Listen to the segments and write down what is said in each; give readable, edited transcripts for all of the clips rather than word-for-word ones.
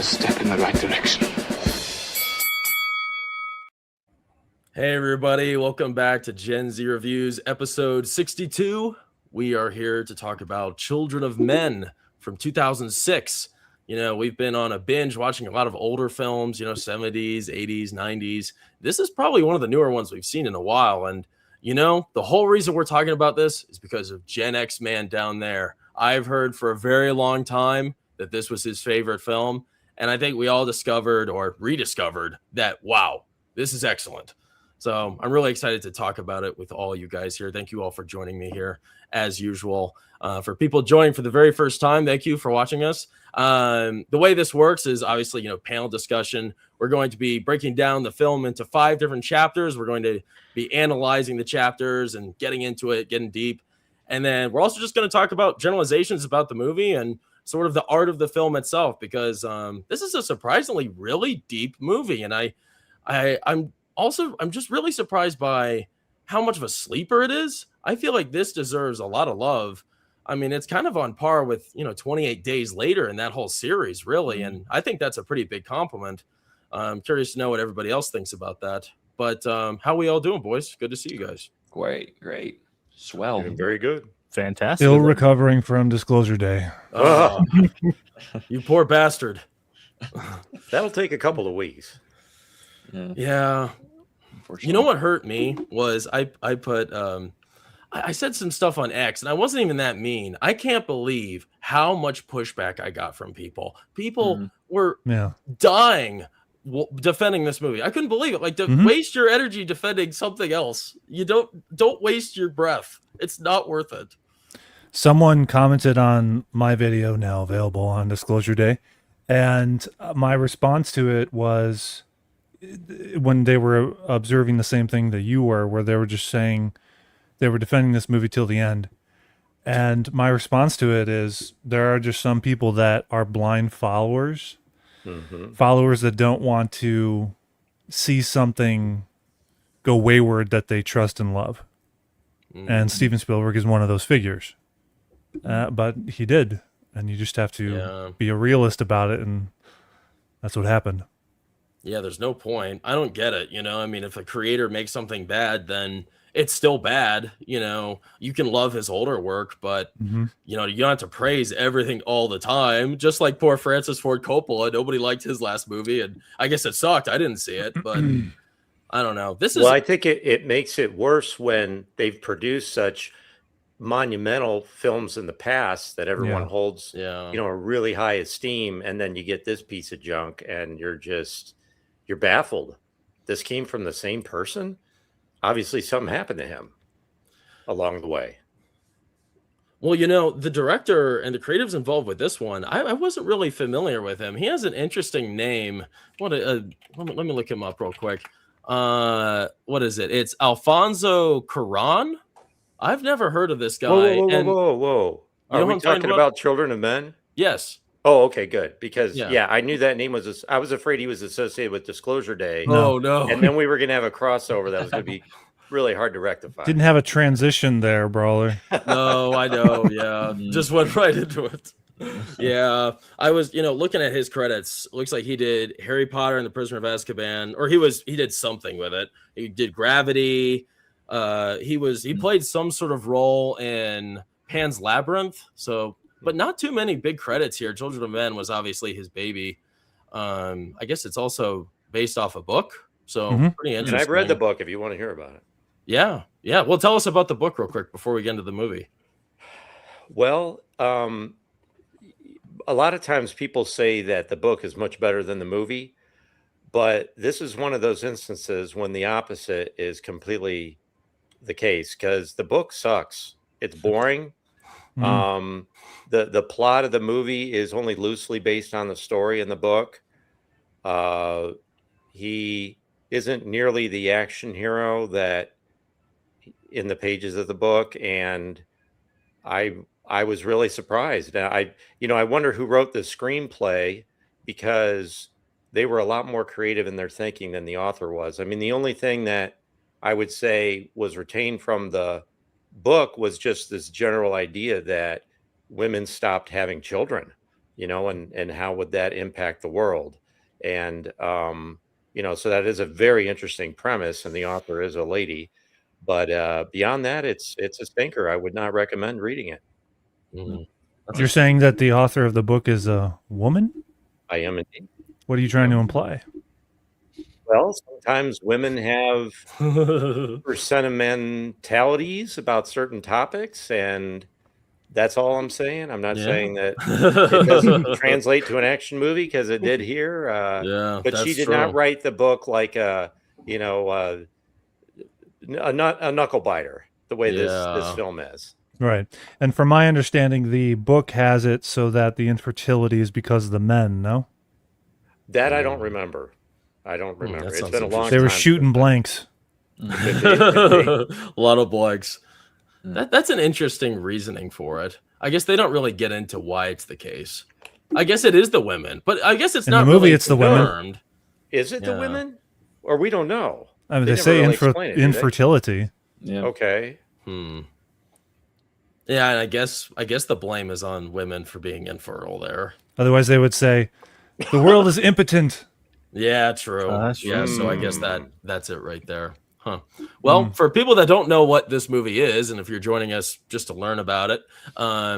step in the right direction. Hey everybody, welcome back to Gen Z Reviews episode 62. We are here to talk about Children of Men from 2006. You know, we've been on a binge watching a lot of older films, 70s, 80s, 90s. This is probably one of the newer ones we've seen in a while. And, the whole reason we're talking about this is because of Gen X Man down there. I've heard for a very long time that this was his favorite film. And I think we all discovered or rediscovered that, wow, this is excellent. So I'm really excited to talk about it with all you guys here. Thank you all for joining me here as usual. For people joining for the very first time, thank you for watching us. The way this works is obviously, panel discussion. We're going to be breaking down the film into 5 different chapters. We're going to be analyzing the chapters and getting into it, getting deep. And then we're also just going to talk about generalizations about the movie and sort of the art of the film itself, because this is a surprisingly really deep movie. And I'm just really surprised by how much of a sleeper it is. I feel like this deserves a lot of love. I mean, it's kind of on par with, 28 Days Later in that whole series, really. And I think that's a pretty big compliment. I'm curious to know what everybody else thinks about that. But how we all doing, boys? Good to see you guys. Great. Swell. Doing very good. Fantastic. Still recovering from Disclosure Day. You poor bastard. That'll take a couple of weeks. Yeah. You know what hurt me was I put I said some stuff on X and I wasn't even that mean. I can't believe how much pushback I got from people. People were dying defending this movie. I couldn't believe it. Like, waste your energy defending something else. You don't waste your breath. It's not worth it. Someone commented on my video, now available on Disclosure Day, and my response to it was, when they were observing the same thing that you were, where they were just saying they were defending this movie till the end. And my response to it is, there are just some people that are blind followers, followers that don't want to see something go wayward that they trust and love. And Steven Spielberg is one of those figures. But he did. And you just have to be a realist about it. And that's what happened. Yeah, there's no point. I don't get it. I mean, if a creator makes something bad, then it's still bad. You can love his older work, but you don't have to praise everything all the time. Just like poor Francis Ford Coppola, nobody liked his last movie, and I guess it sucked. I didn't see it, but I don't know. Well, I think it makes it worse when they've produced such monumental films in the past that everyone holds, a really high esteem, and then you get this piece of junk, and you're baffled. This came from the same person. Obviously, something happened to him along the way. Well, the director and the creatives involved with this one, I wasn't really familiar with him. He has an interesting name. Let me look him up real quick. What is it? It's Alfonso Cuarón. I've never heard of this guy. Whoa. Are we talking about Children of Men? Yes. Oh, okay, good. Because I knew that name was. I was afraid he was associated with Disclosure Day. No. And then we were going to have a crossover that was going to be really hard to rectify. Didn't have a transition there, Brawler. No, I know. Yeah, just went right into it. Yeah, I was, looking at his credits. Looks like he did Harry Potter and the Prisoner of Azkaban, or he did something with it. He did Gravity. He played some sort of role in Pan's Labyrinth. So. But not too many big credits here. Children of Men was obviously his baby. I guess it's also based off a book. So pretty interesting. And I've read the book if you want to hear about it. Yeah. Well, tell us about the book real quick before we get into the movie. Well, a lot of times people say that the book is much better than the movie. But this is one of those instances when the opposite is completely the case, because the book sucks. It's boring. The plot of the movie is only loosely based on the story in the book. He isn't nearly the action hero that in the pages of the book, and I was really surprised. Now, I wonder who wrote the screenplay, because they were a lot more creative in their thinking than the author was. I mean, the only thing that I would say was retained from the book was just this general idea that women stopped having children. and how would that impact the world? And so that is a very interesting premise, and the author is a lady. But beyond that, it's a stinker. I would not recommend reading it. Mhm. You're saying that the author of the book is a woman? I am indeed. What are you trying to imply? Well, sometimes women have sentimentalities about certain topics, and that's all I'm saying. I'm not Yeah. saying that it doesn't translate to an action movie, because it did here. Yeah, But she that's did true. not write the book like a knuckle biter the way this Yeah. film is. Right. And from my understanding, the book has it so that the infertility is because of the men, no? That I don't remember. I don't that remember. It's sounds been a long They time. were shooting blanks. Could be, could be. A lot of blanks. That's an interesting reasoning for it. I guess they don't really get into why it's the case. I guess it is the women, but I guess it's In the not movie, really it's the women. confirmed. Is it the Yeah. women? Or we don't know. I mean, They they never say really explain it, do they? infertility. Yeah. Okay. Yeah, and I guess the blame is on women for being infertile there. Otherwise, they would say, the world is impotent. Yeah, true. That's Yeah, so I guess true. that's it right there. Huh. Well, for people that don't know what this movie is, and if you're joining us just to learn about it,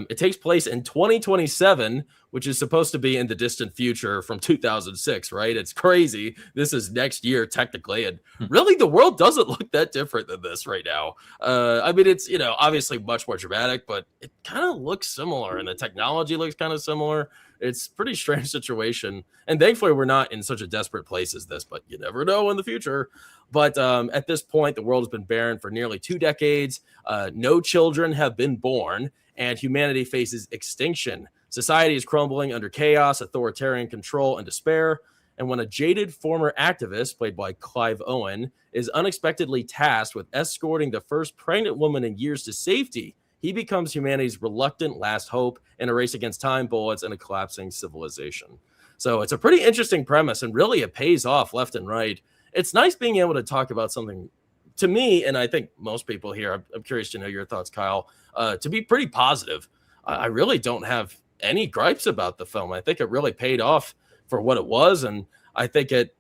it takes place in 2027, which is supposed to be in the distant future from 2006, right? It's crazy. This is next year, technically. And really, the world doesn't look that different than this right now. I mean, it's, obviously much more dramatic, but it kind of looks similar, and the technology looks kind of similar. It's a pretty strange situation. And thankfully, we're not in such a desperate place as this, but you never know in the future. But at this point, the world has been barren for nearly 2 decades. No children have been born, and humanity faces extinction. Society is crumbling under chaos, authoritarian control, and despair. And when a jaded former activist, played by Clive Owen, is unexpectedly tasked with escorting the first pregnant woman in years to safety, he becomes humanity's reluctant last hope in a race against time, bullets, and a collapsing civilization. So it's a pretty interesting premise, and really it pays off left and right. It's nice being able to talk about something, to me, and I think most people here, I'm curious to know your thoughts, Kyle, to be pretty positive. I really don't have any gripes about the film. I think it really paid off for what it was, and I think it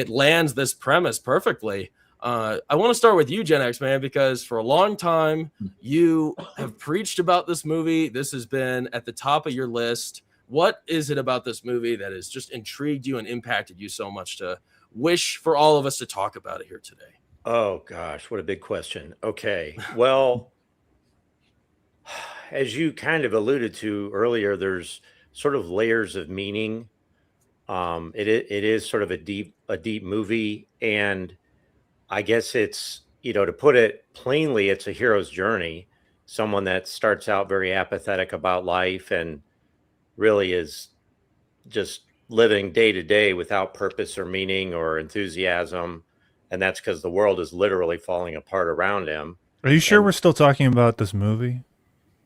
lands this premise perfectly. I want to start with you, Gen X, man, because for a long time you have preached about this movie. This has been at the top of your list. What is it about this movie that has just intrigued you and impacted you so much to wish for all of us to talk about it here today? Oh gosh, what a big question. Okay. Well, as you kind of alluded to earlier, there's sort of layers of meaning. It is sort of a deep movie, and I guess it's, to put it plainly, it's a hero's journey. Someone that starts out very apathetic about life and really is just living day to day without purpose or meaning or enthusiasm. And that's because the world is literally falling apart around him. Are you sure we're still talking about this movie?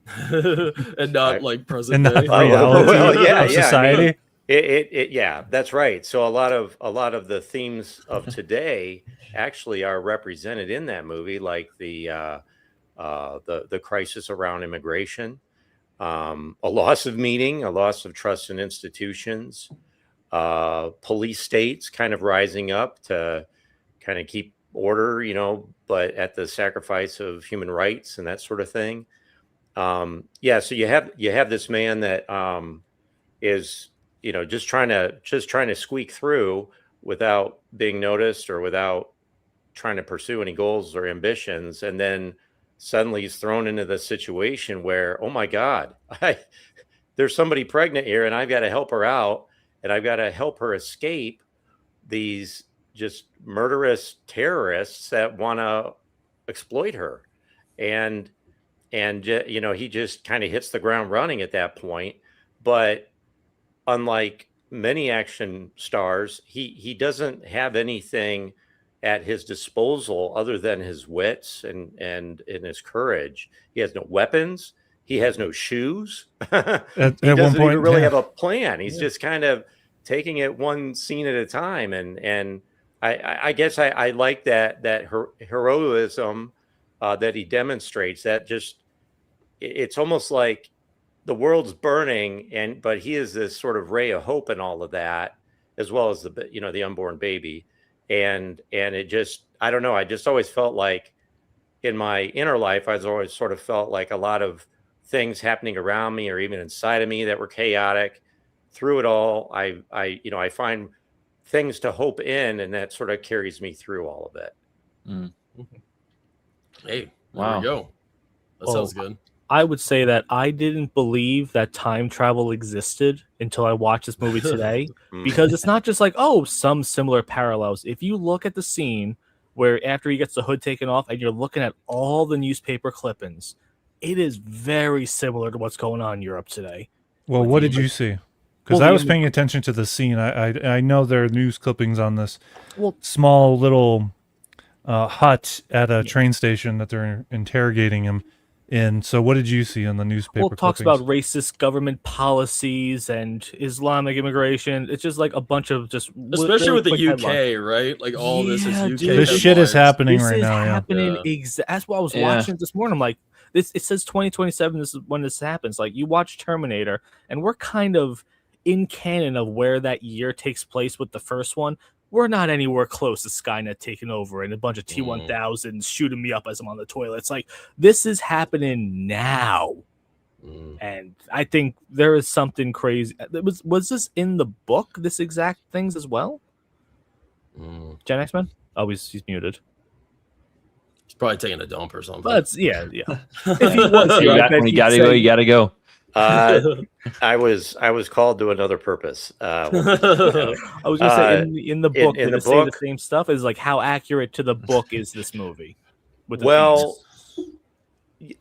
And not like present And not day. reality yeah, of yeah. society? Yeah, that's right. So a lot of the themes of today actually are represented in that movie, like the crisis around immigration, a loss of meaning, a loss of trust in institutions, police states kind of rising up to kind of keep order, but at the sacrifice of human rights and that sort of thing. Yeah, so you have this man that is, just trying to squeak through without being noticed or without trying to pursue any goals or ambitions, and then suddenly he's thrown into the situation where, oh my God, there's somebody pregnant here, and I've got to help her out, and I've got to help her escape these just murderous terrorists that want to exploit her. And he just kind of hits the ground running at that point. But unlike many action stars, he doesn't have anything at his disposal other than his wits and his courage. He has no weapons. He has no shoes. He doesn't even really have a plan. He's just kind of taking it one scene at a time. And I guess I like that heroism that he demonstrates. That just, it's almost like the world's burning, but he is this sort of ray of hope in all of that, as well as the unborn baby, and it just, I don't know, I just always felt like in my inner life, I always sort of felt like a lot of things happening around me or even inside of me that were chaotic. Through it all, I find things to hope in, and that sort of carries me through all of it. Mm. Hey, there Wow. we go. That sounds good. I would say that I didn't believe that time travel existed until I watched this movie today, because it's not just like, oh, some similar parallels. If you look at the scene where after he gets the hood taken off and you're looking at all the newspaper clippings, it is very similar to what's going on in Europe today. Well, what did you see? Because I was paying attention to the scene. I know there are news clippings on this small little hut at a train station that they're interrogating him in. So what did you see in the newspaper Well, it talks clippings? about racist government policies and Islamic immigration. It's just like a bunch of just... Especially with the quick UK, headlines. right? Like all this is Yeah, UK. dude. This shit is headlines. happening This right is now. Yeah. happening That's why I was watching it this morning. I'm like, it says 2027. This is when this happens. Like, you watch Terminator, and we're kind of in canon of where that year takes place with the first one. We're not anywhere close to Skynet taking over and a bunch of T-1000s shooting me up as I'm on the toilet. It's like, this is happening now. And I think there is something crazy. Was this in the book, this exact things as well? Gen X-Men? Oh, he's muted. He's probably taking a dump or something. But yeah. If he was here, I bet When you he'd gotta say- go, you gotta go. I was called to another purpose. I was gonna say in the book, in did the it say the book- same stuff? Is like, how accurate to the book is this movie? With the Well,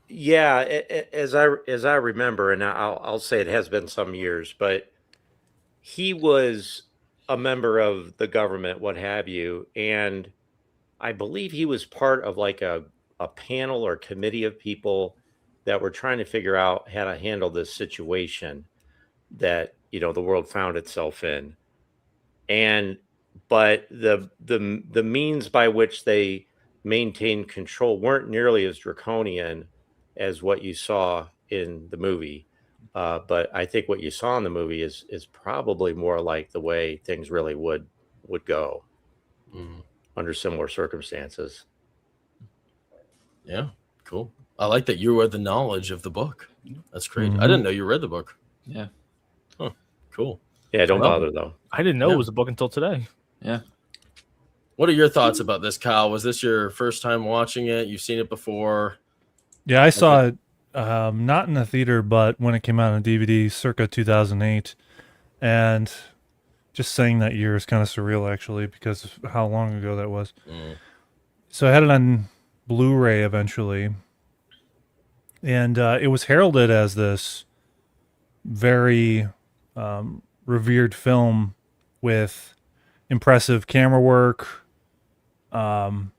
yeah, as I remember, and I'll say it has been some years, but he was a member of the government, what have you, and I believe he was part of like a panel or committee of people that were trying to figure out how to handle this situation that the world found itself in, but the means by which they maintained control weren't nearly as draconian as what you saw in the movie. But I think what you saw in the movie is probably more like the way things really would go under similar circumstances. Yeah, cool. I like that you had the knowledge of the book. That's great. I didn't know you read the book. Yeah. Huh. Cool. Yeah, don't bother though. I didn't know it was a book until today. Yeah. What are your thoughts about this, Kyle? Was this your first time watching it? You've seen it before? Yeah, I saw it not in the theater, but when it came out on DVD circa 2008. And just saying that year is kind of surreal, actually, because of how long ago that was. So I had it on Blu-ray eventually. And it was heralded as this very revered film with impressive camera work. And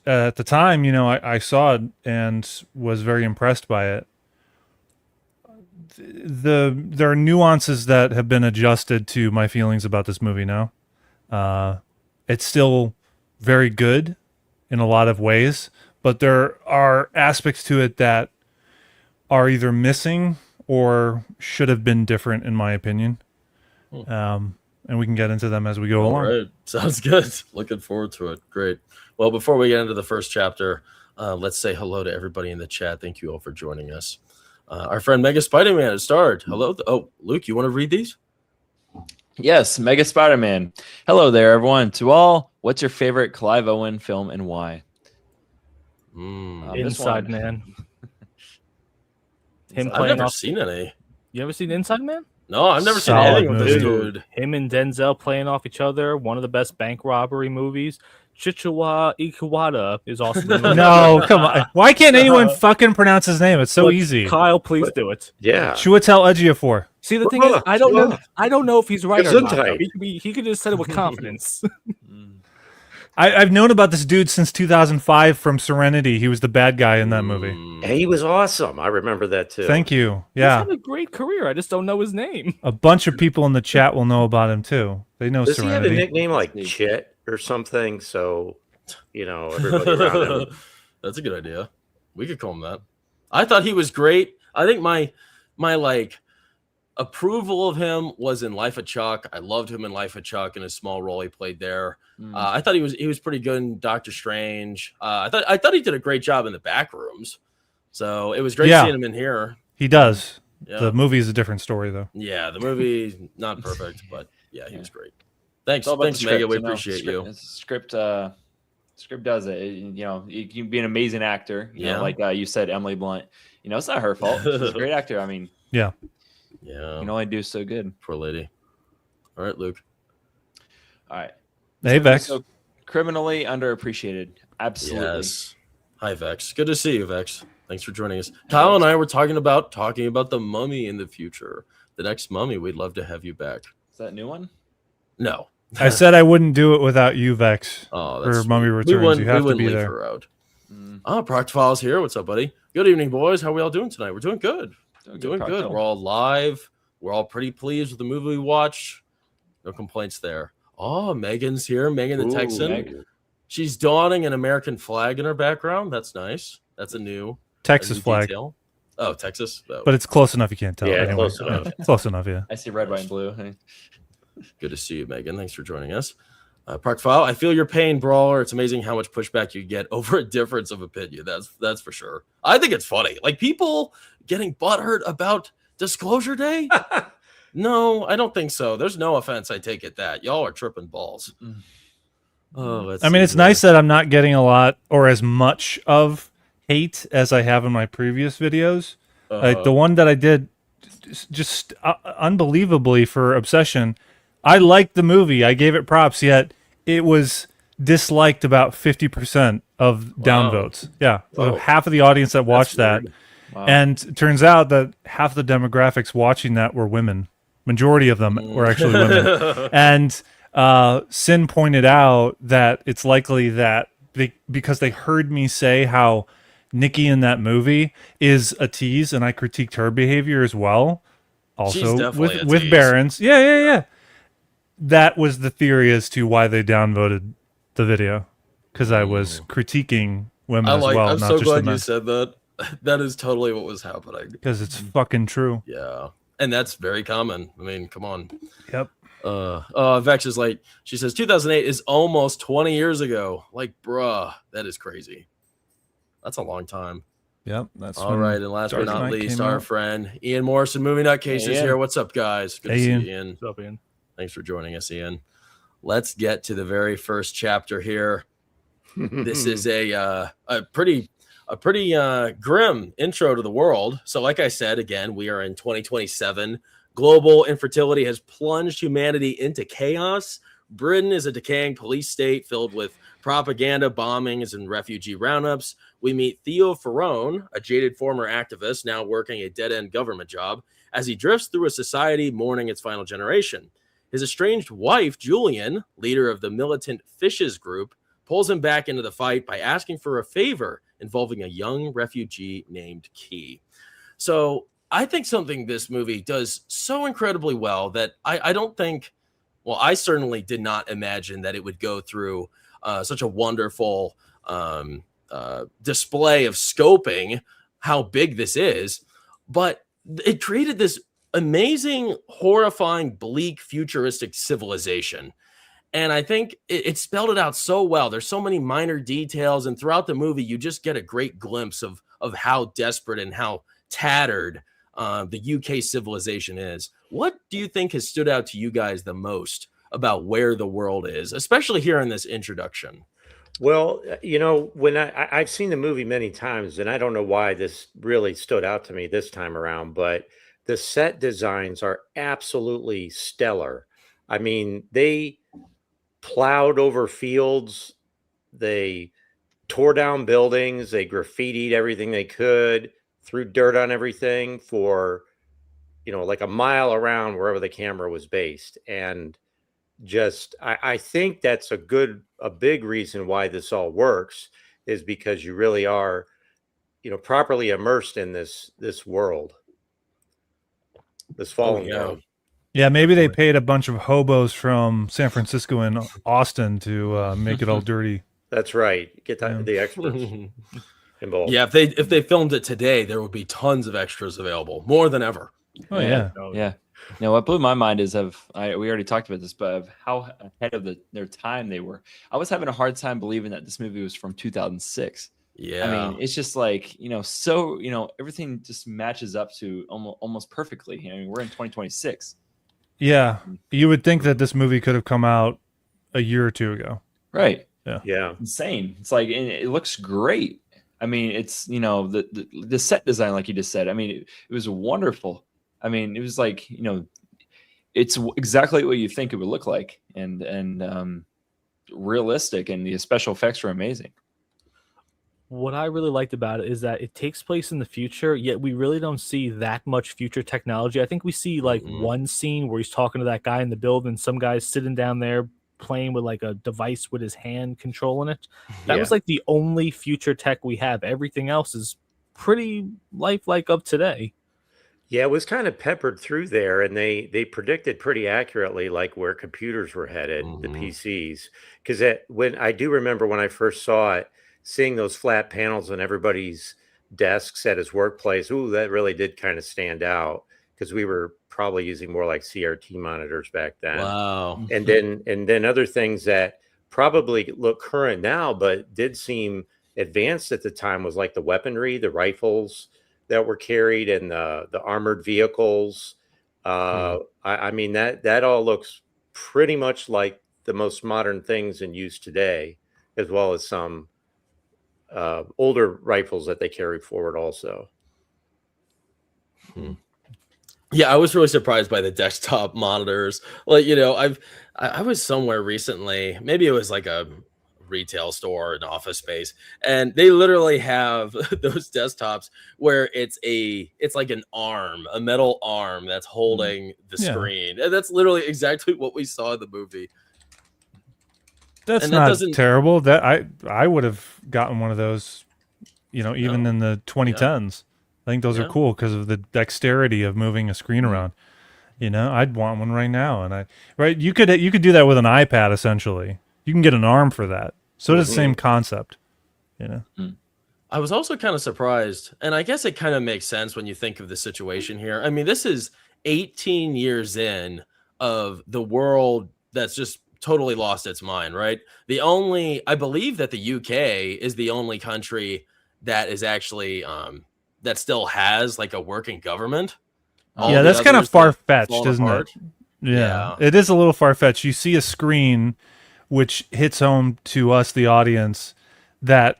at the time, I saw it and was very impressed by it. There are nuances that have been adjusted to my feelings about this movie now. It's still very good in a lot of ways, but there are aspects to it that are either missing or should have been different, in my opinion. And we can get into them as we go along. All right. Sounds good. Looking forward to it. Great. Well, before we get into the first chapter, let's say hello to everybody in the chat. Thank you all for joining us. Our friend Mega Spider-Man has starred. Hello. Luke, you want to read these? Yes, Mega Spider-Man. Hello there, everyone. To all, what's your favorite Clive Owen film and why? This Inside one. Man. I've never seen any. You ever seen Inside Man? No, I've never seen Solid anything with this movie. dude. Him and Denzel playing off each other. One of the best bank robbery movies. Chichewa Ikwata is also the movie. No, come on. Why can't anyone fucking pronounce his name? It's so easy. Kyle, please do it. Yeah. Chiwetel Ejiofor. See, the thing is, I don't know if he's right or not. Gesundheit. He could just said it with confidence. I've known about this dude since 2005 from Serenity. He was the bad guy in that movie. He was awesome. I remember that too. Thank you. He's Yeah. had a great career. I just don't know his name. A bunch of people in the chat will know about him too. They know Does he have a Serenity. nickname like Chit or something? So, everybody around him. That's a good idea. We could call him that. I thought he was great. I think my my like approval of him was in Life of Chuck. I loved him in Life of Chuck in a small role he played there. I thought he was pretty good in Doctor Strange. I thought he did a great job in the back rooms. So it was great seeing him in here. He does. Yeah. The movie is a different story, though. Yeah, the movie not perfect, but yeah, he was great. Thanks, thanks, Megan. We appreciate you. Script does it. You know, you can be an amazing actor. You know, like you said, Emily Blunt. You know, it's not her fault. She's a great actor. I mean, yeah, you can only do so good. Poor lady. All right, Luke. All right. Hey, Vex. So criminally underappreciated. Absolutely. Yes. Hi, Vex. Good to see you, Vex. Thanks for joining us. Kyle and I were talking about the Mummy in the future. The next Mummy. We'd love to have you back. Is that a new one? No. I said I wouldn't do it without you, Vex. Oh, for Mummy Returns. You have to be there. Oh, Proctophile's here. What's up, buddy? Good evening, boys. How are we all doing tonight? We're doing good. Doing good. We're all live. We're all pretty pleased with the movie we watched. No complaints there. Oh, Megan's here. Megan the Texan. Megan. She's donning an American flag in her background. That's nice. That's a new Texas flag. Detail. Oh, Texas. Oh. But it's close enough you can't tell. Yeah, anyway. close enough. Close enough, yeah. I see red, white, and blue. Good to see you, Megan. Thanks for joining us. Proctophile, I feel your pain, Brawler. It's amazing how much pushback you get over a difference of opinion. That's for sure. I think it's funny. Like people getting butthurt about Disclosure Day. No, I don't think so. There's no offense I take at that. Y'all are tripping balls. Oh, I mean, it's nice that I'm not getting a lot or as much of hate as I have in my previous videos. Like the one that I did just unbelievably for Obsession. I liked the movie. I gave it props, yet it was disliked about 50% of downvotes. Yeah. So half of the audience that watched that. Wow. And it turns out that half the demographics watching that were women. Majority of them were actually women. And Sin pointed out that it's likely that because they heard me say how Nikki in that movie is a tease, and I critiqued her behavior as well. Also with Barron's. Yeah. That was the theory as to why they downvoted the video, because I was critiquing women as well. I'm not so just glad the men. you said that. That is totally what was happening. Because it's fucking true. Yeah. And that's very common. I mean, come on. Yep. Vex is like, she says 2008 is almost 20 years ago. Like, bruh, that is crazy. That's a long time. Yep. That's all right. And last but not least, our friend Ian Morrison, Movie Nutcase, is here. What's up, guys? Good to see you, Ian. What's up, Ian? Thanks for joining us, Ian. Let's get to the very first chapter here. This is a pretty grim intro to the world. So like I said, again, we are in 2027. Global infertility has plunged humanity into chaos. Britain is a decaying police state filled with propaganda, bombings, and refugee roundups. We meet Theo Faron, a jaded former activist now working a dead-end government job, as he drifts through a society mourning its final generation. His estranged wife, Julian, leader of the militant Fishes group, pulls him back into the fight by asking for a favor involving a young refugee named Key. So I think something this movie does so incredibly well that I don't think, well, I certainly did not imagine that it would go through such a wonderful display of scoping how big this is. But it created this amazing, horrifying, bleak, futuristic civilization. And I think it spelled it out so well. There's so many minor details, and throughout the movie, you just get a great glimpse of how desperate and how tattered the UK civilization is. What do you think has stood out to you guys the most about where the world is, especially here in this introduction? Well, you know, when I've seen the movie many times, and I don't know why this really stood out to me this time around, but the set designs are absolutely stellar. I mean, they plowed over fields, they tore down buildings, they graffitied everything they could, threw dirt on everything for, you know, like a mile around wherever the camera was based. And just, I think that's a big reason why this all works, is because you really are, you know, properly immersed in this world, this fallen world. Yeah, maybe they paid a bunch of hobos from San Francisco and Austin to make it all dirty. That's right. Get the experts. involved. Yeah, if they filmed it today, there would be tons of extras available, more than ever. Oh yeah. Yeah. Now, what blew my mind is we already talked about this, but of how ahead of their time they were. I was having a hard time believing that this movie was from 2006. Yeah. I mean, it's just like, so, everything just matches up to almost perfectly. I mean, we're in 2026. Yeah. You would think that this movie could have come out a year or two ago. Right. Yeah. Insane. It's like, and it looks great. I mean, it's, the set design, like you just said, I mean, it was wonderful. I mean, it was like, it's exactly what you think it would look like, and realistic, and the special effects were amazing. What I really liked about it is that it takes place in the future, yet we really don't see that much future technology. I think we see like one scene where he's talking to that guy in the building, some guy's sitting down there playing with like a device with his hand controlling it. That was like the only future tech we have. Everything else is pretty lifelike of today. Yeah, it was kind of peppered through there, and they predicted pretty accurately like where computers were headed, the PCs. Because when I do remember when I first saw it, seeing those flat panels on everybody's desks at his workplace, ooh, that really did kind of stand out, because we were probably using more like CRT monitors back then. Wow. And then other things that probably look current now, but did seem advanced at the time was like the weaponry, the rifles that were carried, and the armored vehicles. I mean, that all looks pretty much like the most modern things in use today, as well as some older rifles that they carry forward also. Yeah, I was really surprised by the desktop monitors. Like, I was somewhere recently, maybe it was like a retail store, an office space, and they literally have those desktops where it's like an arm, a metal arm that's holding the screen. And that's literally exactly what we saw in the movie. That's not terrible. That I would have gotten one of those, even in the 2010s. I think those are cool because of the dexterity of moving a screen around. I'd want one right now, and you could do that with an iPad essentially. You can get an arm for that. So it's the same concept, I was also kind of surprised, and I guess it kind of makes sense when you think of the situation here. I mean, this is 18 years in of the world that's just totally lost its mind, right? I believe that the UK is the only country that is actually that still has like a working government. Yeah, that's kind of far-fetched, isn't it? Yeah, it is a little far-fetched. You see a screen which hits home to us, the audience, that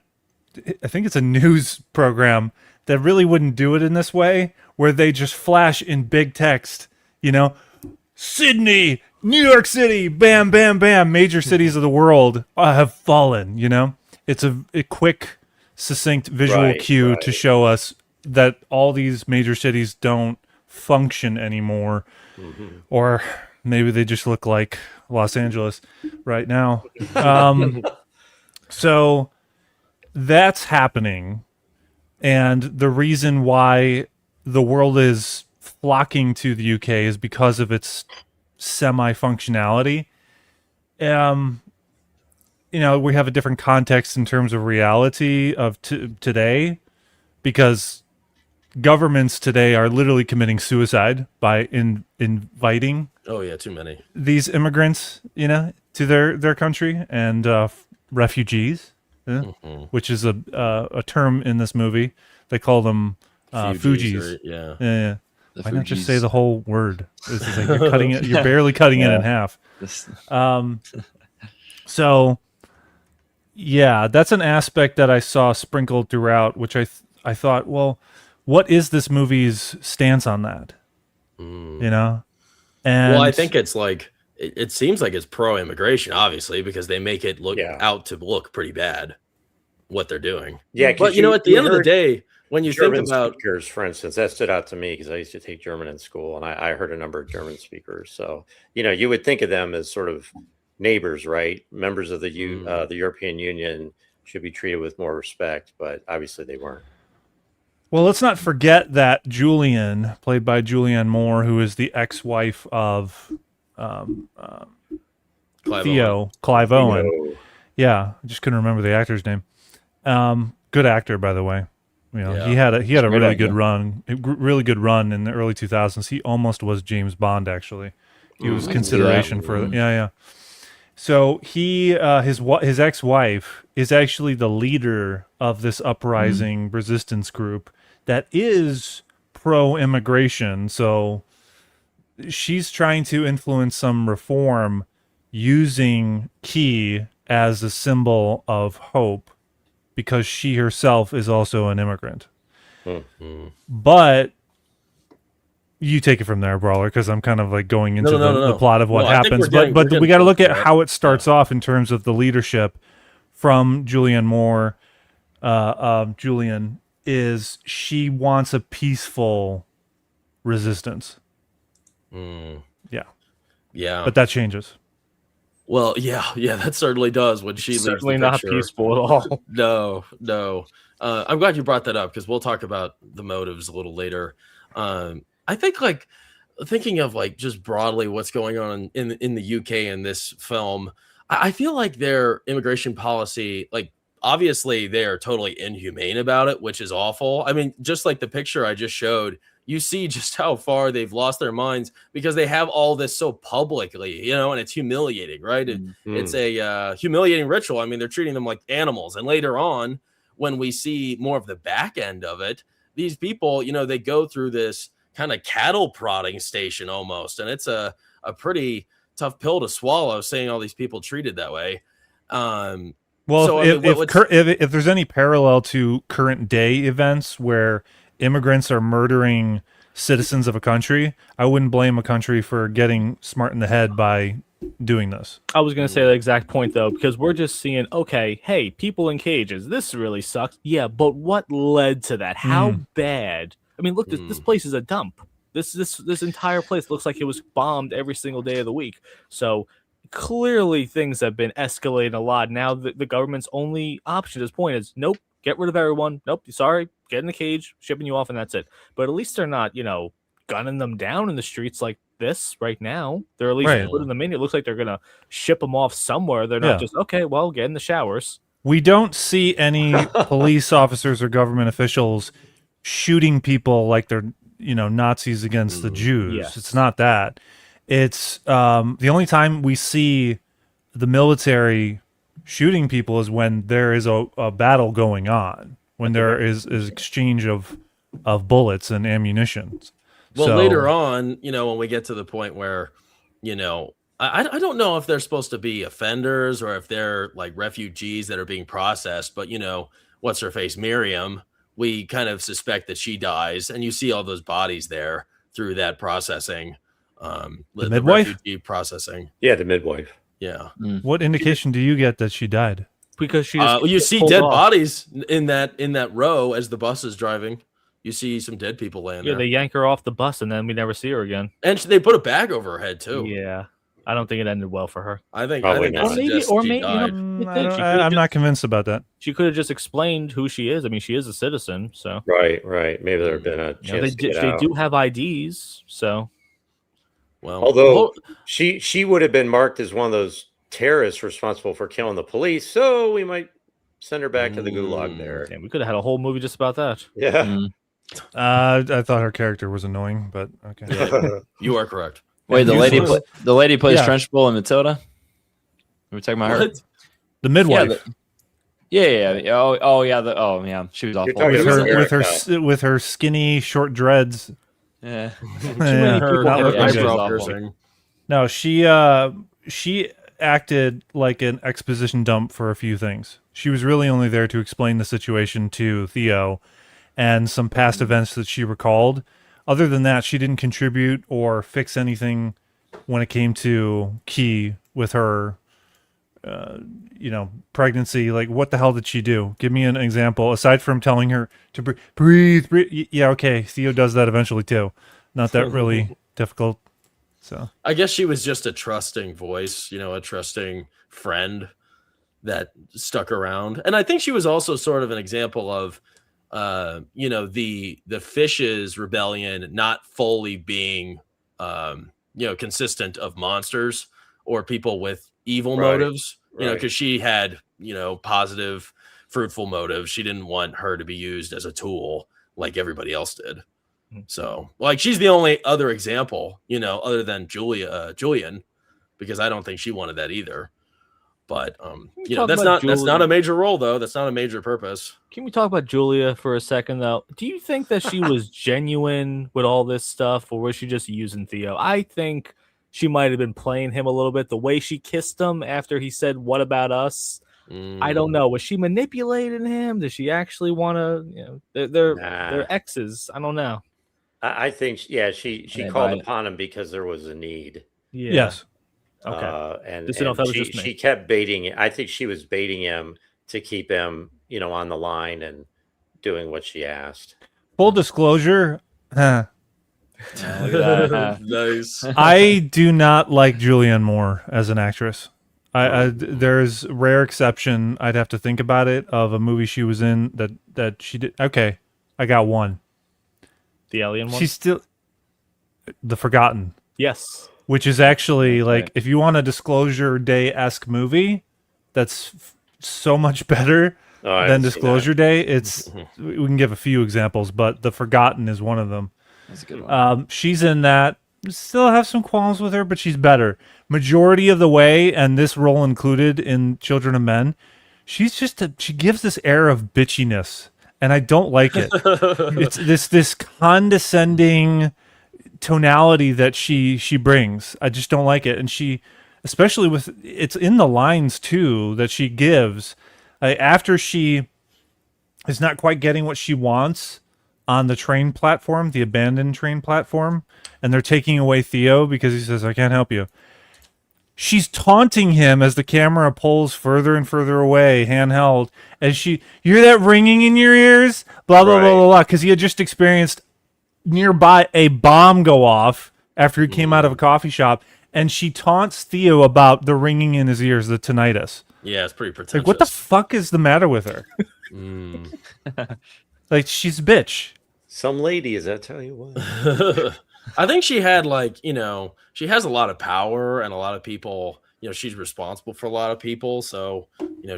I think it's a news program that really wouldn't do it in this way, where they just flash in big text, Sydney, New York City, bam, bam, bam, major cities of the world have fallen, It's a quick, succinct visual cue to show us that all these major cities don't function anymore, or maybe they just look like Los Angeles right now. So that's happening. And the reason why the world is flocking to the UK is because of its semi-functionality. We have a different context in terms of reality of today, because governments today are literally committing suicide by inviting too many these immigrants to their country, and refugees, which is a term in this movie. They call them Fugees. Yeah. Why not just say the whole word? This is like you're cutting it. You're barely cutting it in half. So yeah, that's an aspect that I saw sprinkled throughout, which I thought, well, what is this movie's stance on that? And I think it's like it seems like it's pro-immigration, obviously, because they make it look out to look pretty bad what they're doing. Yeah, but at the end of the day, when you German think about speakers, for instance, that stood out to me because I used to take German in school, and I heard a number of German speakers. So you would think of them as sort of neighbors, right? Members of the European Union should be treated with more respect, but obviously they weren't. Well, let's not forget that Julian, played by Julianne Moore, who is the ex-wife of Clive Owen. Yeah, I just couldn't remember the actor's name. Good actor, by the way. You know, he had a really good run in the early 2000s. He almost was James Bond. Actually, he was consideration for yeah. So his ex-wife is actually the leader of this uprising resistance group that is pro-immigration. So she's trying to influence some reform using Key as a symbol of hope because she herself is also an immigrant. But you take it from there, Brawler, because I'm kind of like going into the plot of what happens. But we got to look at how it starts off in terms of the leadership from Julianne Moore. Julian is she wants a peaceful resistance. Yeah. But that changes. Well, yeah, that certainly does when she leaves the Certainly not picture. peaceful at all. No. I'm glad you brought that up because we'll talk about the motives a little later. I think like thinking of like just broadly what's going on in the UK in this film, I feel like their immigration policy, like obviously they are totally inhumane about it, which is awful. I mean, just like the picture I just showed, you see just how far they've lost their minds because they have all this so publicly, you know, and it's humiliating, right? It's a humiliating ritual. I mean, they're treating them like animals. And later on, when we see more of the back end of it, these people, you know, they go through this kind of cattle prodding station almost. And it's a pretty tough pill to swallow seeing all these people treated that way. Well, so, if there's any parallel to current day events where immigrants are murdering citizens of a country, I wouldn't blame a country for getting smart in the head by doing this. I was going to say the exact point, though, because we're just seeing, okay, hey, people in cages, this really sucks. Yeah, but what led to that? How bad? I mean, look, this place is a dump. This entire place looks like it was bombed every single day of the week. So clearly things have been escalating a lot. Now the government's only option at this point is, nope, get rid of everyone. Nope, sorry, get in the cage, shipping you off, and that's it. But at least they're not, you know, gunning them down in the streets like this right now. They're at least putting them in. It looks like they're going to ship them off somewhere. They're not just, okay, well, get in the showers. We don't see any police officers or government officials shooting people like they're, you know, Nazis against the Jews. Yes. It's not that. It's the only time we see the military shooting people is when there is a battle going on, when there is exchange of bullets and ammunition. Well, later on, you know, when we get to the point where, you know, I don't know if they're supposed to be offenders or if they're like refugees that are being processed, but, you know, what's her face, Miriam, we kind of suspect that she dies, and you see all those bodies there through that processing. The midwife? Refugee processing. Yeah, the midwife. Yeah. What indication do you get that she died? Because she you see dead bodies in that row as the bus is driving. You see some dead people laying there. Yeah, they yank her off the bus, and then we never see her again. And they put a bag over her head, too. Yeah. I don't think it ended well for her. I think not. Or maybe, I'm not convinced about that. She could have just explained who she is. I mean, she is a citizen, so. Right. Maybe there have been a chance they do have IDs, so. Well, although she would have been marked as one of those terrorists responsible for killing the police, so we might send her back to the gulag there. Damn, we could have had a whole movie just about that. Yeah. I thought her character was annoying, but okay. Yeah, you are correct. Wait, the lady plays Trunchbull in Matilda? Are we talking about her? The midwife. Yeah. Yeah. She was awful. With her skinny short dreads. Yeah. No, she acted like an exposition dump for a few things. She was really only there to explain the situation to Theo and some past events that she recalled. Other than that, she didn't contribute or fix anything when it came to Key with her, pregnancy. Like, what the hell did she do? Give me an example, aside from telling her to breathe. Yeah, okay, Theo does that eventually too. Not that really difficult. So I guess she was just a trusting voice, a trusting friend that stuck around. And I think she was also sort of an example of, the Fish's rebellion not fully being, consistent of monsters or people with evil motives, because she had, positive fruitful motives. She didn't want her to be used as a tool like everybody else did. So, like, she's the only other example, other than Julian, because I don't think she wanted that either. But that's not a major role, though. That's not a major purpose. Can we talk about Julia for a second, though? Do you think that she was genuine with all this stuff, or was she just using Theo? I think she might have been playing him a little bit. The way she kissed him after he said, "What about us?" I don't know. Was she manipulating him? Did she actually want to? They're exes. I don't know. I think, she called upon him because there was a need. Yeah. Yes. Okay. She kept baiting. I think she was baiting him to keep him, on the line and doing what she asked. Full disclosure. Nice. I do not like Julianne Moore as an actress. There's rare exception. I'd have to think about it of a movie she was in that she did. Okay, I got one. The alien one. She's still The Forgotten. Yes. Which is actually like, if you want a Disclosure Day-esque movie, that's so much better than Disclosure Day. We can give a few examples, but The Forgotten is one of them. That's a good one. She's in that. Still have some qualms with her, but she's better. Majority of the way, and this role included in Children of Men, she gives this air of bitchiness, and I don't like it. It's this condescending tonality that she brings. I just don't like it. And she, especially it's in the lines too that she gives after she is not quite getting what she wants on the train platform, the abandoned train platform, and they're taking away Theo because he says, "I can't help you." She's taunting him as the camera pulls further and further away, handheld, as you hear that ringing in your ears, blah blah blah blah blah, because he had just experienced nearby a bomb go off after he came out of a coffee shop, and she taunts Theo about the ringing in his ears, the tinnitus. Yeah, it's pretty pretentious. Like, what the fuck is the matter with her? Like, she's a bitch. Some ladies, I tell you what. I think she had she has a lot of power and a lot of people, she's responsible for a lot of people. So,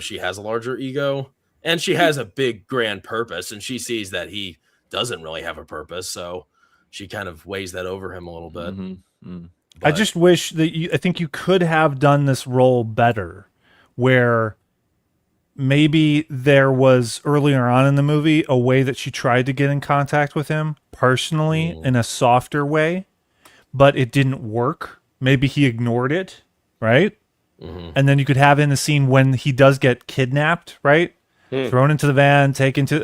she has a larger ego and she has a big grand purpose, and she sees that he doesn't really have a purpose, so she kind of weighs that over him a little bit. I just wish that I think you could have done this role better, where maybe there was earlier on in the movie a way that she tried to get in contact with him personally in a softer way, but it didn't work. Maybe he ignored it, right? And then you could have in the scene when he does get kidnapped, right? Thrown into the van, taken to,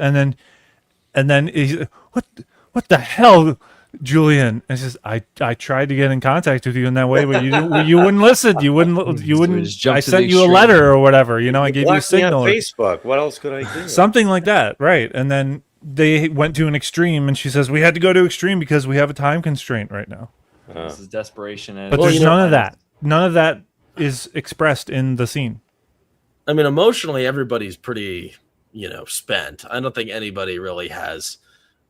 and then he's, what the hell, Julian? And he says, I tried to get in contact with you in that way, but you wouldn't listen. You wouldn't. I sent you a letter or whatever. I gave you a signal. On Facebook. What else could I do? Something like that, right? And then they went to an extreme, and she says, we had to go to extreme because we have a time constraint right now. This is desperation. But there's none of that. None of that is expressed in the scene. I mean, emotionally, everybody's pretty, spent. I don't think anybody really has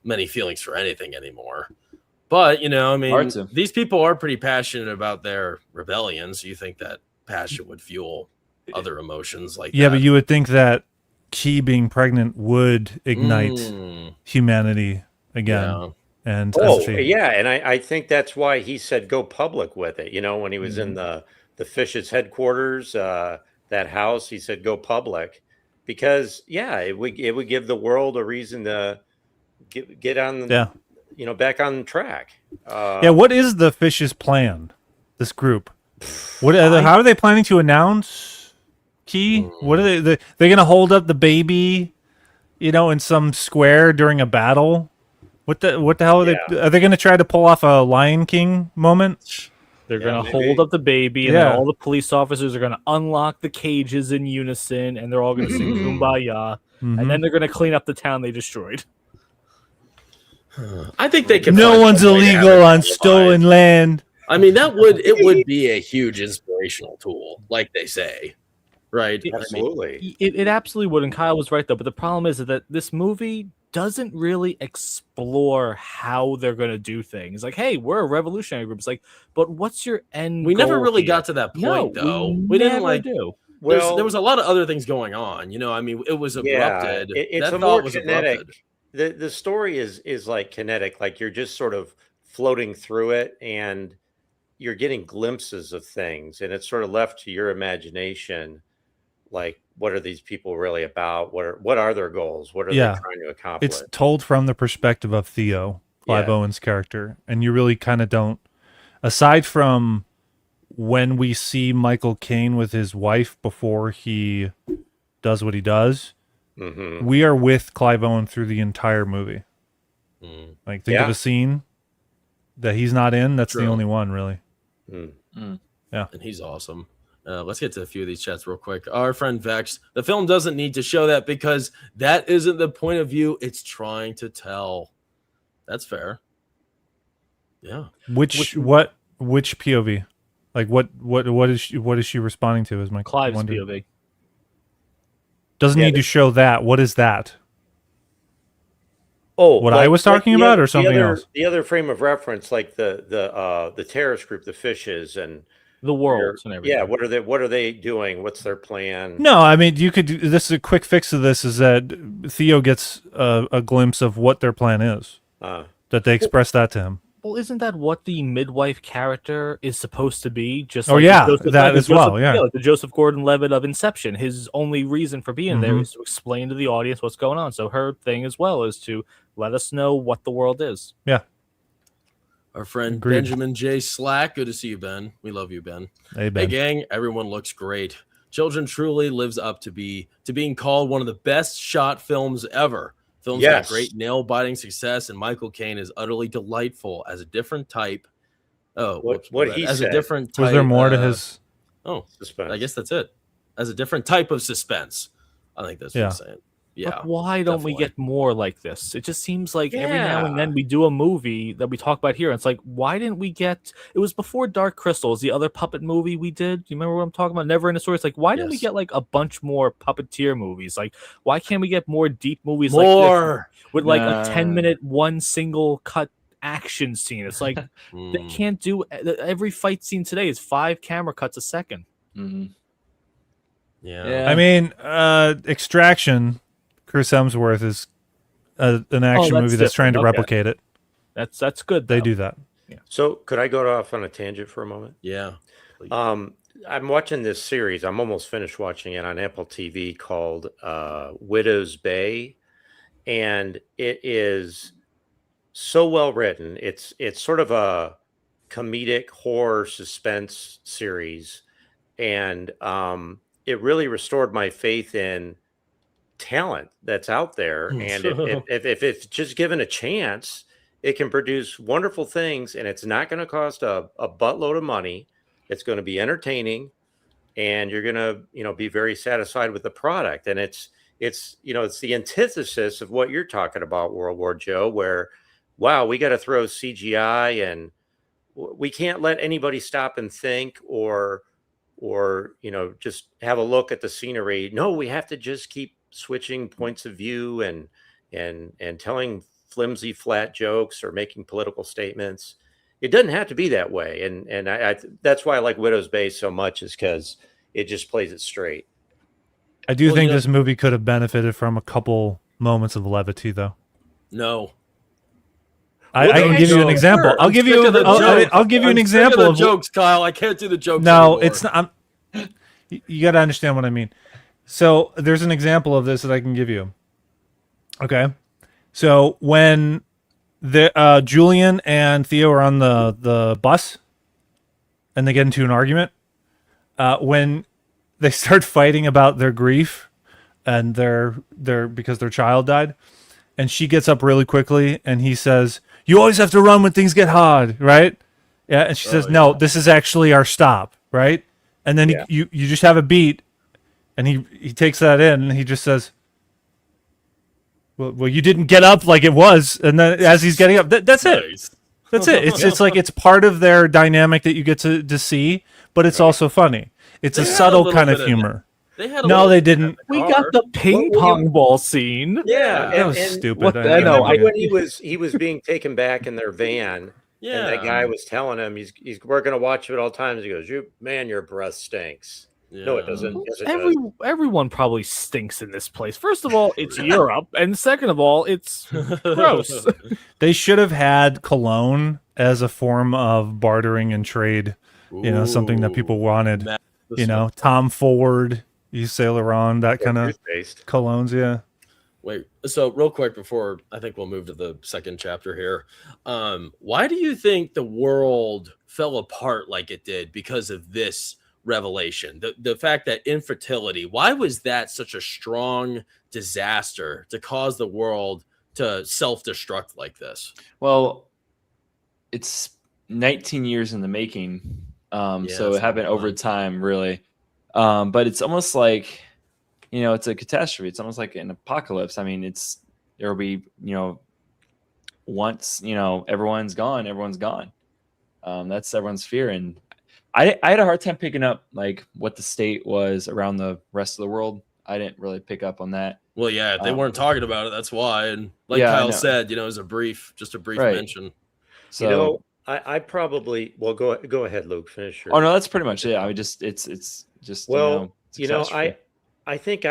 many feelings for anything anymore. But, these people are pretty passionate about their rebellions. You think that passion would fuel other emotions like that? Yeah, but you would think that Key being pregnant would ignite humanity again. Yeah. And and I think that's why he said go public with it. When he was in the Fish's headquarters, that house, he said go public because it would give the world a reason to get on back on track. What is the Fish's plan? This group, how are they planning to announce Key? What are they're going to hold up the baby, in some square during a battle? What the hell are they? Are they going to try to pull off a Lion King moment? They're going to hold up the baby, and then all the police officers are going to unlock the cages in unison, and they're all going to sing Kumbaya, and then they're going to clean up the town they destroyed. I think they can. No one's illegal on stolen land. I mean, it would be a huge inspirational tool, like they say, right? Absolutely. It absolutely would, and Kyle was right, though. But the problem is that this movie doesn't really explore how they're going to do things. Like, hey, we're a revolutionary group. It's like, but what's your end We goal never really here? got to that point, though. We didn't didn't do. Well, there was a lot of other things going on. You know, I mean, it was abrupted. It's that a thought more was kinetic. abrupted. The story is like kinetic, like you're just sort of floating through it, and you're getting glimpses of things, and it's sort of left to your imagination. Like, what are these people really about? What are their goals? What are they trying to accomplish? It's told from the perspective of Theo, Clive Owen's character, and you really kind of don't, aside from when we see Michael Caine with his wife before he does what he does, we are with Clive Owen through the entire movie. Like, think of a scene that he's not in. That's the only one, really. Yeah, and he's awesome. Let's get to a few of these chats real quick. Our friend Vex, the film doesn't need to show that because that isn't the point of view it's trying to tell. That's fair. Yeah. Which POV? Like what is she responding to? Is my Clive's POV. Doesn't need to show that. What is that? Oh, what I was talking about, or something else? The other frame of reference, like the terrorist group, the fishes, and the worlds and everything. Yeah, what are they doing? What's their plan? No, I mean, you could. This is a quick fix of this: is that Theo gets a glimpse of what their plan is. That they express that to him. Well, isn't that what the midwife character is supposed to be? Just like that as well. Yeah, like the Joseph Gordon-Levitt of Inception. His only reason for being there is to explain to the audience what's going on. So her thing as well is to let us know what the world is. Yeah. Our friend Benjamin J. Slack. Good to see you, Ben. We love you, Ben. Hey, Ben. Hey, gang. Everyone looks great. Children truly lives up to being called one of the best shot films ever. Film's got great nail-biting success, and Michael Caine is utterly delightful as a different type. Oh, what he as said. a different type. Was there more to his? Oh, suspense. I guess that's it. As a different type of suspense. I think that's what I'm saying. Yeah. But why don't we get more like this? It just seems like every now and then we do a movie that we talk about here. And it's like, why didn't we get? It was before Dark Crystals, the other puppet movie we did. Do you remember what I'm talking about? Never in a Story. It's like, why didn't we get like a bunch more puppeteer movies? Like, why can't we get more deep movies like this with like a 10-minute one single cut action scene? It's like they can't do every fight scene today is 5 camera cuts a second. Yeah. I mean, Extraction. Chris Hemsworth is an action movie that's trying to replicate it. That's good. They do that. Yeah. So could I go off on a tangent for a moment? Yeah. I'm watching this series. I'm almost finished watching it on Apple TV called Widow's Bay, and it is so well written. It's sort of a comedic horror suspense series, and it really restored my faith in talent that's out there, and if it's just given a chance, it can produce wonderful things, and it's not going to cost a buttload of money. It's going to be entertaining, and you're going to be very satisfied with the product. And it's the antithesis of what you're talking about, World War Joe, where wow, we got to throw CGI, and we can't let anybody stop and think or just have a look at the scenery. No, we have to just keep switching points of view and telling flimsy flat jokes or making political statements. It doesn't have to be that way, and I that's why I like Widow's Bay so much, is because it just plays it straight. I do think this movie could have benefited from a couple moments of levity, though. No. I can give you an example. I'll give you an example of jokes, Kyle. I can't do the jokes. No, anymore. It's not. You got to understand what I mean. So there's an example of this that I can give you. Okay, so when Julian and Theo are on the bus, and they get into an argument, when they start fighting about their grief and their because their child died, and she gets up really quickly, and he says, "You always have to run when things get hard, right?" Yeah, and she says, "No, this is actually our stop, right?" And then you just have a beat. And he takes that in, and he just says, "Well, you didn't get up like it was." And then as he's getting up, that's it. That's it. It's like it's part of their dynamic that you get to see, but it's also funny. It's a subtle kind of humor. They didn't. We got the ping pong ball scene. Yeah, that was stupid. When he was being taken back in their van. Yeah, and that guy was telling him we're going to watch it all times. He goes, "Your breath stinks." No, it doesn't. Yes, it Every does. everyone probably stinks in this place. First of all, it's Europe, and second of all, it's gross. They should have had cologne as a form of bartering and trade. You know, something that people wanted. Matt, You know, Tom Ford, Yves Saint Laurent, that kind of Toothpaste. colognes. Yeah. Wait, so real quick before I think we'll move to the second chapter here. Why do you think the world fell apart like it did because of this revelation? The fact that infertility, why was that such a strong disaster to cause the world to self-destruct like this? Well, it's 19 years in the making. So it happened over time, really. But it's almost like, you know, it's a catastrophe. It's almost like an apocalypse. I mean, there'll be, you know, once, you know, everyone's gone. That's everyone's fear. And I had a hard time picking up like what the state was around the rest of the world. I didn't really pick up on that. Well, yeah, they weren't talking about it. That's why. And like Yeah, I Kyle know. said, you know, it was just a brief Right. mention. So, You know, I probably go ahead, Luke. Finish your. oh no, that's pretty much it. I mean, it's just Well, you know, it's a catastrophe. I think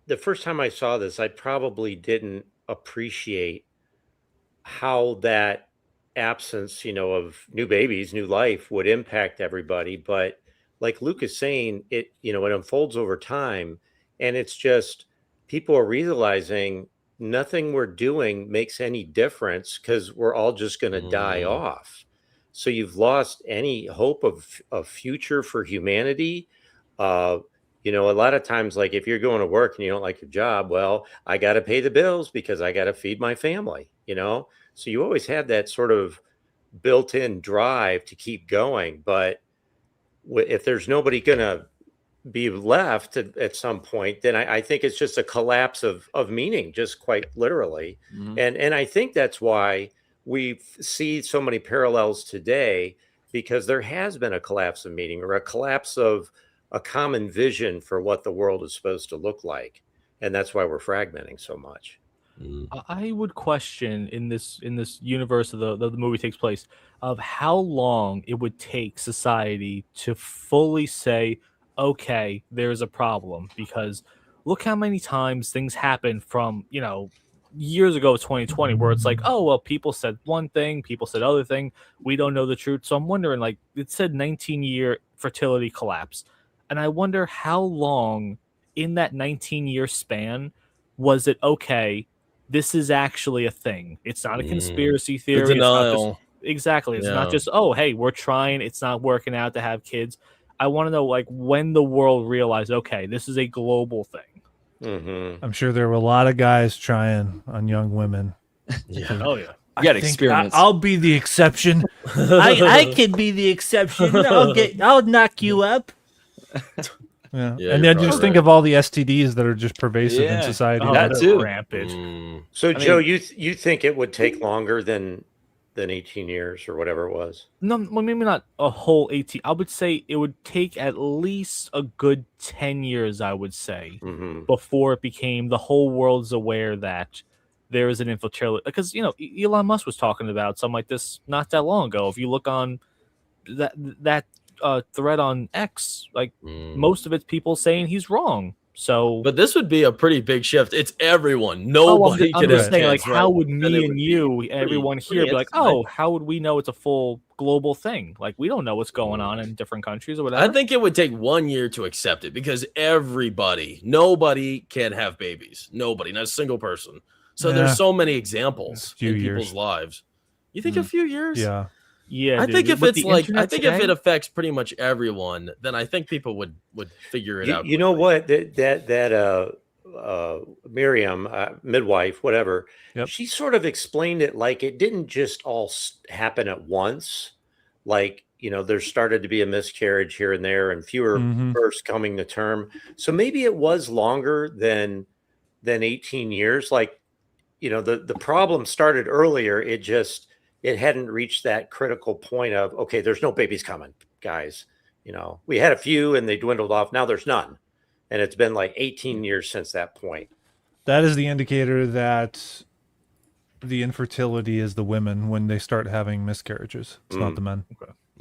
the first time I saw this, I probably didn't appreciate how that absence, of new babies, new life would impact everybody. But like Luke is saying, it unfolds over time, and it's just people are realizing nothing we're doing makes any difference because we're all just going to die off. So you've lost any hope of future for humanity. A lot of times, like if you're going to work and you don't like your job, well, I got to pay the bills because I got to feed my family, So you always have that sort of built-in drive to keep going. But if there's nobody going to be left at some point, then I think it's just a collapse of meaning, just quite literally. Mhm. And I think that's why we see so many parallels today, because there has been a collapse of meaning or a collapse of a common vision for what the world is supposed to look like. And that's why we're fragmenting so much. I would question in this universe of the movie takes place of how long it would take society to fully say, okay, there's a problem, because look how many times things happen from years ago, 2020, where it's like, oh well, people said one thing, people said other thing, we don't know the truth. So I'm wondering, like it said 19-year fertility collapse, and I wonder how long in that 19-year span was it okay, this is actually a thing. It's not a conspiracy theory. It's not just, exactly. It's not just, oh, hey, we're trying. It's not working out to have kids. I want to know, like, when the world realized, okay, this is a global thing. Mm-hmm. I'm sure there were a lot of guys trying on young women. Yeah. Oh yeah. You got experiments. I'll be the exception. I can be the exception. I'll knock you up. Yeah. Yeah, And then just think of all the STDs that are just pervasive in society. that they're too. rampant. So Joe, you think it would take longer than 18 years or whatever it was? No, well, maybe not a whole 18. I would say it would take at least a good 10 years, I would say, before it became the whole world's aware that there is an infertility. Because, Elon Musk was talking about something like this not that long ago. If you look on that thread on X, like most of it's people saying he's wrong. So, but this would be a pretty big shift. It's everyone. Nobody I'm can just saying, advance, like, how right? would Then me it would and be you, everyone here, be like, insane. oh, how would we know it's a full global thing? Like, we don't know what's going on in different countries or whatever. I think it would take 1 year to accept it because nobody can have babies. Nobody, not a single person. So there's so many examples in people's lives. You think a few years? Yeah. Yeah, I think if it's like, I think if today, it affects pretty much everyone, then I think people would figure it out. You know what? That Miriam, midwife, whatever, she sort of explained it like it didn't just all happen at once. Like, there started to be a miscarriage here and there and fewer births coming to term. So maybe it was longer than 18 years. Like, the problem started earlier. It hadn't reached that critical point of, okay, there's no babies coming, guys. We had a few and they dwindled off. Now there's none. And it's been like 18 years since that point. That is the indicator that the infertility is the women when they start having miscarriages. It's not the men.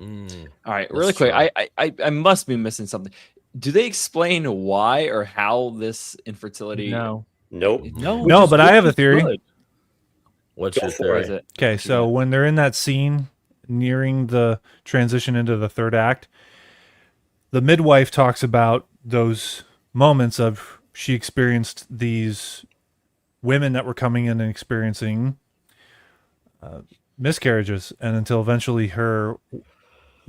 All right, really quick. I must be missing something. do they explain why or how this infertility? No. Nope. No, but I have a theory. Good. What's your Or theory? is it? Okay, so when they're in that scene nearing the transition into the third act, the midwife talks about those moments of she experienced these women that were coming in and experiencing miscarriages, and until eventually her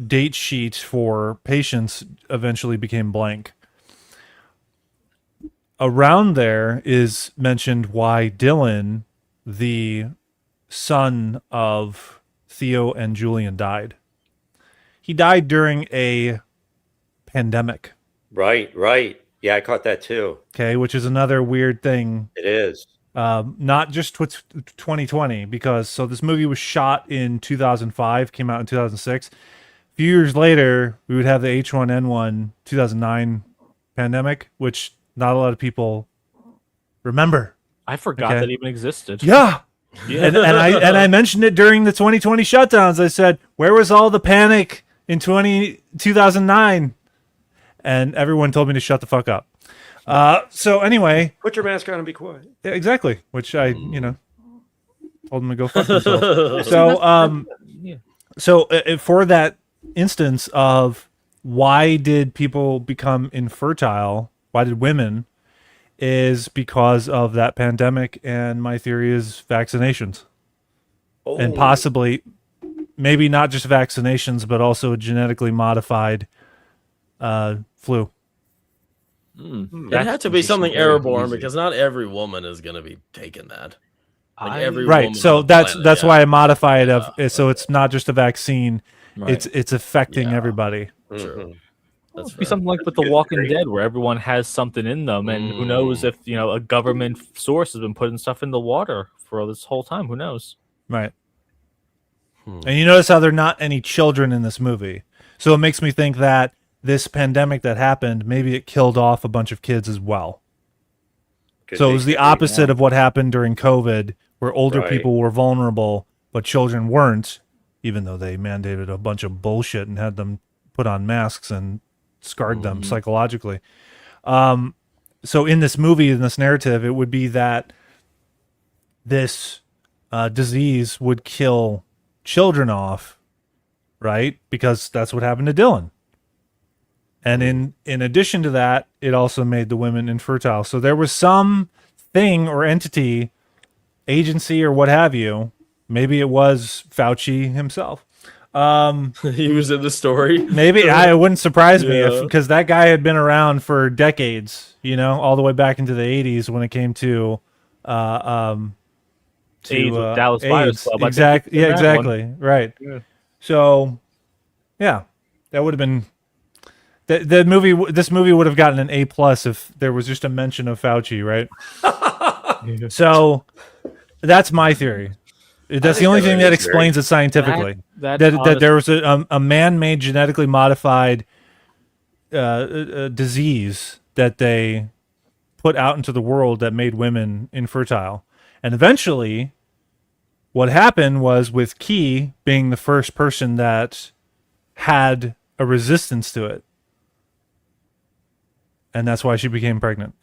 date sheet for patients eventually became blank. Around there is mentioned why Dylan, the son of Theo and Julian, died. He died during a pandemic. Right. Yeah, I caught that too. Okay, which is another weird thing. It is. Not just 2020, because so this movie was shot in 2005, came out in 2006. A few years later, we would have the H1N1 2009 pandemic, which not a lot of people remember. I forgot Okay. that even existed. Yeah. Yeah. And I mentioned it during the 2020 shutdowns. I said, where was all the panic in 2009? And everyone told me to shut the fuck up. So anyway, Put your mask on and be quiet. yeah, exactly, which I, told them to go fuck themselves. So, Yeah. for that instance of why did people become infertile, why did women, is because of that pandemic, and my theory is vaccinations. And possibly, maybe not just vaccinations, but also genetically modified flu. It had to be something airborne because not every woman is going to be taking that. Every Right. woman So on the that's planet, why I modify it so it's not just a vaccine. Right. It's affecting Yeah. everybody. True. That's It'd be fair. something like with The Walking Dead, where everyone has something in them, and who knows if a government source has been putting stuff in the water for this whole time. Who knows? Right. And you notice how there are not any children in this movie. So it makes me think that this pandemic that happened, maybe it killed off a bunch of kids as well. So it was the opposite of what happened during COVID, where older Right. people were vulnerable, but children weren't, even though they mandated a bunch of bullshit and had them put on masks and scarred them psychologically. So in this movie, in this narrative, it would be that this disease would kill children off, right? Because that's what happened to Dylan. And in addition to that, it also made the women infertile. So there was some thing or entity, agency or what have you. Maybe it was Fauci himself. He was in the story. Maybe it wouldn't surprise me Yeah. because that guy had been around for decades, all the way back into the 80s when it came to AIDS with Dallas Buyers Club. I think Exactly. it's Yeah, in that exactly. Right. Yeah. So, yeah, that would have been the movie. This movie would have gotten an A+ if there was just a mention of Fauci, right? So, that's my theory. That's the only thing that explains it scientifically. That there was a man-made genetically modified disease that they put out into the world that made women infertile. And eventually, what happened was with Key being the first person that had a resistance to it. And that's why she became pregnant.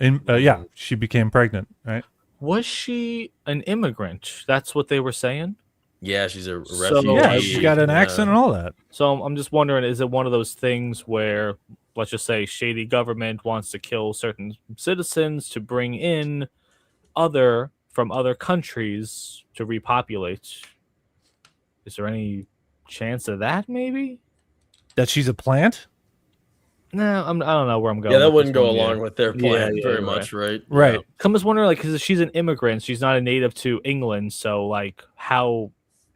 She became pregnant, right? Was she an immigrant? That's what they were saying. Yeah, she's a So- refugee. Yeah, she got an accent and all that. So I'm just wondering, is it one of those things where, let's just say, shady government wants to kill certain citizens to bring in from other countries to repopulate? Is there any chance of that? Maybe. That she's a plant? No, I don't know where I'm going. Yeah, that with wouldn't this go one, yeah. along with their plan Yeah, very you're much, right? Right. Yeah. I'm just wondering, because she's an immigrant, she's not a native to England, so how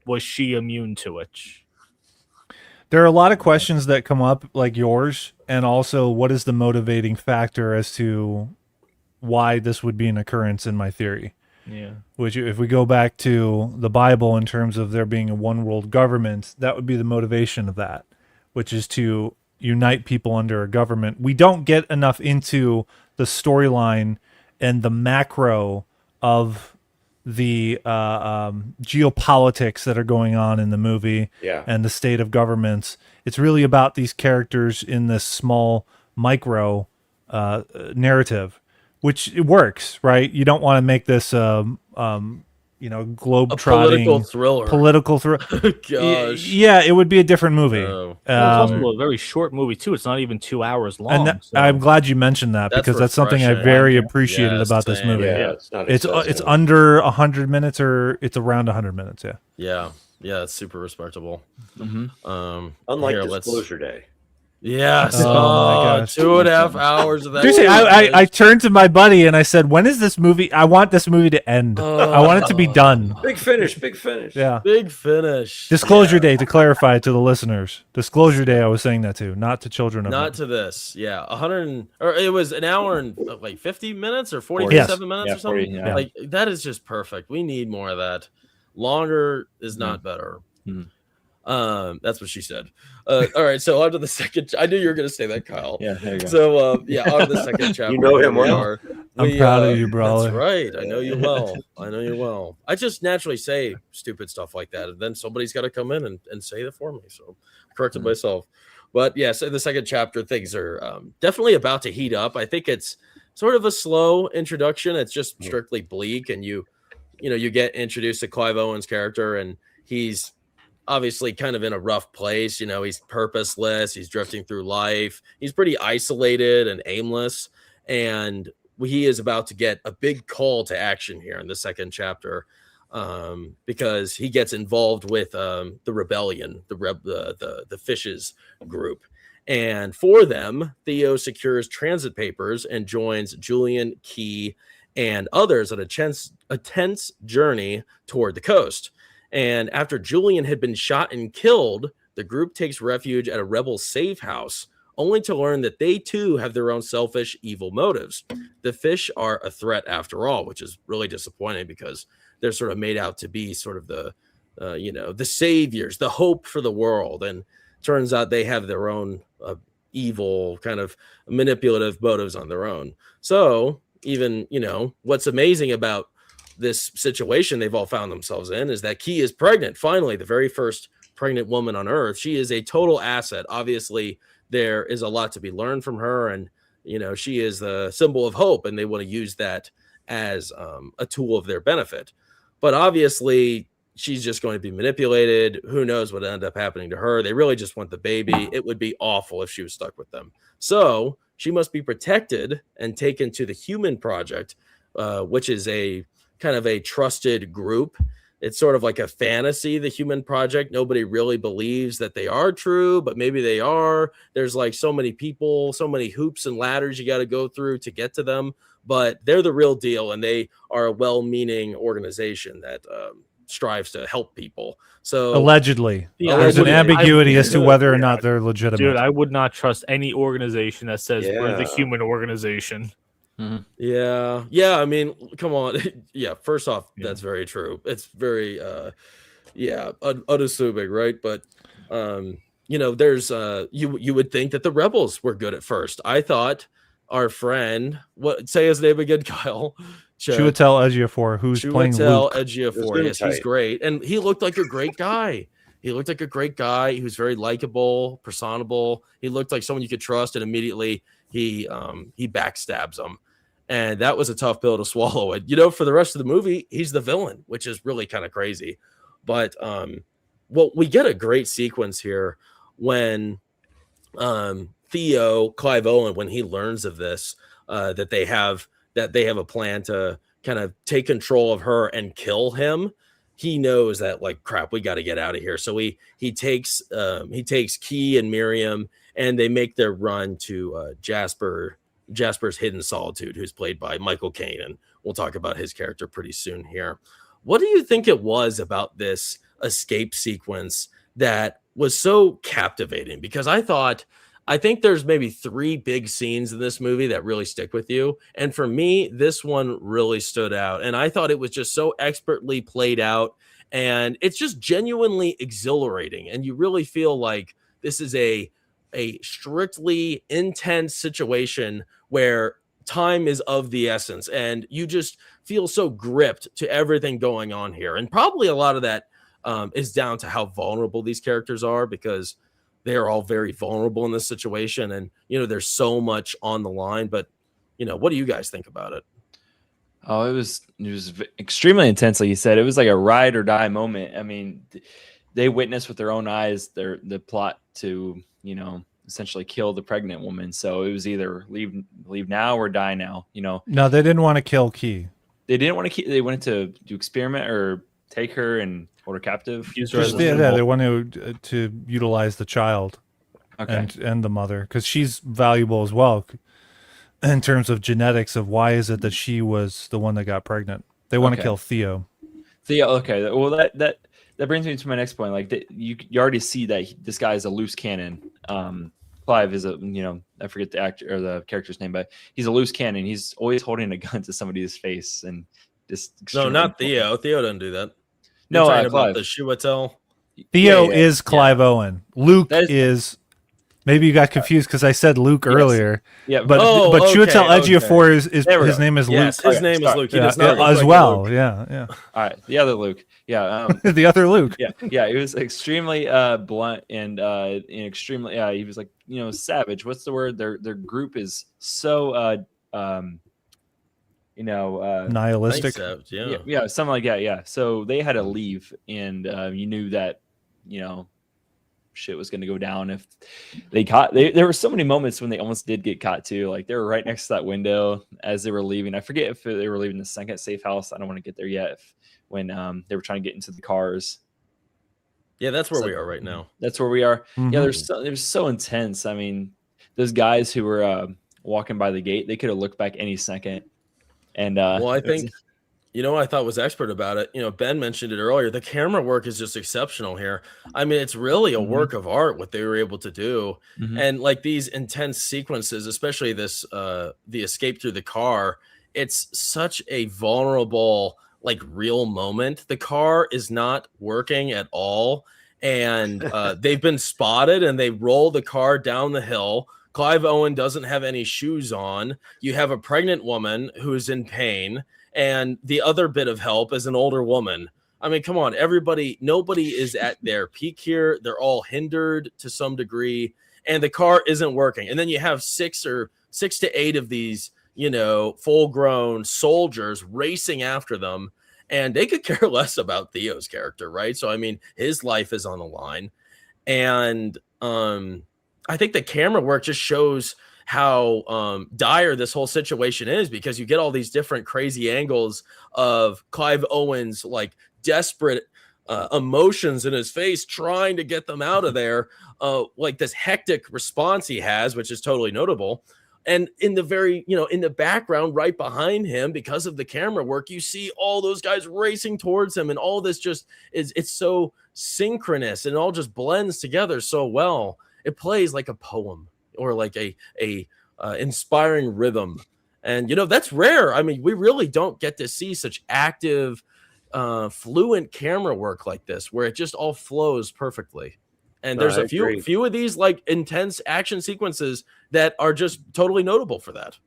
was she immune to it? There are a lot of questions that come up like yours, and also what is the motivating factor as to why this would be an occurrence in my theory. Yeah. Which, if we go back to the Bible in terms of there being a one world government, that would be the motivation of that, which is to unite people under a government. We don't get enough into the storyline and the macro of the geopolitics that are going on in the movie Yeah. and the state of governments. It's really about these characters in this small micro narrative, which it works, right? You don't want to make this globe political trotting thriller. Gosh. Yeah, it would be a different movie. Oh. Well, it's also a very short movie too. It's not even 2 hours long. And so. I'm glad you mentioned that, because that's something I refreshing. very appreciated about this same. movie. Yeah, it's not. It's excessive. under 100 minutes, or it's around 100 minutes. Yeah. Yeah, it's super respectable. Unlike here, Disclosure Day. Yes. Oh my gosh. 2.5 hours of that. Seriously, I turned to my buddy and I said, "When is this movie? I want this movie to end. I want it to be done." Big finish. Big finish. Yeah. Big finish. Disclosure Day, to clarify to the listeners. Disclosure Day, I was saying that to, not to children of Not men. to this. Yeah. 100, or it was an hour and like 50 minutes or 47 minutes Yeah, or something. 40, yeah. Like, that is just perfect. We need more of that. Longer is not better. That's what she said. All right, so on to the second. I knew you were going to say that, Kyle. Yeah, there you go. So on to the second chapter. You know him Here we well. are. I'm proud of you, brawler. That's right. I know you well. I know you well. I just naturally say stupid stuff like that, and then somebody's got to come in and say it for me. So I corrected myself. But yes, in the second chapter, things are definitely about to heat up. I think it's sort of a slow introduction. It's just strictly bleak, and you get introduced to Clive Owen's character, and he's obviously kind of in a rough place. He's purposeless. He's drifting through life. He's pretty isolated and aimless. And he is about to get a big call to action here in the second chapter, because he gets involved with the rebellion, the Fishes group. And for them, Theo secures transit papers and joins Julian, Key, and others on a tense journey toward the coast. And after Julian had been shot and killed, the group takes refuge at a rebel safe house, only to learn that they too have their own selfish, evil motives. The fish are a threat after all, which is really disappointing, because they're sort of made out to be sort of the saviors, the hope for the world. And turns out they have their own evil, kind of manipulative motives on their own. So even, what's amazing about this situation they've all found themselves in is that Key is pregnant. Finally, the very first pregnant woman on Earth. She is a total asset. Obviously, there is a lot to be learned from her, and she is the symbol of hope, and they want to use that as a tool of their benefit. But obviously, she's just going to be manipulated. Who knows what ended up happening to her? They really just want the baby. It would be awful if she was stuck with them. So she must be protected and taken to the Human Project, which is a kind of a trusted group. It's sort of like a fantasy, the Human Project. Nobody really believes that they are true, but maybe they are. There's like so many people, so many hoops and ladders you got to go through to get to them, but they're the real deal, and they are a well-meaning organization that strives to help people. So Allegedly, Yeah, there's an ambiguity as to whether or Yeah. not they're legitimate. Dude, I would not trust any organization that says we're the Yeah. human organization. Yeah. I mean, come on. Yeah. First off, that's very true. It's very, unassuming, right? But, there's, you would think that the rebels were good at first. I thought our friend, say his name again, Kyle. Chiwetel Ejiofor, who's playing Luke. Ejiofor. Yes, he's great, and he looked like a great guy. He looked like a great guy. He was very likable, personable. He looked like someone you could trust, and immediately he backstabs him. And that was a tough pill to swallow. And for the rest of the movie, he's the villain, which is really kind of crazy. But we get a great sequence here when Clive Owen, when he learns of this, that they have a plan to kind of take control of her and kill him. He knows that, like, crap, we got to get out of here. So he takes Key and Miriam, and they make their run to Jasper's Hidden Solitude, who's played by Michael Caine, and we'll talk about his character pretty soon here. What do you think it was about this escape sequence that was so captivating? Because I think there's maybe 3 big scenes in this movie that really stick with you. And for me, this one really stood out. And I thought it was just so expertly played out. And it's just genuinely exhilarating. And you really feel like this is a strictly intense situation where time is of the essence. And you just feel so gripped to everything going on here. And probably a lot of that is down to how vulnerable these characters are, because they are all very vulnerable in this situation, and there's so much on the line. But what do you guys think about it? Oh, it was extremely intense. Like you said, it was like a ride or die moment. I mean, they witnessed with their own eyes the plot to, essentially kill the pregnant woman. So it was either leave now or die now, No, they didn't want to kill Key. They didn't want to keep, they wanted to do experiment or take her and hold her captive. They wanted to utilize the child and the mother, because she's valuable as well in terms of genetics of why is it that she was the one that got pregnant. They want to kill Theo. Okay. Well, that brings me to my next point. Like you already see that this guy is a loose cannon. Clive is I forget the actor or the character's name, but he's a loose cannon. He's always holding a gun to somebody's face and just. No, not Theo. Theo doesn't do that. No, Clive. About the Chiwetel. Theo is Clive Owen. Luke is. Maybe you got confused because I said Luke earlier. Yeah, but Chiwetel Ejiofor is his name is Luke. Yes, his name is Luke. He does not as like well. Luke. Yeah. All right, the other Luke. Yeah, the other Luke. Yeah. He was extremely blunt and extremely. He was like savage. What's the word? Their group is so nihilistic. Yeah, something like that. Yeah, so they had to leave, and you knew that shit was going to go down if they caught. There were so many moments when they almost did get caught too. Like they were right next to that window as they were leaving. I forget if they were leaving the second safe house. I don't want to get there yet. When they were trying to get into the cars. Yeah, that's where we are right now. That's where we are. Mm-hmm. Yeah, it was so intense. I mean, those guys who were walking by the gate, they could have looked back any second. And well, I think what I thought was expert about it. Ben mentioned it earlier. The camera work is just exceptional here. I mean, it's really a work of art what they were able to do. Mm-hmm. And like these intense sequences, especially this the escape through the car, it's such a vulnerable, like real moment. The car is not working at all, and they've been spotted, and they roll the car down the hill. Clive Owen doesn't have any shoes on. You have a pregnant woman who's in pain, and the other bit of help is an older woman. I mean, come on, nobody is at their peak here. They're all hindered to some degree, and the car isn't working. And then you have 6 to 8 of these, full-grown soldiers racing after them, and they could care less about Theo's character, right? So, I mean, his life is on the line. And I think the camera work just shows how dire this whole situation is, because you get all these different crazy angles of Clive Owen's like desperate emotions in his face, trying to get them out of there, like this hectic response he has, which is totally notable. And in the very, in the background right behind him, because of the camera work, you see all those guys racing towards him, and all this just it's so synchronous, and it all just blends together so well. It plays like a poem, or like a inspiring rhythm. And, that's rare. I mean, we really don't get to see such active, fluent camera work like this, where it just all flows perfectly. And there's a few of these like intense action sequences that are just totally notable for that.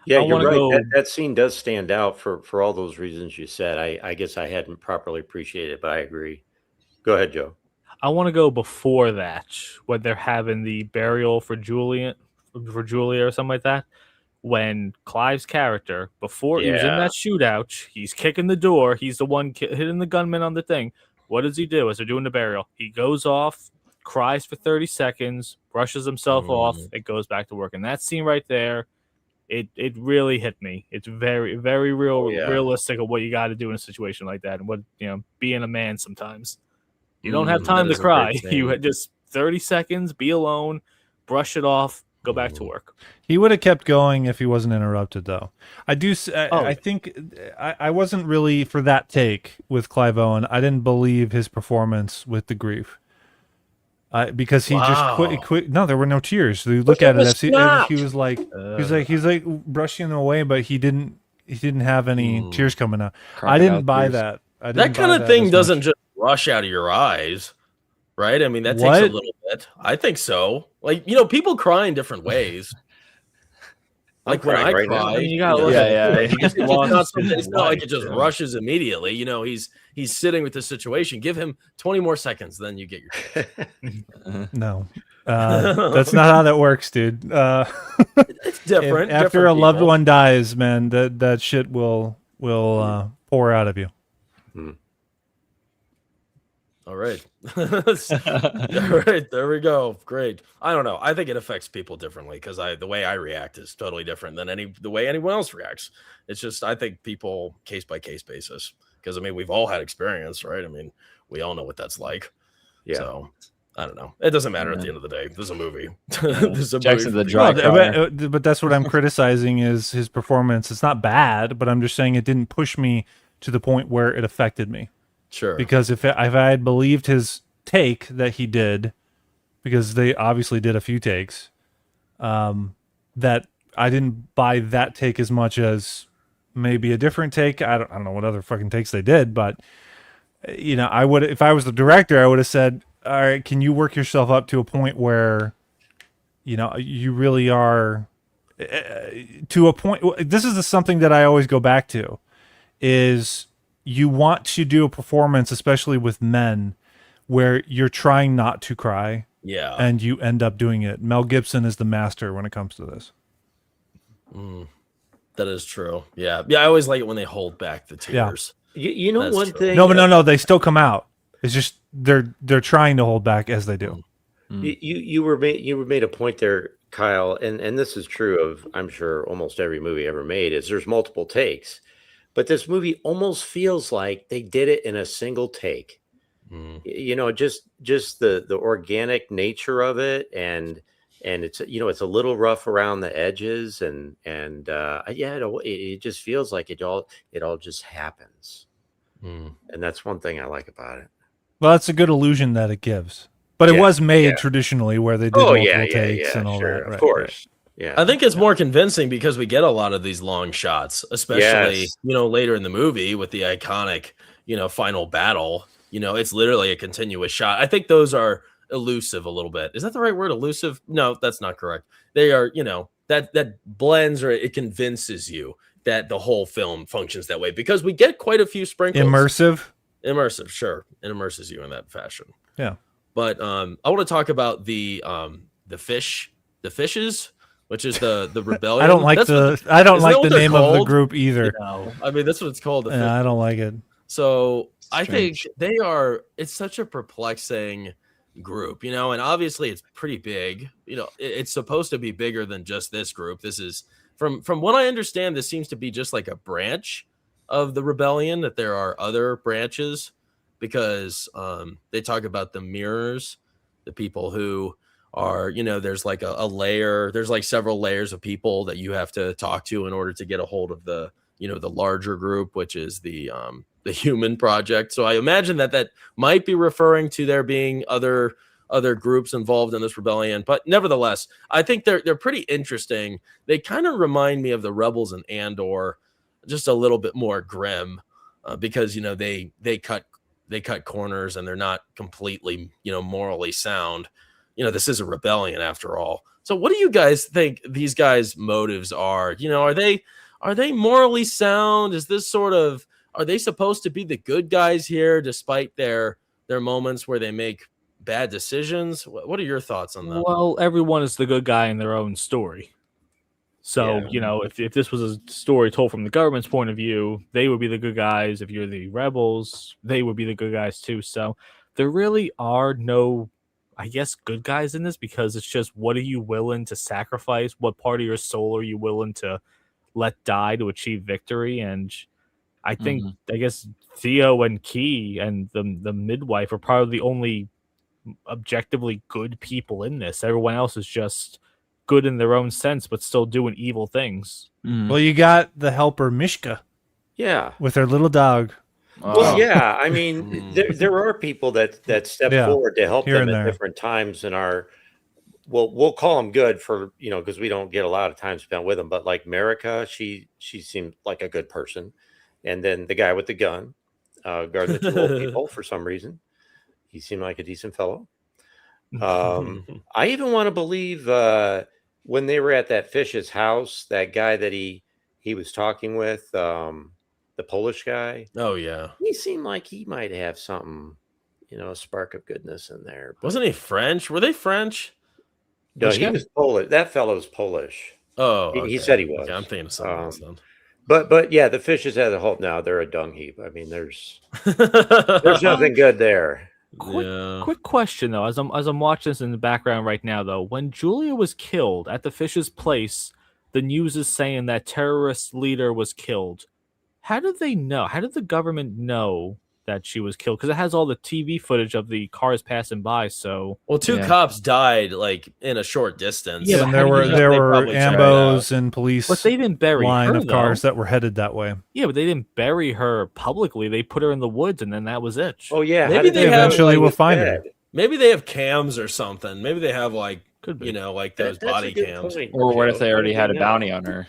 Yeah, you're right. That scene does stand out for all those reasons you said. I guess I hadn't properly appreciated it, but I agree. Go ahead, Joe. I want to go before that, when they're having the burial for Julia or something like that. When Clive's character, before he was in that shootout, he's kicking the door. He's the one hitting the gunman on the thing. What does he do as they're doing the burial? He goes off, cries for 30 seconds, brushes himself off, it goes back to work. And that scene right there, it really hit me. It's very, very realistic of what you got to do in a situation like that, and what, being a man sometimes. You don't have time to cry. You had just 30 seconds, be alone, brush it off, go back to work. He would have kept going if he wasn't interrupted, though. I think I wasn't really for that take with Clive Owen. I didn't believe his performance with the grief. Because he just quit. No, there were no tears. So you look at it, he was like brushing them away, but he didn't have any tears coming out. I didn't buy that. That kind of thing doesn't just rush out of your eyes, right? I mean, that takes a little bit. I think so. Like, people cry in different ways. Like when I right cry, now. I mean, you gotta look Yeah, at yeah. it. He gets lost. it's not like it just rushes immediately. You know, he's sitting with the situation. Give him 20 more seconds, then you get your. No, that's not how that works, dude. It's different. After different a loved people. one dies, man, that shit will pour out of you. All right. All right, there we go. Great. I don't know. I think it affects people differently because the way I react is totally different than the way anyone else reacts. It's just I think people case by case basis because I mean we've all had experience, right? I mean we all know what that's like. Yeah. So I don't know. It doesn't matter at the end of the day. This is a movie. This is a Jackson movie. the dry crier. But that's what I'm criticizing is his performance. It's not bad, but I'm just saying it didn't push me to the point where it affected me. Sure. Because if I had believed his take that he did, because they obviously did a few takes, that I didn't buy that take as much as maybe a different take. I don't know what other fucking takes they did, but you know, I would, if I was the director, I would have said, all right, can you work yourself up to a point where, you know, you really are to a point. This is something that I always go back to is you want to do a performance, especially with men, where you're trying not to cry. Yeah. And you end up doing it. Mel Gibson is the master when it comes to this. That is true. Yeah. Yeah. I always like it when they hold back the tears. You know, That's one true. thing. No, they still come out. It's just they're trying to hold back as they do. You were made a point there, Kyle, and this is true of, I'm sure, almost every movie ever made, is there's multiple takes. But this movie almost feels like they did it in a single take. You know, just the organic nature of it, and it's, you know, it's a little rough around the edges, and it just feels like it all just happens. And that's one thing I like about it. Well, that's a good illusion that it gives. But it was made traditionally where they did multiple takes and all that. Of course. Right. Yeah. I think it's more convincing because we get a lot of these long shots, especially, Yes. you know, later in the movie with the iconic, you know, final battle. You know, it's literally a continuous shot. I think those are elusive a little bit. Is that the right word? Elusive? No, that's not correct. They are, you know, that blends, or it convinces you that the whole film functions that way because we get quite a few sprinkles. Immersive, sure. It immerses you in that fashion. Yeah. But I want to talk about the fishes, which is the rebellion. I don't like the name of the group either. No, I mean that's what it's called. I don't like it. So I think it's such a perplexing group, you know, and obviously it's pretty big. You know, it's supposed to be bigger than just this group. This is from what I understand, this seems to be just like a branch of the rebellion, that there are other branches because they talk about the mirrors, the people who are, you know, there's like a layer, there's like several layers of people that you have to talk to in order to get a hold of the, you know, the larger group, which is the Human Project. So I imagine that might be referring to there being other groups involved in this rebellion, but nevertheless, I think they're pretty interesting. They kind of remind me of the rebels in Andor, just a little bit more grim, because, you know, they cut corners and they're not completely, you know, morally sound. You know, this is a rebellion after all. So what do you guys think these guys' motives are? You know, are they morally sound? Is this sort of, are they supposed to be the good guys here despite their moments where they make bad decisions? What are your thoughts on that? Well, everyone is the good guy in their own story. So, you know, if this was a story told from the government's point of view, they would be the good guys. If you're the rebels, they would be the good guys too. So there really are no, I guess, good guys in this, because it's just, what are you willing to sacrifice? What part of your soul are you willing to let die to achieve victory? And I think, I guess Theo and Key and the midwife are probably the only objectively good people in this. Everyone else is just good in their own sense, but still doing evil things. Well, you got the helper Mishka. Yeah. With her little dog. Well, yeah. I mean, there are people that step forward to help them at different times in our. Well, we'll call them good for, you know, because we don't get a lot of time spent with them. But like Marika, she seemed like a good person, and then the guy with the gun, guarding the two old people for some reason, he seemed like a decent fellow. I even want to believe when they were at that fish's house, that guy that he was talking with, the Polish guy, Oh yeah, he seemed like he might have something, a spark of goodness in there. But wasn't he French? Were they French? no, Which he guy? was Polish. That fellow's Polish. Oh, He okay. said he was. Okay, I'm thinking of something else then. But yeah, the fishes as a whole, now they're a dung heap. I mean, there's nothing good there. Quick question though, as I'm watching this in the background right now though, when Julia was killed at the fish's place, the news is saying that terrorist leader was killed. How did they know? How did the government know that she was killed? Because it has all the TV footage of the cars passing by. So Well, two cops died like in a short distance. Yeah, and but how do you there know? were ambos and police But they didn't bury line her, of cars though. that were headed that way. Yeah, but they didn't bury her publicly. They put her in the woods, and then that was it. Oh yeah, Maybe how did they have, eventually know will he was find her. dead? Maybe they have cams or something. Maybe they have like Could be. like those That's body a good cams. point, Or what Joe. if they How already did had a know? bounty on her?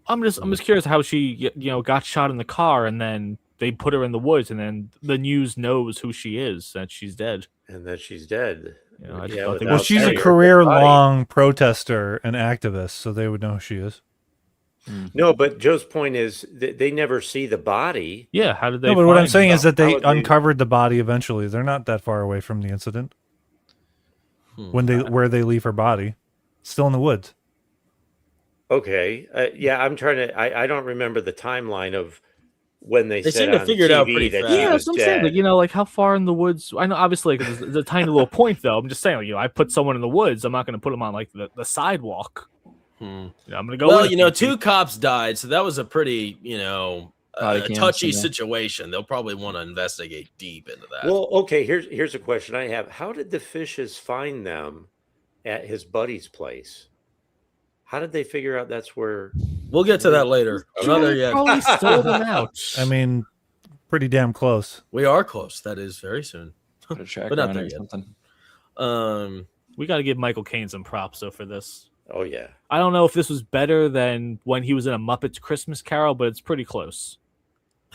I'm just curious how she got shot in the car, and then they put her in the woods, and then the news knows who she is, that she's dead. And that she's dead. I just Yeah, thought they without Well, would she's a bury her. career-long protester and activist, so they would know who she is. No, but Joe's point is that they never see the body. Yeah, how did they? No, but what I'm find saying her? is that How they would they- uncovered the body eventually. They're not that far away from the incident. Where they leave her body, still in the woods. Okay. Yeah, I'm trying to. I don't remember the timeline of when they They said seem to on figure it out TV pretty that fast. she Yeah, was that's what I'm saying. dead. Like, how far in the woods? I know, obviously, like, there's a tiny little point, though. I'm just saying, I put someone in the woods. I'm not going to put them on like the sidewalk. I'm going to go. Well, two cops died, so that was a pretty, Body a cams, touchy yeah. situation. They'll probably want to investigate deep into that. Well, okay. Here's a question I have. How did the fishes find them at his buddy's place? How did they figure out that's where? We'll get to that later. We're not there yet. Probably stole them out. I mean, pretty damn close. We are close. That is very soon. Put a track But not on there or yet. something. We got to give Michael Caine some props though for this. Oh yeah. I don't know if this was better than when he was in a Muppets Christmas Carol, but it's pretty close.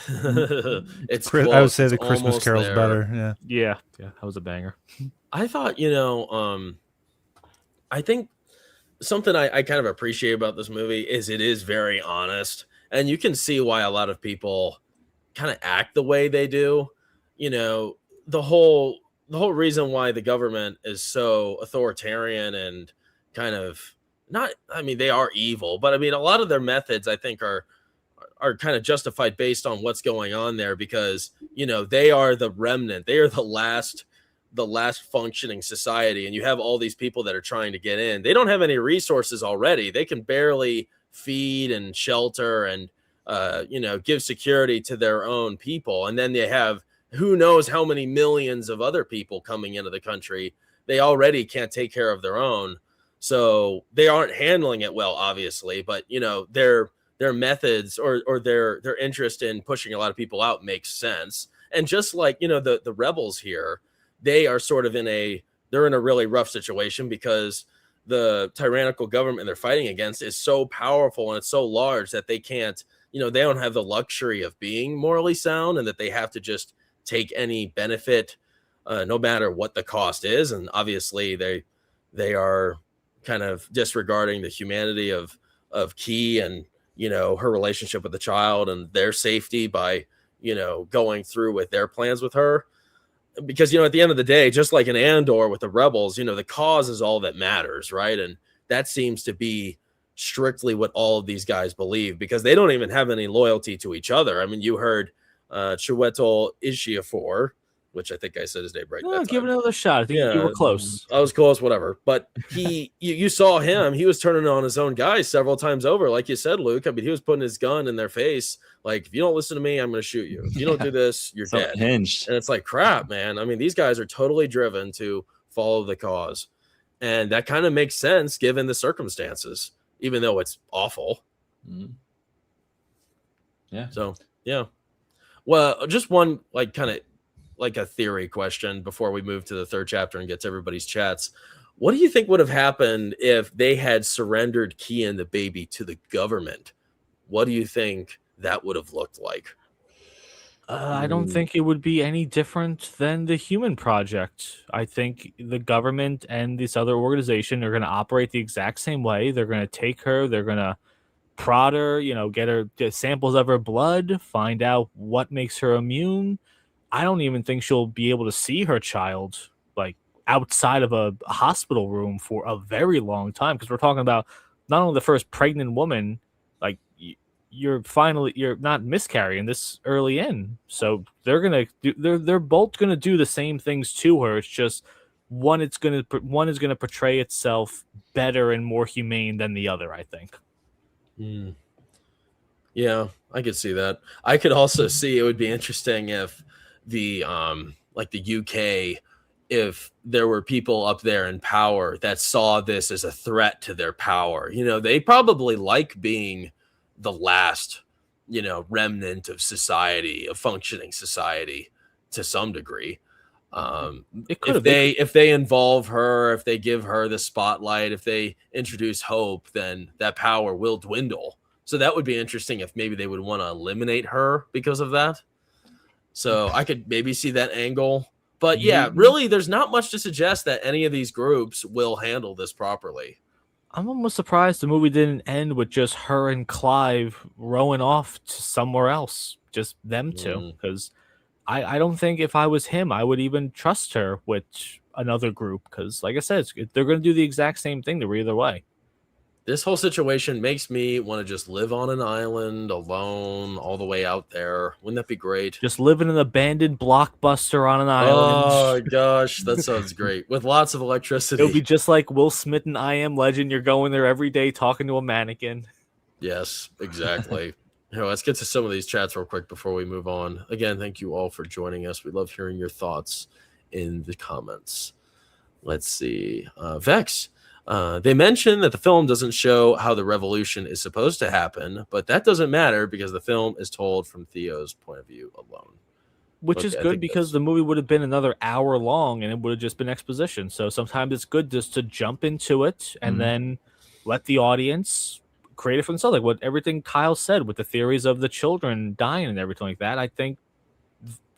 It's I would close. say It's the Christmas almost Carol's there. better. Yeah. Yeah, that was a banger. I thought, I think something I kind of appreciate about this movie is it is very honest, and you can see why a lot of people kind of act the way they do. The whole reason why the government is so authoritarian and kind of not, I mean, they are evil, but I mean, a lot of their methods I think are kind of justified based on what's going on there, because they are the remnant, they are the last functioning society, and you have all these people that are trying to get in. They don't have any resources already. They can barely feed and shelter and give security to their own people, and then they have who knows how many millions of other people coming into the country. They already can't take care of their own, so they aren't handling it well, obviously. But their methods or their interest in pushing a lot of people out makes sense. And just like the rebels here, they are sort of in a really rough situation because the tyrannical government they're fighting against is so powerful and it's so large that they can't, they don't have the luxury of being morally sound, and that they have to just take any benefit no matter what the cost is. And obviously they are kind of disregarding the humanity of Key and her relationship with the child and their safety by going through with their plans with her. Because at the end of the day, just like in Andor with the rebels, the cause is all that matters, right? And that seems to be strictly what all of these guys believe, because they don't even have any loyalty to each other. I mean, you heard Chiwetel Ejiofor, which I think I said his name right. No, give it another shot. I think you were close. I was close, whatever. But you saw him. He was turning on his own guys several times over. Like you said, Luke, I mean, he was putting his gun in their face. Like, if you don't listen to me, I'm going to shoot you. If you don't do this, you're dead. Hinged. And it's like, crap, man. I mean, these guys are totally driven to follow the cause. And that kind of makes sense given the circumstances, even though it's awful. Mm-hmm. Yeah. So, yeah. Well, just one, kind of like a theory question before we move to the third chapter and get to everybody's chats. What do you think would have happened if they had surrendered Key and the baby to the government? What do you think that would have looked like? I don't think it would be any different than the Human Project. I think the government and this other organization are going to operate the exact same way. They're going to take her, they're going to prod her, get samples of her blood, find out what makes her immune. I don't even think she'll be able to see her child like outside of a hospital room for a very long time, because we're talking about not only the first pregnant woman, like you're not miscarrying this early in, so they're both gonna do the same things to her. It's just one is gonna portray itself better and more humane than the other, I think. Yeah, I could see that. I could also see it would be interesting if the like the UK, if there were people up there in power that saw this as a threat to their power. They probably like being the last, remnant of society, of functioning society to some degree. If they involve her, if they give her the spotlight, if they introduce hope, then that power will dwindle. So that would be interesting if maybe they would want to eliminate her because of that. So I could maybe see that angle. But yeah, really, there's not much to suggest that any of these groups will handle this properly. I'm almost surprised the movie didn't end with just her and Clive rowing off to somewhere else, just them two. Because I don't think if I was him, I would even trust her with another group. Because, like I said, they're going to do the exact same thing to either way. This whole situation makes me want to just live on an island alone all the way out there. Wouldn't that be great? Just live in an abandoned blockbuster on an island. Oh, gosh. That sounds great. With lots of electricity. It'll be just like Will Smith in I Am Legend. You're going there every day talking to a mannequin. Yes, exactly. Let's get to some of these chats real quick before we move on. Again, thank you all for joining us. We love hearing your thoughts in the comments. Let's see. Vex. They mention that the film doesn't show how the revolution is supposed to happen, but that doesn't matter because the film is told from Theo's point of view alone. Which is good because the movie would have been another hour long and it would have just been exposition. So sometimes it's good just to jump into it and then let the audience create it for themselves. Like everything Kyle said with the theories of the children dying and everything like that. I think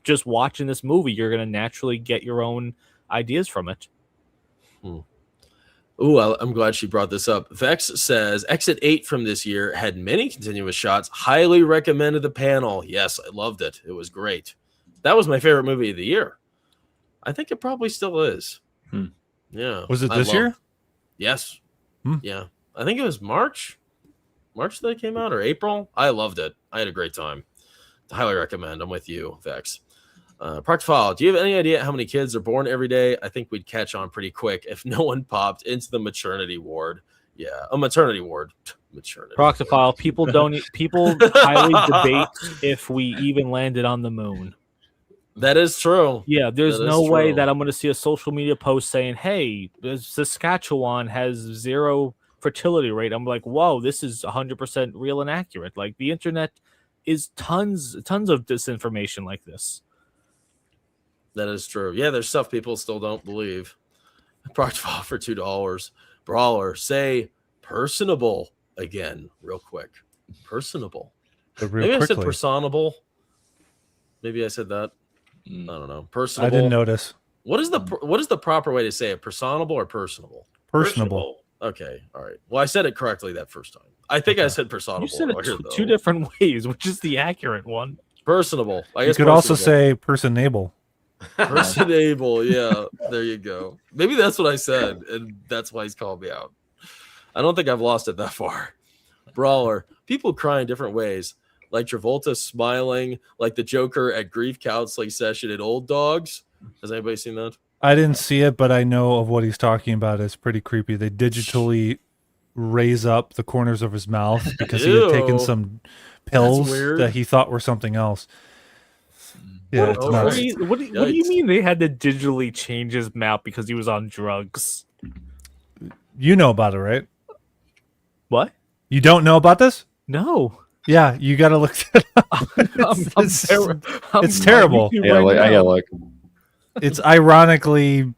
just watching this movie, you're going to naturally get your own ideas from it. Ooh, I'm glad she brought this up. Vex says, Exit 8 from this year had many continuous shots. Highly recommended the panel. Yes, I loved it. It was great. That was my favorite movie of the year. I think it probably still is. Yeah. Was it this year? Yes. Yeah. I think it was March that it came out, or April. I loved it. I had a great time. Highly recommend. I'm with you, Vex. Proctofile, do you have any idea how many kids are born every day? I think we'd catch on pretty quick if no one popped into the maternity ward. Yeah, a maternity ward. Maternity. Proctofile, people highly debate if we even landed on the moon. That is true. Yeah, there's no way that I'm going to see a social media post saying, hey, Saskatchewan has 0 fertility rate. I'm like, whoa, this is 100% real and accurate. Like, the internet is tons of disinformation like this. That is true. Yeah, there's stuff people still don't believe. Proctofile for $2. Brawler, say personable again, real quick. Personable. Maybe I said personable. Maybe I said that. I don't know. Personable. I didn't notice. What is the proper way to say it? Personable or personable? Personable. Okay. All right. Well, I said it correctly that first time. I think I said personable. You said it two different ways, which is the accurate one. Personable. I guess you could also say personable. Personable, yeah. There you go. Maybe that's what I said, and that's why he's called me out. I don't think I've lost it that far. Brawler, people cry in different ways, like Travolta smiling, like the Joker at grief counseling session at Old Dogs. Has anybody seen that? I didn't see it, but I know of what he's talking about. It's pretty creepy. They digitally raise up the corners of his mouth because he had taken some pills that he thought were something else. Yeah, what do you mean they had to digitally change his mouth because he was on drugs? You know about it, right? What? You don't know about this? No. Yeah, you got to look it up. It's terrible. Yeah, I gotta look. It's ironically,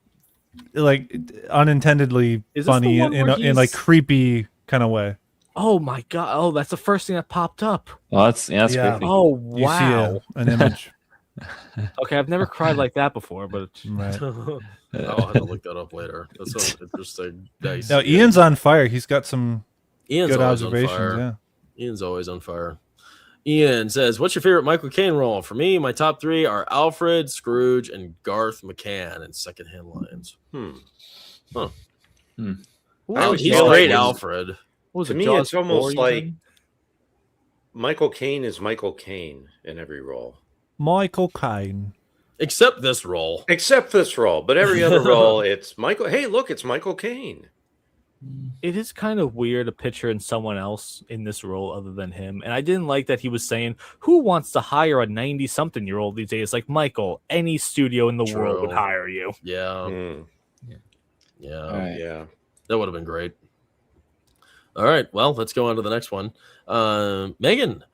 like, unintendedly funny in like creepy kind of way. Oh my god! Oh, that's the first thing that popped up. Oh, that's creepy. Oh wow! You see an image. Okay, I've never cried like that before, but Right. I'll have to look that up later. That sounds interesting. Nice. Now, Ian's on fire. He's got some Ian's good always observations. on fire. Yeah. Ian's always on fire. Ian says, "What's your favorite Michael Caine role?" For me, my top 3 are Alfred, Scrooge, and Garth McCann in Secondhand Lions. Ooh, He's feel great, like Alfred. what was To it, me, Jaws it's almost 4, you like said? Michael Caine is Michael Caine in every role. Michael Caine. Except this role. Except this role, but every other role, it's Michael. Hey, look, it's Michael Caine. It is kind of weird to picture in someone else in this role other than him. And I didn't like that he was saying, who wants to hire a 90-something-year-old these days? Like, Michael, any studio in the world would True. hire you. Yeah. All right. Yeah. That would have been great. All right. Well, let's go on to the next one. Megan,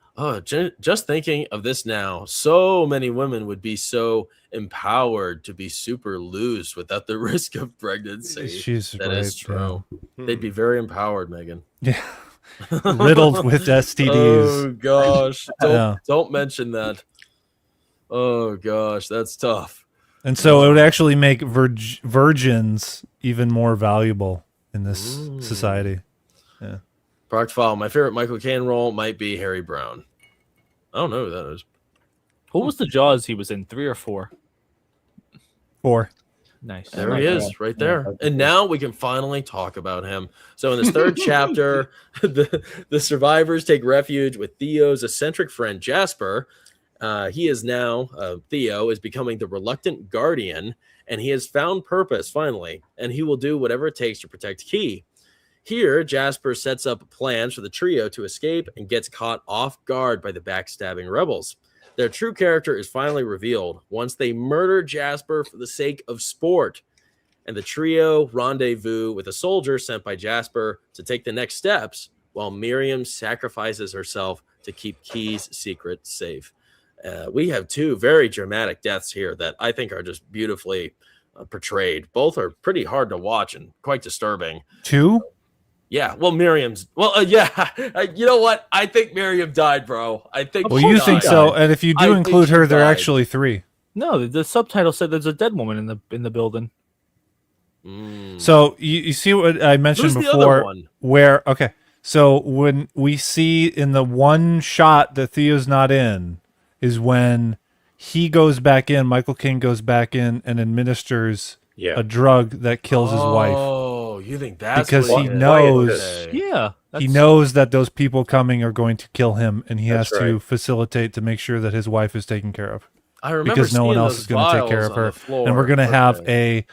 just thinking of this now, so many women would be so empowered to be super loose without the risk of pregnancy. She's That right. is true. Hmm. They'd be very empowered, Megan. Yeah. Riddled with STDs. Oh gosh. Yeah. Don't mention that. Oh gosh, that's tough. And so it would actually make virgins even more valuable in this society. Proct File, my favorite Michael Caine role might be Harry Brown. I don't know who that is. What was the Jaws he was in? 3 or 4? 4. Nice. There he is, right there. And now we can finally talk about him. So in this third chapter, the survivors take refuge with Theo's eccentric friend Jasper. He is now, Theo is becoming the reluctant guardian, and he has found purpose finally, and he will do whatever it takes to protect Key. Here, Jasper sets up plans for the trio to escape and gets caught off guard by the backstabbing rebels. Their true character is finally revealed once they murder Jasper for the sake of sport. And the trio rendezvous with a soldier sent by Jasper to take the next steps while Miriam sacrifices herself to keep Key's secret safe. We have 2 very dramatic deaths here that I think are just beautifully portrayed. Both are pretty hard to watch and quite disturbing. 2? Yeah, well, Miriam's. Well, yeah. You know what? I think Miriam died, bro. I think. Well, she you died. think so? And if you I do think include she her, there are died. actually 3. No, the subtitle said there's a dead woman in the building. So you see what I mentioned Who's the other before, one? where so when we see in the one shot that Theo's not in is when he goes back in, Michael Caine goes back in and administers a drug that kills his wife. Oh, you think that's Because what he it is. knows Okay. Yeah. he knows that those people coming are going to kill him, and he has That's to right. facilitate to make sure that his wife is taken care of. I remember Because no one seeing else those is going to take care vials of on her, the floor. and we're going to have Okay.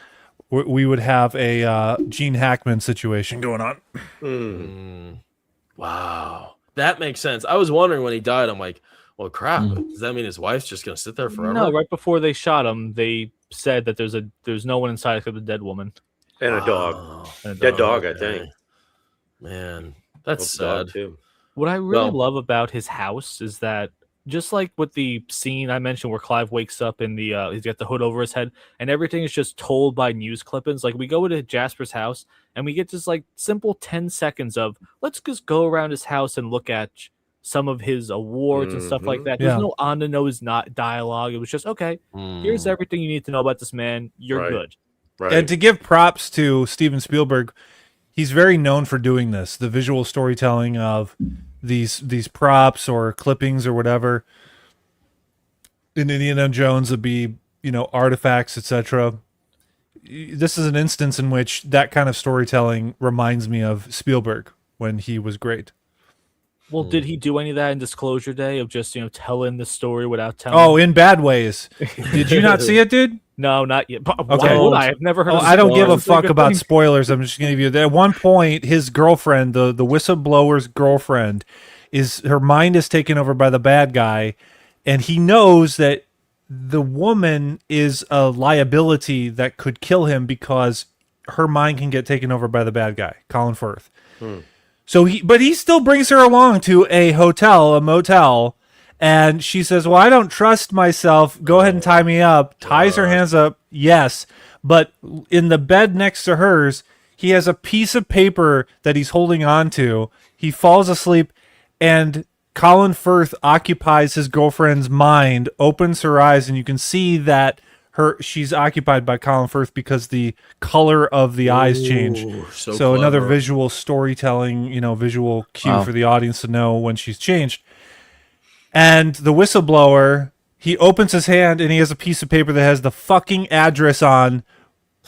we would have a Gene Hackman situation going on. Wow, that makes sense. I was wondering when he died. I'm like, well, crap. Does that mean his wife's just going to sit there forever? No, right before they shot him, they said that there's no one inside except the dead woman. And a dog. Oh, And a Dead dog. dog, I okay. think. Man, that's Hope dog, sad. too. What I really Well- love about his house is that just like with the scene I mentioned where Clive wakes up in the he's got the hood over his head and everything is just told by news clippings. Like we go to Jasper's house and we get just like simple 10 seconds of let's just go around his house and look at some of his awards and stuff like that. There's Yeah. no on the nose not dialogue. It was just okay. Here's everything you need to know about this man. You're Right. good. Right. And to give props to Steven Spielberg, he's very known for doing this, the visual storytelling of these props or clippings or whatever. In Indiana Jones would be, artifacts, etc. This is an instance in which that kind of storytelling reminds me of Spielberg when he was great. Well, did he do any of that in Disclosure Day of just, telling the story without telling? Oh, in bad ways. Did you not see it, dude? No, not yet. Why Okay. would I? I've never heard of I don't give a spoilers. fuck about spoilers. I'm just going to give you. At one point, his girlfriend, the whistleblower's girlfriend, her mind is taken over by the bad guy, and he knows that the woman is a liability that could kill him because her mind can get taken over by the bad guy, Colin Firth. So he still brings her along to a motel, and she says, well, I don't trust myself. Go ahead and tie me up. Ties her hands up. Yes. But in the bed next to hers, he has a piece of paper that he's holding on to. He falls asleep, and Colin Firth occupies his girlfriend's mind, opens her eyes, and you can see that she's occupied by Colin Firth because the color of the eyes change. So another visual storytelling, visual cue for the audience to know when she's changed. And the whistleblower, he opens his hand and he has a piece of paper that has the fucking address on,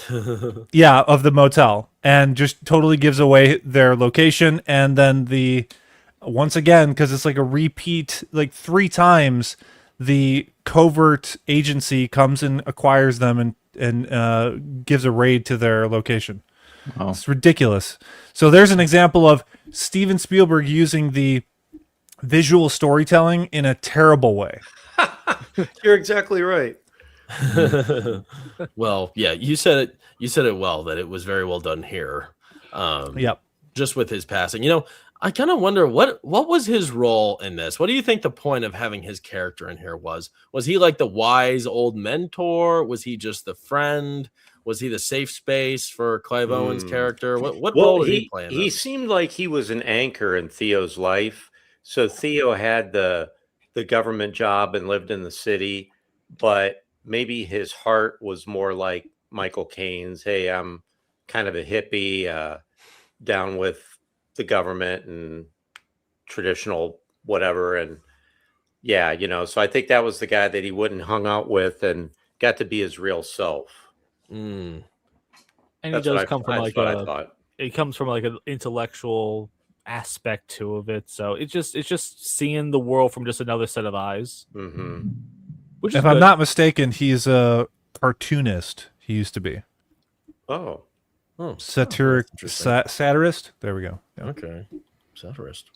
of the motel, and just totally gives away their location. And then once again, because it's like a repeat, like 3 times, the covert agency comes and acquires them and gives a raid to their location. Wow. It's ridiculous. So there's an example of Steven Spielberg using the visual storytelling in a terrible way. You're exactly right. Well, yeah, you said it well, that it was very well done here. Just with his passing. I kind of wonder what was his role in this? What do you think the point of having his character in here was? Was he like the wise old mentor? Was he just the friend? Was he the safe space for Clive Owen's character? What role did he play in this? He seemed like he was an anchor in Theo's life. So Theo had the government job and lived in the city, but maybe his heart was more like Michael Caine's. Hey, I'm kind of a hippie, down with the government and traditional whatever. And so I think that was the guy that he wouldn't hung out with and got to be his real self. And That's he does come from it comes from like an intellectual aspect to of it. So it's just seeing the world from just another set of eyes. Mm-hmm. Which is if I'm not mistaken, he's a cartoonist. He used to be. Oh. Satirist. There we go. Yeah. Okay, satirist.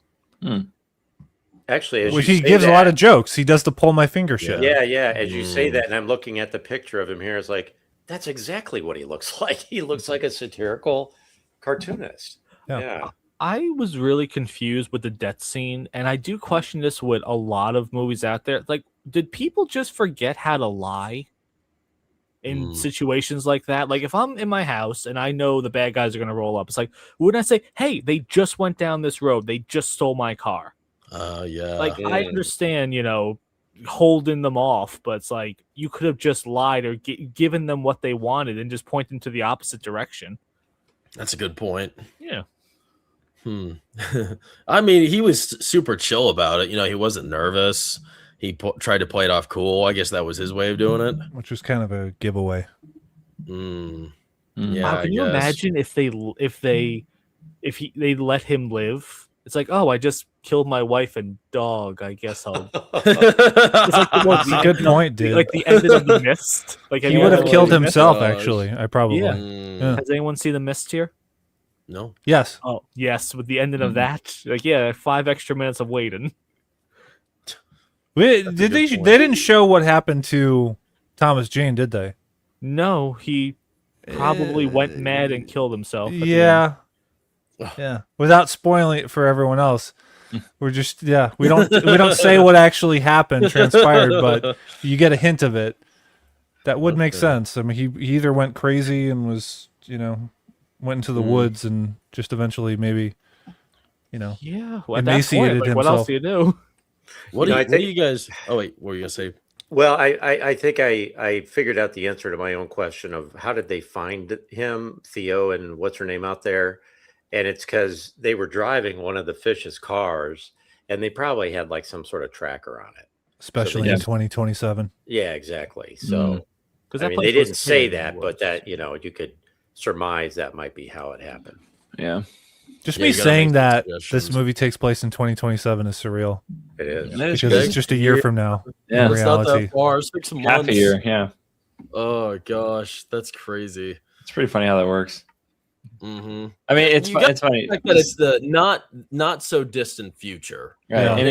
Actually, he gives a lot of jokes. He does the pull my finger shit. Yeah. As you say that, and I'm looking at the picture of him here, it's like that's exactly what he looks like. He looks like a satirical cartoonist. Yeah. I was really confused with the death scene, and I do question this with a lot of movies out there. Like, did people just forget how to lie in situations like that? Like, if I'm in my house and I know the bad guys are going to roll up, it's like, wouldn't I say, hey, they just went down this road. They just stole my car. Like, I understand, holding them off, but it's like, you could have just lied or given them what they wanted and just point them to the opposite direction. That's a good point. Yeah. I mean, he was super chill about it. He wasn't nervous. He tried to play it off cool. I guess that was his way of doing it, which was kind of a giveaway. Yeah. Can you imagine if they let him live? It's like, oh, I just killed my wife and dog. I guess I'll. It's like good point, dude. Like the ending of The Mist. Like he would have killed himself. Actually, I probably. Yeah. Has anyone seen The Mist here? No. Yes. Oh, yes. With the ending of that, 5 extra minutes of waiting. They didn't show what happened to Thomas Jane, did they? No, he probably went mad and killed himself. Yeah. Without spoiling it for everyone else, we're just we don't say what actually transpired, but you get a hint of it. That would make sense. I mean, he either went crazy and was went into the woods and just eventually maybe emaciated himself. What else do you do? What do you guys? Oh wait, what were you gonna say? Well, I think I figured out the answer to my own question of how did they find him, Theo, and what's her name out there, and it's because they were driving one of the fish's cars, and they probably had like some sort of tracker on it, especially in 2027. Yeah, exactly. So, I mean, they didn't say that, but that you could surmise that might be how it happened. Yeah. Just me saying that this movie takes place in 2027 is surreal. It is. Because it's just a year from now. Yeah, in reality. It's not that far. 6 months. Half a year, yeah. Oh gosh, that's crazy. It's pretty funny how that works. Mm-hmm. I mean, it's funny that it's the not so distant future, right? Yeah. And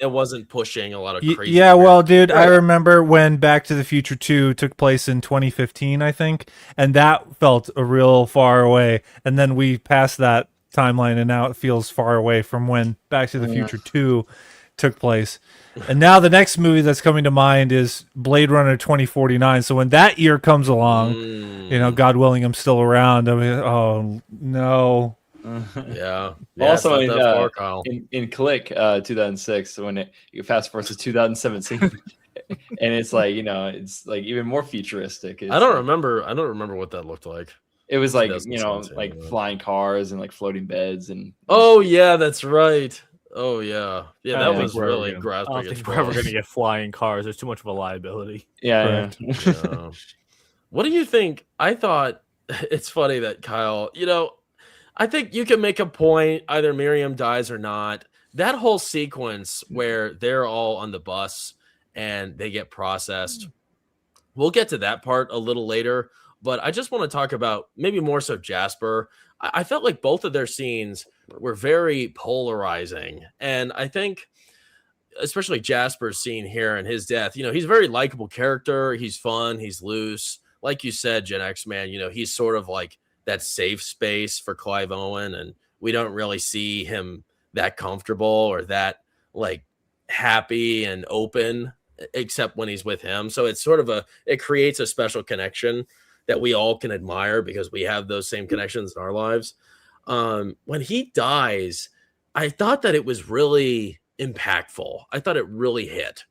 it wasn't pushing a lot of crazy. Yeah, well, dude, right. I remember when Back to the Future 2 took place in 2015, I think, and that felt a real far away. And then we passed that timeline, and now it feels far away from when Back to the Future 2 took place. And now the next movie that's coming to mind is Blade Runner 2049. So when that year comes along, God willing, I'm still around. I mean, oh no. Yeah. Also, it's not that far, Kyle. in Click 2006, when you fast forward to 2017, and it's like it's like even more futuristic. I don't remember what that looked like. It was like 2017, like yeah. flying cars and like floating beds and. Oh yeah, that's right. Oh yeah, I that don't was think we're really ever gonna- I grasping don't at think we're ever going to straws. get flying cars. There's too much of a liability. Yeah. Yeah. What do you think? I thought it's funny that Kyle, I think you can make a point either Miriam dies or not. That whole sequence where they're all on the bus and they get processed. We'll get to that part a little later, but I just want to talk about maybe more so Jasper. I felt like both of their scenes were very polarizing. And I think especially Jasper's scene here and his death, he's a very likable character. He's fun. He's loose. Like you said, Gen X man, he's sort of like that safe space for Clive Owen. And we don't really see him that comfortable or that like happy and open, except when he's with him. So it's sort of it creates a special connection that we all can admire because we have those same connections in our lives. When he dies, I thought that it was really impactful. I thought it really hit.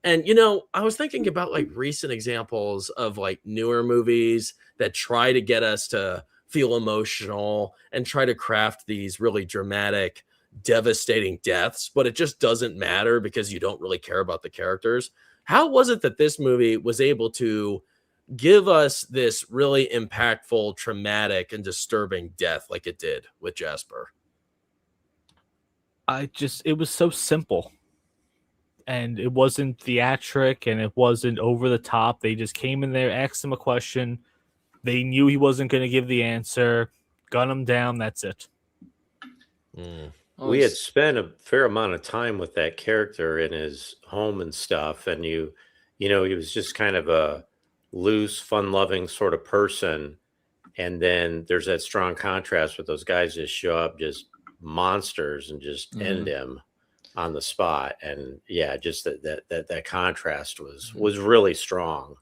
And, I was thinking about like recent examples of like newer movies that try to get us to feel emotional and try to craft these really dramatic, devastating deaths, but it just doesn't matter because you don't really care about the characters. How was it that this movie was able to give us this really impactful, traumatic, and disturbing death like it did with Jasper? It was so simple. And it wasn't theatric and it wasn't over the top. They just came in there, asked him a question. They knew he wasn't going to give the answer, gun him down. That's it. We had spent a fair amount of time with that character in his home and stuff. And he was just kind of a loose, fun-loving sort of person. And then there's that strong contrast with those guys just show up, just monsters, and just end him on the spot. And yeah, just that contrast was really strong,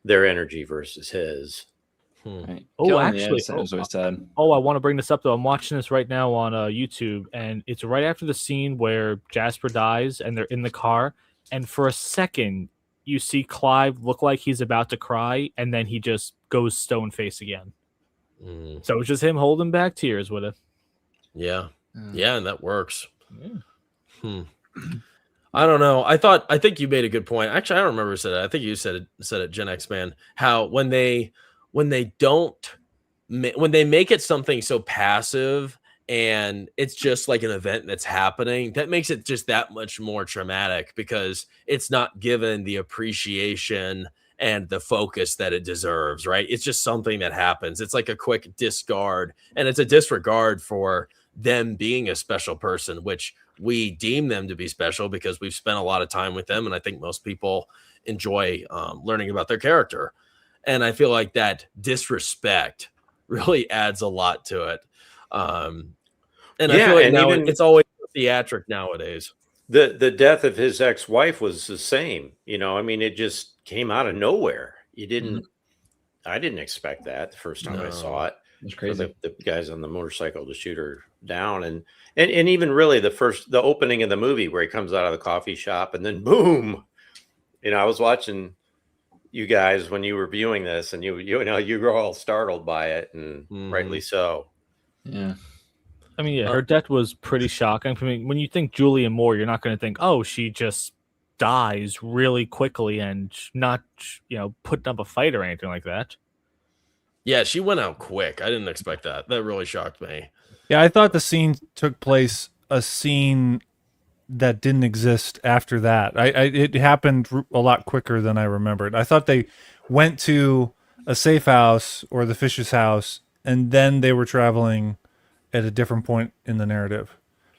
their energy versus his. Right. Oh, actually, I want to bring this up though. I'm watching this right now on YouTube, and it's right after the scene where Jasper dies and they're in the car, and for a second you see Clive look like he's about to cry, and then he just goes stone face again. So it's just him holding back tears with it. Yeah, and that works. I don't know. I think you made a good point. Actually, I don't remember who said it. I think you said it, Gen X man. How when they make it something so passive and it's just like an event that's happening, that makes it just that much more traumatic because it's not given the appreciation and the focus that it deserves, right? It's just something that happens. It's like a quick discard, and it's a disregard for them being a special person, which we deem them to be special because we've spent a lot of time with them. And I think most people enjoy learning about their character. And I feel like that disrespect really adds a lot to it. And I feel like now it's always theatric nowadays. The death of his ex-wife was the same. It just came out of nowhere. I didn't expect that the first time I saw it. It's crazy. The guys on the motorcycle to shoot her down, and even really the opening of the movie where he comes out of the coffee shop and then boom. I was watching you guys when you were viewing this, and you were all startled by it, and rightly so. Yeah. I mean, her death was pretty shocking. I mean, when you think Julianne Moore, you're not going to think, oh, she just dies really quickly and not, putting up a fight or anything like that. Yeah, she went out quick. I didn't expect that. That really shocked me. Yeah, I thought the scene took place, a scene that didn't exist after that. It happened a lot quicker than I remembered. I thought they went to a safe house or the fish's house, and then they were traveling at a different point in the narrative.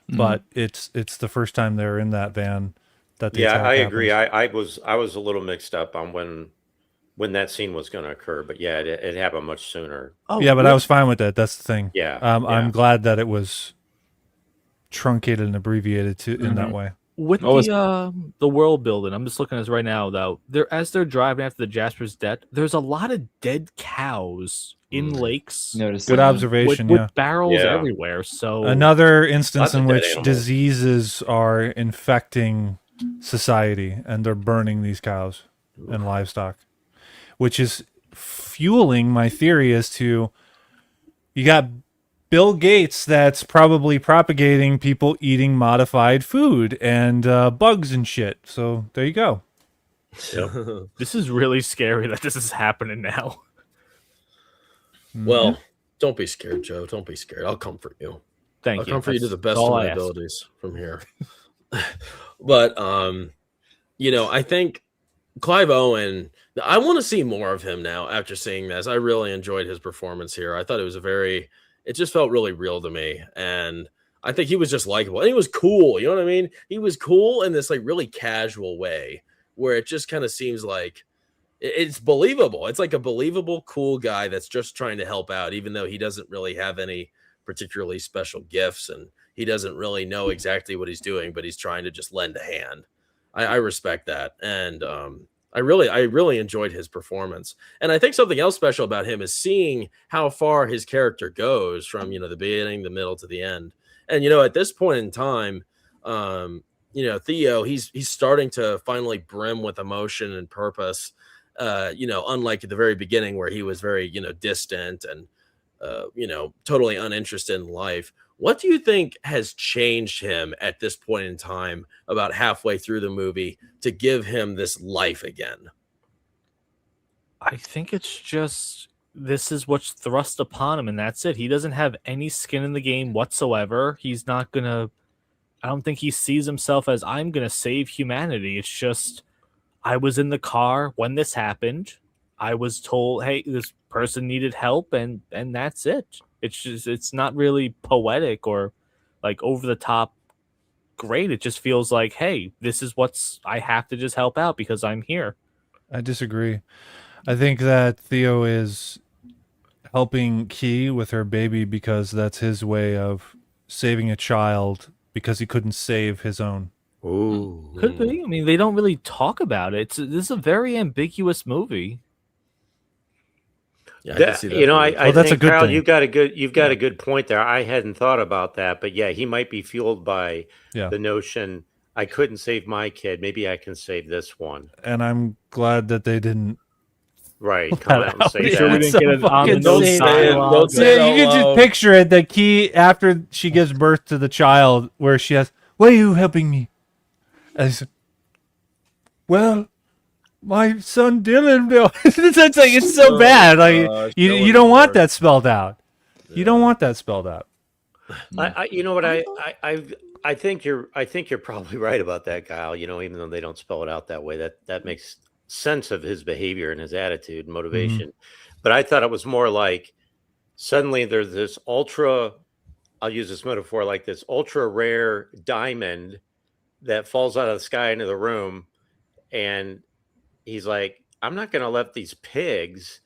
But it's the first time they're in that van that the attack I happens. agree. I was a little mixed up on when that scene was going to occur, but yeah, it happened much sooner. Oh, yeah, but I was fine with that. That's the thing. Yeah, I'm glad that it was truncated and abbreviated in that way. With the world building, I'm just looking at this right now, though. As they're driving after the Jasper's death, there's a lot of dead cows in lakes. Good observation. With barrels everywhere. So another instance in Lots of dead which animals. diseases are infecting society, and they're burning these cows and livestock, which is fueling my theory as to you got Bill Gates that's probably propagating people eating modified food and bugs and shit. So there you go. This is really scary that this is happening now. Well, don't be scared, Joe. Don't be scared. I'll comfort you. Thank I'll you. comfort you to the best all of my I ask. abilities from here. But you know, I think Clive Owen, I want to see more of him now after seeing this. I really enjoyed his performance here. I thought it just felt really real to me. And I think he was just likable. And he was cool. You know what I mean? He was cool in this like really casual way where it just kind of seems like it's believable. It's like a believable, cool guy that's just trying to help out, even though he doesn't really have any particularly special gifts and he doesn't really know exactly what he's doing, but he's trying to just lend a hand. I respect that. And I really enjoyed his performance. And I think something else special about him is seeing how far his character goes from, you know, the beginning, the middle to the end. And, you know, at this point in time, you know, Theo, he's starting to finally brim with emotion and purpose. You know, unlike at the very beginning where he was very, you know, distant and, you know, totally uninterested in life. What do you think has changed him at this point in time, about halfway through the movie, to give him this life again? I think it's just this is what's thrust upon him, and that's it. He doesn't have any skin in the game whatsoever. He's not gonna. I don't think he sees himself as I'm gonna save humanity. It's just I was in the car when this happened. I was told, hey, this person needed help, and that's it. It's not really poetic or like over the top great. It just feels like, hey, this is I have to just help out because I'm here. I disagree. I think that Theo is helping Key with her baby because that's his way of saving a child because he couldn't save his own. Ooh. Could be. I mean, they don't really talk about it. This is a very ambiguous movie. Yeah, I can see that. You know, I that's think, a good Kyle, thing. you've got a good point there. I hadn't thought about that, but yeah, he might be fueled by the notion I couldn't save my kid. Maybe I can save this one. And I'm glad that they didn't. Right. Come out and say Sure, we that. didn't get it on the Fucking notes say dialogue. Don't say it Yeah, you out can just loud. picture it. The Key, after she gives birth to the child, where she has, "Why are you helping me?" As, well, my son Dylan. It's like it's so bad. Like you don't want that spelled out. You don't want that spelled out. You know what? I think you're probably right about that, Kyle. You know, even though they don't spell it out that way, that makes sense of his behavior and his attitude and motivation. But I thought it was more like suddenly there's this I'll use this metaphor, like this ultra rare diamond that falls out of the sky into the room, and he's like, I'm not going to let these pigs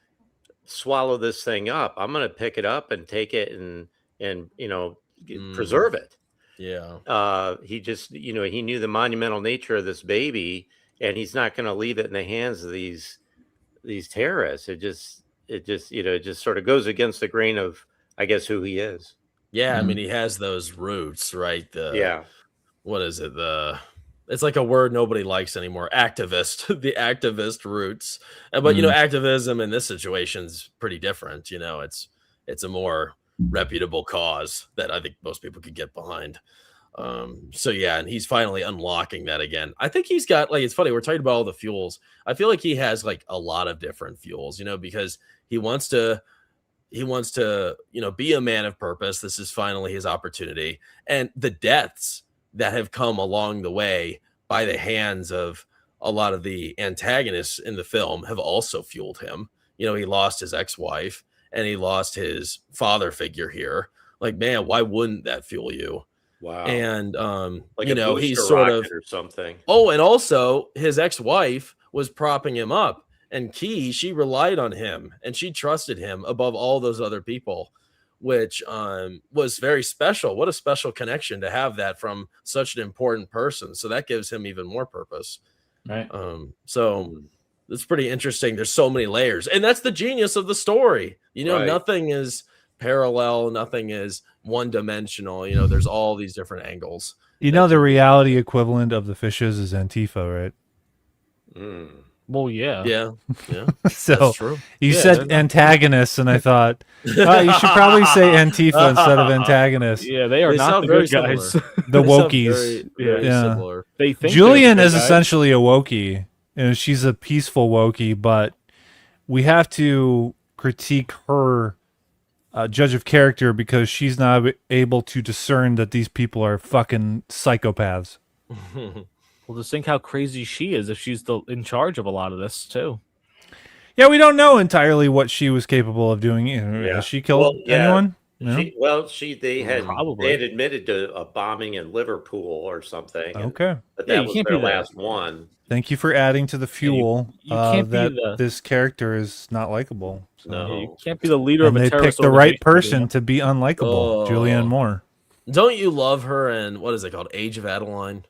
swallow this thing up. I'm going to pick it up and take it and you know, preserve it. Yeah. He just, you know, he knew the monumental nature of this baby, and he's not going to leave it in the hands of these terrorists. It just, you know, it just sort of goes against the grain of, I guess, who he is. Yeah. I mean, he has those roots, right? Yeah. What is it? It's like a word nobody likes anymore. Activist, the activist roots. But, you know, activism in this situation is pretty different. You know, it's a more reputable cause that I think most people could get behind. So yeah, and he's finally unlocking that again. I think he's got, like, it's funny, we're talking about all the fuels. I feel like he has like a lot of different fuels, you know, because he wants to, you know, be a man of purpose. This is finally his opportunity. And the deaths that have come along the way by the hands of a lot of the antagonists in the film have also fueled him. You know, he lost his ex-wife and he lost his father figure here. Like, man, why wouldn't that fuel you? Wow. And like, you a know, booster he's sort of rocket or something. Oh, and also his ex-wife was propping him up, and Key, she relied on him and she trusted him above all those other people, which was very special. What a special connection to have that from such an important person. So that gives him even more purpose. Right. So It's pretty interesting. There's so many layers, and that's the genius of the story. You know, Right. nothing is parallel, nothing is one dimensional. You know, there's all these different angles. You know, the reality equivalent of the fishes is Antifa, right? Mm. Well, yeah. Yeah, So that's true. you Yeah, said they're not- antagonists, and I thought, oh, you should probably say Antifa instead of antagonist. Yeah, they are They not sound the very good guys. similar. The They sound wokies. very Yeah. similar. They think Julian they're the is good guys. essentially a wokie. You know, she's a peaceful wokie, but we have to critique her judge of character because she's not able to discern that these people are fucking psychopaths. Well, just think how crazy she is if she's in charge of a lot of this too. Yeah, we don't know entirely what she was capable of doing. Yeah. Has she killed Well, yeah. anyone? No? They had Probably. admitted to a bombing in Liverpool or something. Okay. But Yeah, that you was can't their do that. last one. Thank you for adding to the fuel you can't be that this character is not likable. So. No. Yeah, you can't be the leader And of a they terrorist picked the right organization, person to be unlikable, Oh. Julianne Moore. Don't you love her? And what is it called? Age of Adeline.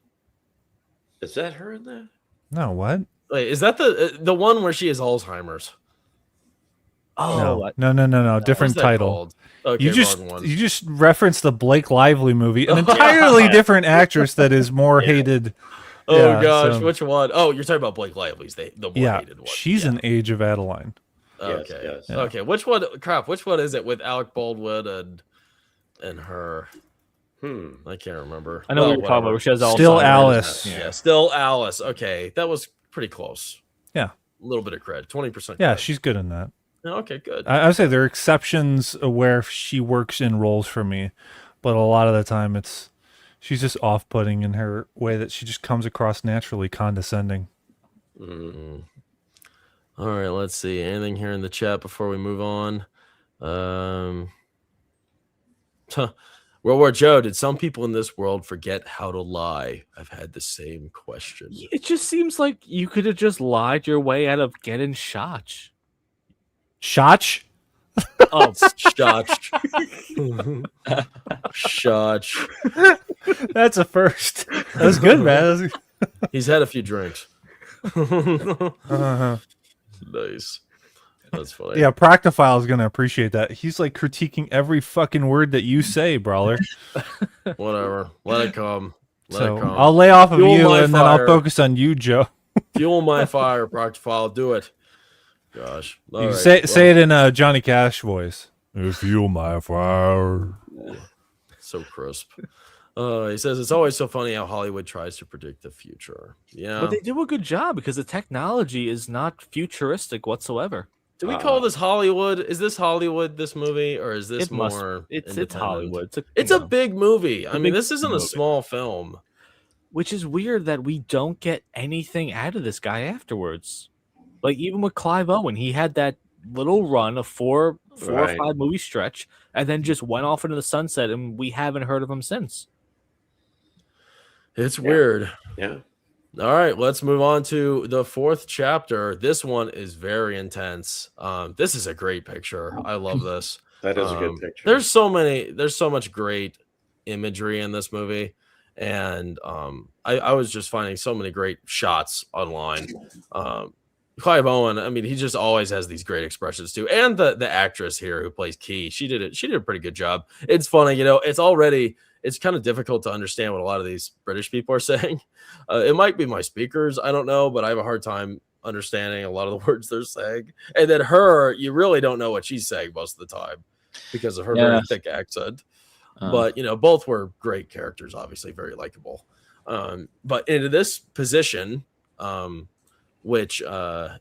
Is that her in that? No, what? Wait, is that the one where she has Alzheimer's? Oh, No. Different What's that title. called? Okay, You wrong one. just referenced the Blake Lively movie, an entirely different actress that is more hated. Oh Yeah, gosh, so- which one? Oh, you're talking about Blake Lively's the more Yeah, hated one. she's Yeah. an Age of Adeline. Okay. Yes. Yeah. Okay. Which one? Crap. Which one is it with Alec Baldwin and her? I can't remember. I know what you're talking about. whatever. Where she has Still Alzheimer's. Alice. Yeah. Still Alice. Okay, that was pretty close. Yeah. A little bit of cred. 20%. Yeah, cred. she's good in that. Okay. Good. I would say there are exceptions where she works in roles for me, but a lot of the time she's just off-putting in her way that she just comes across naturally condescending. All right. Let's see. Anything here in the chat before we move on? World War Joe, did some people in this world forget how to lie? I've had the same question. It just seems like you could have just lied your way out of getting shot. Shotch? Oh, Shotch. Shotch. That's a first. That's good, man. He's had a few drinks. Uh-huh. Nice. That's funny. Yeah, Proctophile is going to appreciate that. He's like critiquing every fucking word that you say, brawler. Whatever. Let it come. Let So it come. I'll lay off of Fuel you my and then I'll fire. focus on you, Joe. Fuel my fire, Proctophile. Do it. Gosh. All You right. say it in Johnny Cash voice. Fuel my fire. So crisp. He says it's always so funny how Hollywood tries to predict the future. Yeah. but they do a good job because the technology is not futuristic whatsoever. Do we call this Hollywood? Is this Hollywood, this movie, or is this It must. more? It's independent? Hollywood. It's a big movie. I mean, big this isn't a movie. small film. which is weird that we don't get anything out of this guy afterwards. Like even with Clive Owen, he had that little run of four or five movie stretch, and then just went off into the sunset, and we haven't heard of him since. It's weird. Yeah. All right, let's move on to the fourth chapter. This one is very intense. This is a great picture. I love this. That is a good picture. There's so much great imagery in this movie. And I was just finding so many great shots online. Clive Owen, I mean, he just always has these great expressions too. And the actress here who plays Key, she did a pretty good job. It's funny, it's kind of difficult to understand what a lot of these British people are saying. It might be my speakers, I don't know, but I have a hard time understanding a lot of the words they're saying. And then her, you really don't know what she's saying most of the time because of her very thick accent. But both were great characters, obviously very likable. But into this position, which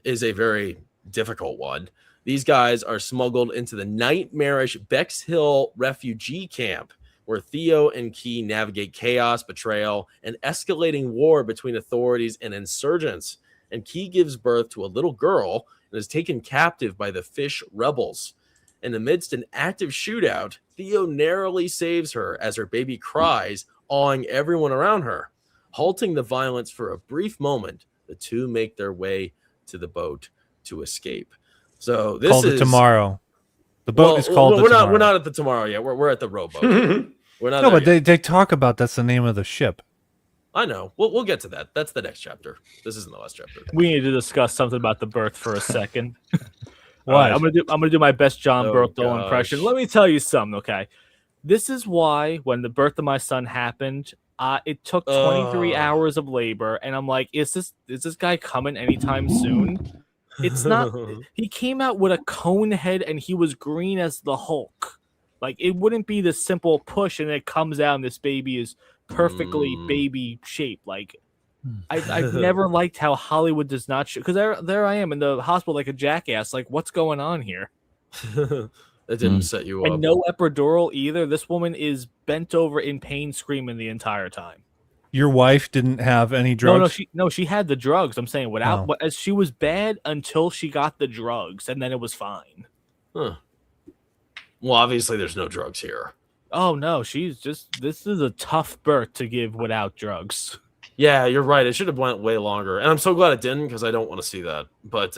is a very difficult one, these guys are smuggled into the nightmarish Bexhill refugee camp, where Theo and Key navigate chaos, betrayal, and escalating war between authorities and insurgents. And Key gives birth to a little girl and is taken captive by the Fish rebels. And amidst an active shootout, Theo narrowly saves her as her baby cries, awing everyone around her. Halting the violence for a brief moment, the two make their way to the boat to escape. So this called is it Tomorrow. The boat is called the Tomorrow. We're not at the Tomorrow yet. We're at the rowboat. We're not. No, there but yet. they talk about that's the name of the ship. I know. We'll get to that. That's the next chapter. This isn't the last chapter. We need to discuss something about the birth for a second. What? All right, I'm gonna do my best John Oh, Berthold gosh. impression. Let me tell you something, okay? This is why when the birth of my son happened, it took 23 hours of labor, and I'm like, is this guy coming anytime soon? It's not. He came out with a cone head, and he was green as the Hulk. Like, it wouldn't be the simple push, and it comes out, and this baby is perfectly baby shaped. Like, I've never liked how Hollywood does not show, because there I am in the hospital like a jackass. Like, what's going on here? That didn't set you up. And no epidural either. This woman is bent over in pain, screaming the entire time. Your wife didn't have any drugs? She had the drugs. I'm saying as she was bad until she got the drugs, and then it was fine. Huh. Well, obviously there's no drugs here. Oh no, this is a tough birth to give without drugs. Yeah, you're right. It should have went way longer, and I'm so glad it didn't because I don't want to see that. But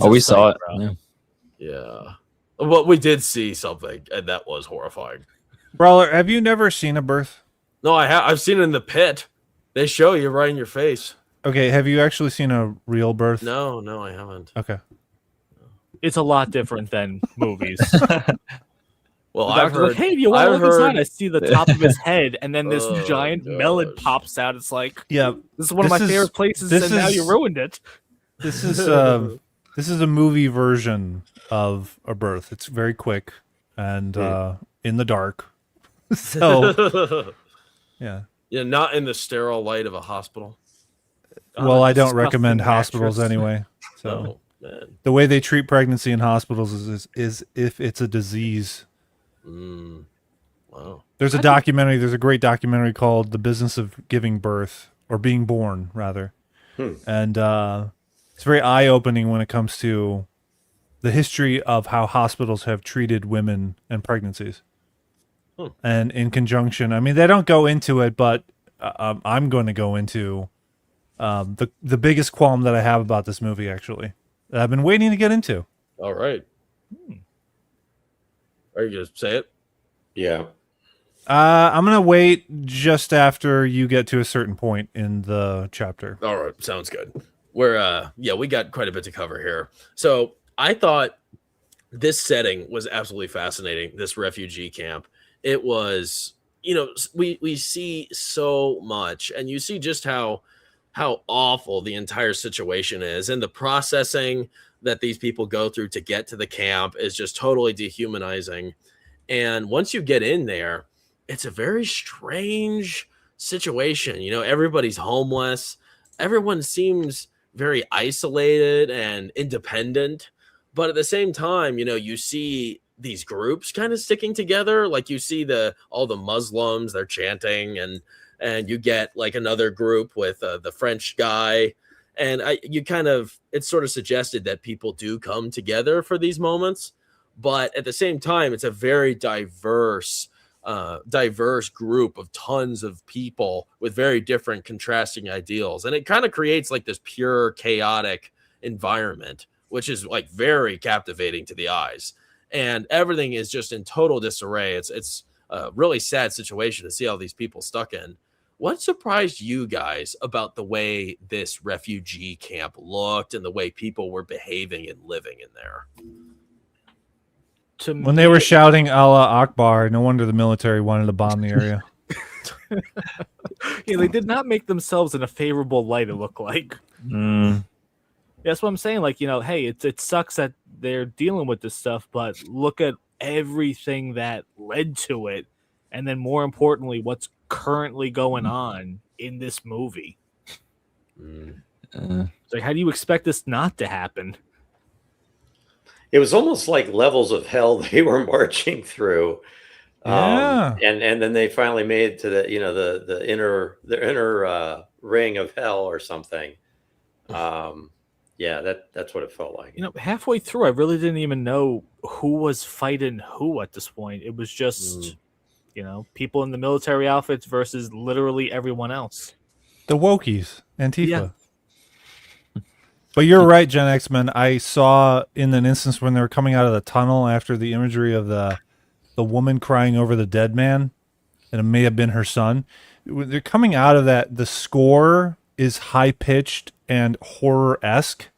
we saw it. Yeah. Well, we did see something, and that was horrifying. Brawler, have you never seen a birth? No, I have. I've seen it in the pit. They show you right in your face. Okay, have you actually seen a real birth? No, I haven't. Okay. It's a lot different than movies. Well, The I've doctor's like, heard. hey, do you want to I've look inside? heard. I see the top of his head, and then this Oh, giant melon pops out. It's like, Yeah, this is one of my favorite places, and now you ruined it. this is a movie version of a birth. It's very quick and in the dark. So yeah. Yeah, not in the sterile light of a hospital. Well, I don't disgusting recommend hospitals mattress. anyway. So Oh man. the way they treat pregnancy in hospitals is if it's a disease. Wow. There's a great documentary called The Business of Giving Birth, or Being Born, rather. And it's very eye-opening when it comes to the history of how hospitals have treated women and pregnancies. And in conjunction, I mean, they don't go into it, but I'm going to go into the biggest qualm that I have about this movie, actually, that I've been waiting to get into. All right. Are you going to say it? Yeah. I'm going to wait just after you get to a certain point in the chapter. All right. Sounds good. We got quite a bit to cover here. So I thought this setting was absolutely fascinating, this refugee camp. It was, we see so much, and you see just how awful the entire situation is, and the processing that these people go through to get to the camp is just totally dehumanizing. And once you get in there, it's a very strange situation. Everybody's homeless. Everyone seems very isolated and independent. But at the same time, you see these groups kind of sticking together. Like you see all the Muslims, they're chanting, and you get like another group with the French guy. And it's sort of suggested that people do come together for these moments. But at the same time, it's a very diverse group of tons of people with very different contrasting ideals. And it kind of creates like this pure chaotic environment, which is like very captivating to the eyes. And everything is just in total disarray. It's a really sad situation to see all these people stuck in. What surprised you guys about the way this refugee camp looked and the way people were behaving and living in there? When they were shouting Allah Akbar, no wonder the military wanted to bomb the area. Yeah, they did not make themselves in a favorable light, it looked like. That's what I'm saying. Like, hey, it sucks that they're dealing with this stuff, but look at everything that led to it. And then more importantly, what's currently going on in this movie. It's like, how do you expect this not to happen? It was almost like levels of hell they were marching through. Yeah. And then they finally made it to the inner ring of hell or something. That's what it felt like. Halfway through, I really didn't even know who was fighting who at this point. It was just, people in the military outfits versus literally everyone else. The wokies, Antifa. Yeah. But you're right, Gen X-Men. I saw in an instance when they were coming out of the tunnel after the imagery of the woman crying over the dead man, and it may have been her son. they're coming out of that. The score is high pitched and horror esque,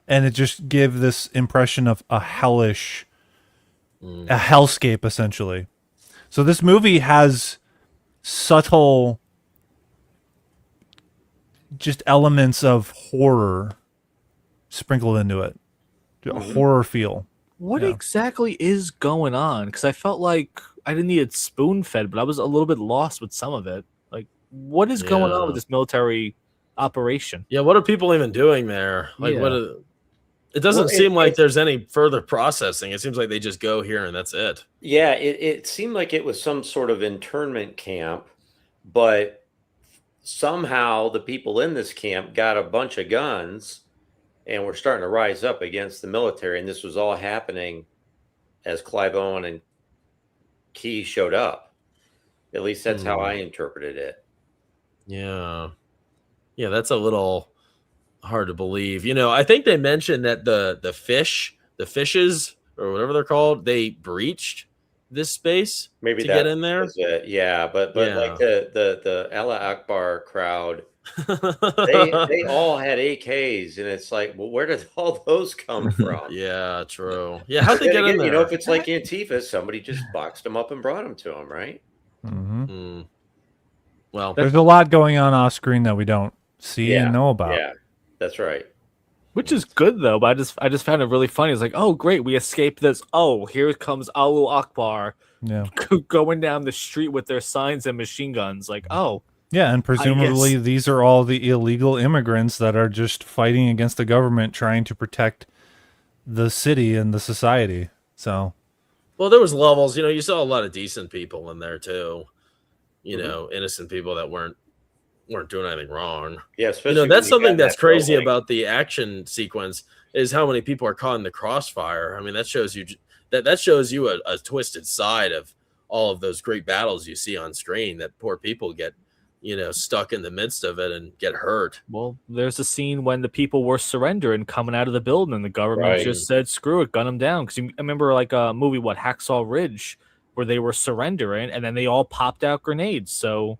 and it just gives this impression of a hellscape essentially. So this movie has subtle, just elements of horror sprinkled into it, a horror feel. What exactly is going on? Because I felt like I didn't need it spoon fed, but I was a little bit lost with some of it. Like, what is going on with this military operation? Yeah, what are people even doing there? Like, it doesn't seem like there's any further processing. It seems like they just go here and that's it. Yeah, it seemed like it was some sort of internment camp, but somehow the people in this camp got a bunch of guns and were starting to rise up against the military. And this was all happening as Clive Owen and Key showed up. At least that's how I interpreted it. Yeah. Yeah, that's a little hard to believe. You know, I think they mentioned that the fishes or whatever they're called, they breached this space maybe to get in there. Yeah, but like the Allah Akbar crowd, they all had AKs, and it's like, well, where did all those come from? Yeah, true. Yeah, how'd they get in there? You know, if it's like Antifa, somebody just boxed them up and brought them to them, right? Well, there's a lot going on off screen that we don't see and know about. Yeah, that's right. Which is good though, but I just found it really funny. It's like, oh great, we escaped this. Oh, here comes Allahu Akbar going down the street with their signs and machine guns. Like, oh. Yeah, and presumably these are all the illegal immigrants that are just fighting against the government, trying to protect the city and the society. So, well, there was levels. You know, you saw a lot of decent people in there too. You know, innocent people that weren't doing anything wrong. Yeah, you know, that's something that's crazy about the action sequence is how many people are caught in the crossfire. I mean, that shows you that shows you a twisted side of all of those great battles you see on screen. That poor people get, you know, stuck in the midst of it and get hurt. Well, there's a scene when the people were surrendering, coming out of the building, and the government just said, "Screw it, gun them down." Because I remember like a movie, Hacksaw Ridge, where they were surrendering, and then they all popped out grenades. So,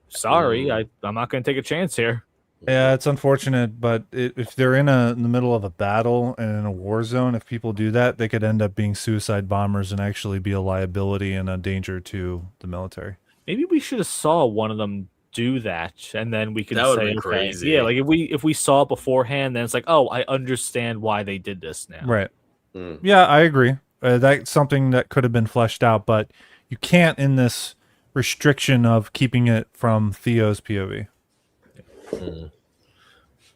sorry, I'm not going to take a chance here. Yeah, it's unfortunate, but if they're in the middle of a battle and in a war zone, if people do that, they could end up being suicide bombers and actually be a liability and a danger to the military. Maybe we should have saw one of them do that, and then we could say, crazy. Yeah, like if we saw it beforehand, then it's like, oh, I understand why they did this now. Right. Yeah, I agree. That's something that could have been fleshed out, but you can't in this restriction of keeping it from Theo's POV.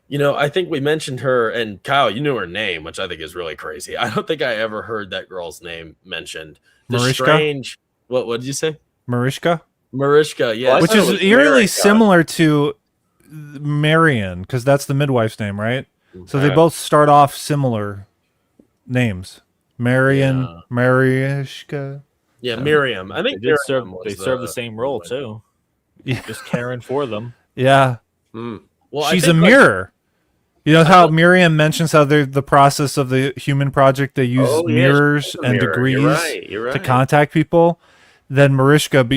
You know, I think we mentioned her, and Kyle, you knew her name, which I think is really crazy. I don't think I ever heard that girl's name mentioned. Mariska? What did you say? Mariska, yeah. Which is eerily similar to Marion, because that's the midwife's name, right? So they both start off similar names. Marion, Mariska. Yeah, Miriam. I think they serve the same role too. Yeah. Just caring for them. Yeah. Well, she's a mirror. You know how Miriam mentions how the process of the human project, they use mirrors and degrees to contact people. Then Mariska,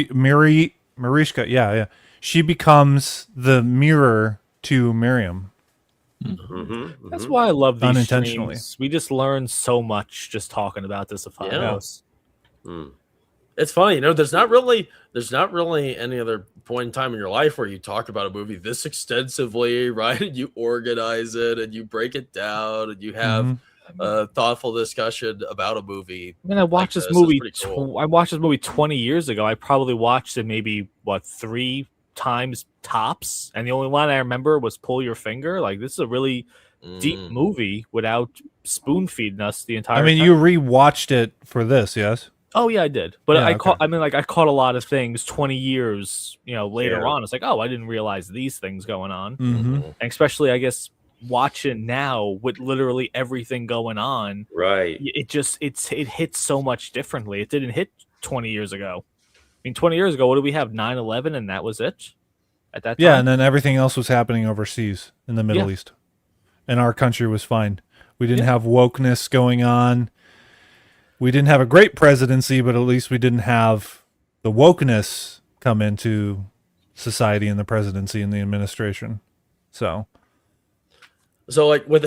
she becomes the mirror to Miriam. That's why I love these unintentionally. Streams. We just learn so much just talking about this. It's funny, you know. There's not really any other point in time in your life where you talk about a movie this extensively, right? And you organize it and you break it down and you have a thoughtful discussion about a movie. I mean, I watched this movie. Cool. I watched this movie 20 years ago. I probably watched it maybe 3 times tops, and the only line I remember was "Pull Your Finger." Like, this is a really deep movie without spoon feeding us the entire. I mean, time. You rewatched it for this, yes? Oh yeah, I did. But I caught a lot of things 20 years, later on. It's like, oh, I didn't realize these things going on. And especially, I guess, watching now with literally everything going on. Right. It hits so much differently. It didn't hit 20 years ago. I mean, 20 years ago, what did we have? 9/11, and that was it at that time. Yeah, and then everything else was happening overseas in the Middle East. And our country was fine. We didn't have wokeness going on. We didn't have a great presidency, but at least we didn't have the wokeness come into society and the presidency and the administration. So like with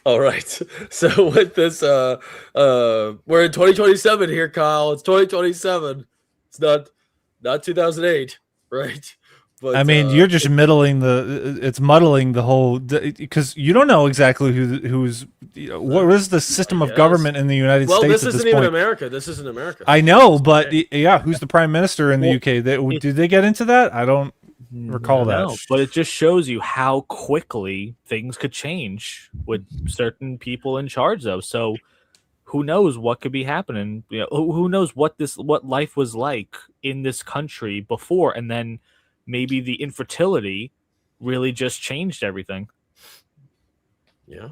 all right. So with this we're in 2027 here, Kyle. It's 2027. It's not 2008, right? But I mean, you're just muddling the whole, because you don't know exactly who's what is the system of government in the United States. Well, this isn't even America. This isn't America. I know, but yeah, who's the prime minister in the UK? Did they get into that? I don't recall that. No, but it just shows you how quickly things could change with certain people in charge, though. So who knows what could be happening? You know, who knows what life was like in this country before, and then maybe the infertility really just changed everything. Yeah,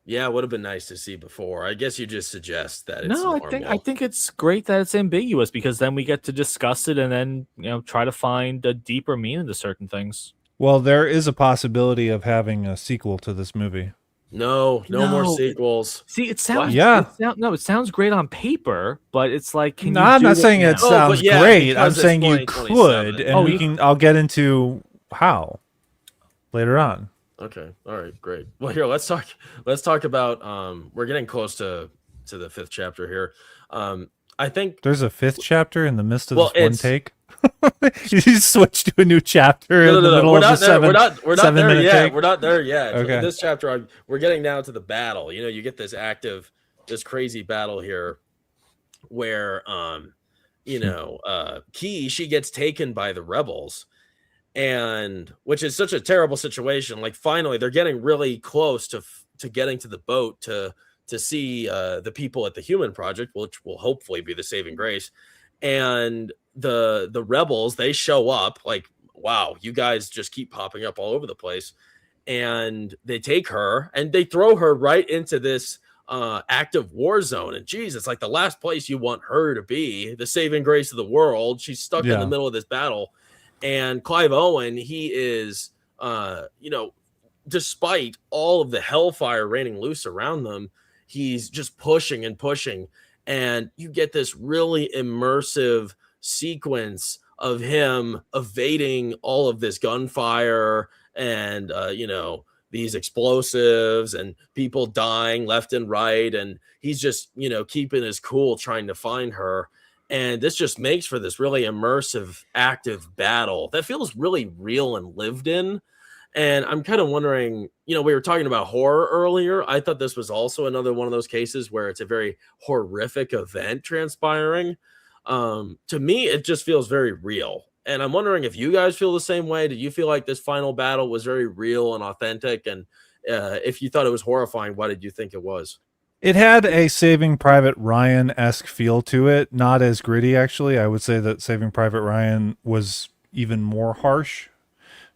it would have been nice to see before. I guess you just suggest that it's no. normal. I think it's great that it's ambiguous, because then we get to discuss it and then try to find a deeper meaning to certain things. Well, there is a possibility of having a sequel to this movie. No more sequels. See, it sounds it sounds great on paper, but it's like I'm not saying it sounds great. I'm saying you could, and I'll get into how later on. Okay. All right. Great. Well, here let's talk about we're getting close to the 5th chapter here. I think there's a 5th chapter in the midst of this one take. You switch to a new chapter in the middle of the 7 minute take. We're not there yet. Okay. In this chapter, we're getting now to the battle. You get this crazy battle here where, Key, she gets taken by the rebels, and which is such a terrible situation. Like, finally, they're getting really close to getting to the boat to see the people at the Human Project, which will hopefully be the saving grace. And the rebels, they show up like, wow, you guys just keep popping up all over the place, and they take her and they throw her right into this active war zone. And geez, it's like the last place you want her to be, the saving grace of the world. She's stuck in the middle of this battle, and Clive Owen, he is despite all of the hellfire raining loose around them, he's just pushing and pushing. And you get this really immersive sequence of him evading all of this gunfire and, these explosives and people dying left and right. And he's just, keeping his cool, trying to find her. And this just makes for this really immersive, active battle that feels really real and lived in. And I'm kind of wondering, we were talking about horror earlier. I thought this was also another one of those cases where it's a very horrific event transpiring. To me, it just feels very real. And I'm wondering if you guys feel the same way. Did you feel like this final battle was very real and authentic? And if you thought it was horrifying, why did you think it was? It had a Saving Private Ryan-esque feel to it. Not as gritty, actually. I would say that Saving Private Ryan was even more harsh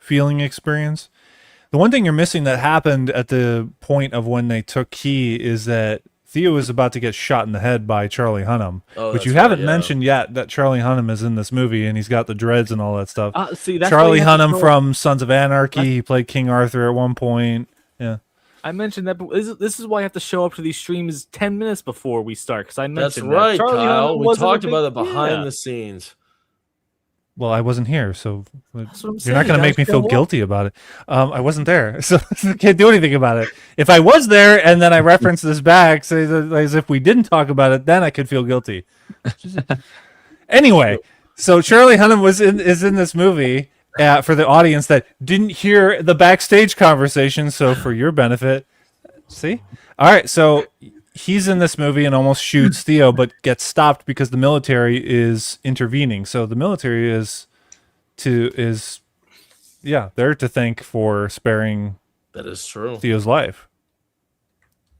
feeling experience. The one thing you're missing that happened at the point of when they took Key is that Theo is about to get shot in the head by Charlie Hunnam, which you haven't mentioned yet, that Charlie Hunnam is in this movie and he's got the dreads and all that stuff. Charlie Hunnam from Sons of Anarchy. He played King Arthur at one point. Yeah. I mentioned that, but this is why I have to show up to these streams 10 minutes before we start, because I mentioned that's right, Charlie Kyle. We talked about it behind the scenes. Well, I wasn't here, so you're not going to make me feel guilty about it. I wasn't there, so I can't do anything about it. If I was there and then I reference this back, say as if we didn't talk about it, then I could feel guilty. Anyway, so Charlie Hunnam is in this movie for the audience that didn't hear the backstage conversation. So for your benefit, see, all right, so he's in this movie and almost shoots Theo, but gets stopped because the military is intervening. So the military is there to thank for sparing that is true Theo's life.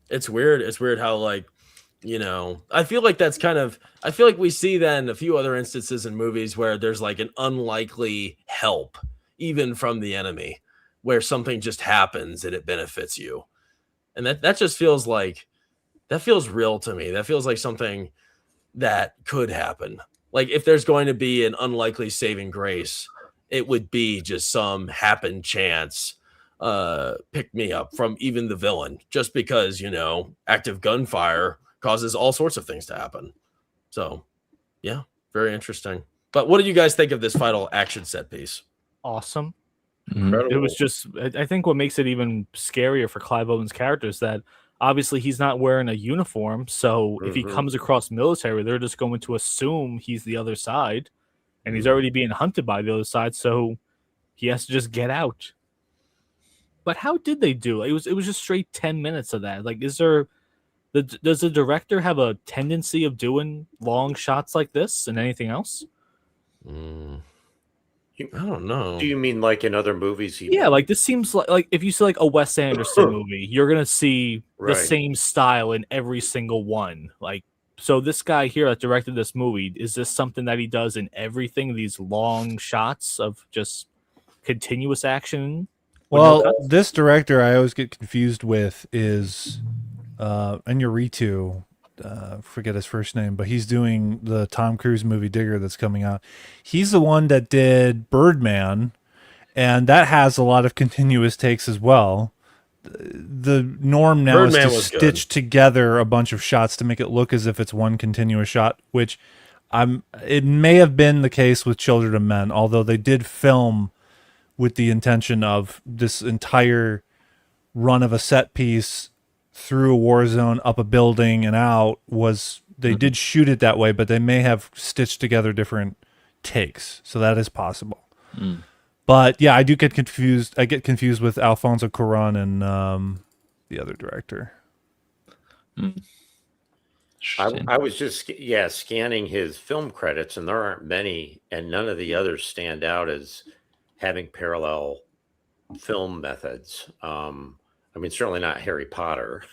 It's weird. It's weird how, like, I feel like that's I feel like we see then a few other instances in movies where there's like an unlikely help, even from the enemy, where something just happens and it benefits you. And that just feels like, that feels real to me. That feels like something that could happen. Like, if there's going to be an unlikely saving grace, it would be just some happen chance pick me up from even the villain, just because, active gunfire causes all sorts of things to happen. So, yeah, very interesting. But what do you guys think of this final action set piece? Awesome. Mhm. It was just, I think what makes it even scarier for Clive Owen's character is that obviously he's not wearing a uniform. So if he comes across military, they're just going to assume he's the other side, and he's already being hunted by the other side. So he has to just get out. But how did they do it? It was just straight 10 minutes of that. Like, does the director have a tendency of doing long shots like this and anything else? I don't know. Do you mean like in other movies? Yeah, like this seems like if you see like a Wes Anderson movie, you're gonna see the Right. same style in every single one. Like, so this guy here that directed this movie, is this something that he does in everything? These long shots of just continuous action? with no Well, cuts? this director I always get confused with is Inarritu. Forget his first name, but he's doing the Tom Cruise movie Digger that's coming out. He's the one that did Birdman, and that has a lot of continuous takes as well. The norm now Birdman is to was good. stitch together a bunch of shots to make it look as if it's one continuous shot, which it may have been the case with Children of Men, although they did film with the intention of this entire run of a set piece through a war zone, up a building and out. They did shoot it that way, but they may have stitched together different takes. So that is possible. But yeah, I do get confused. I get confused with Alfonso Cuarón and the other director. I was just scanning his film credits, and there aren't many, and none of the others stand out as having parallel film methods. I mean, certainly not Harry Potter.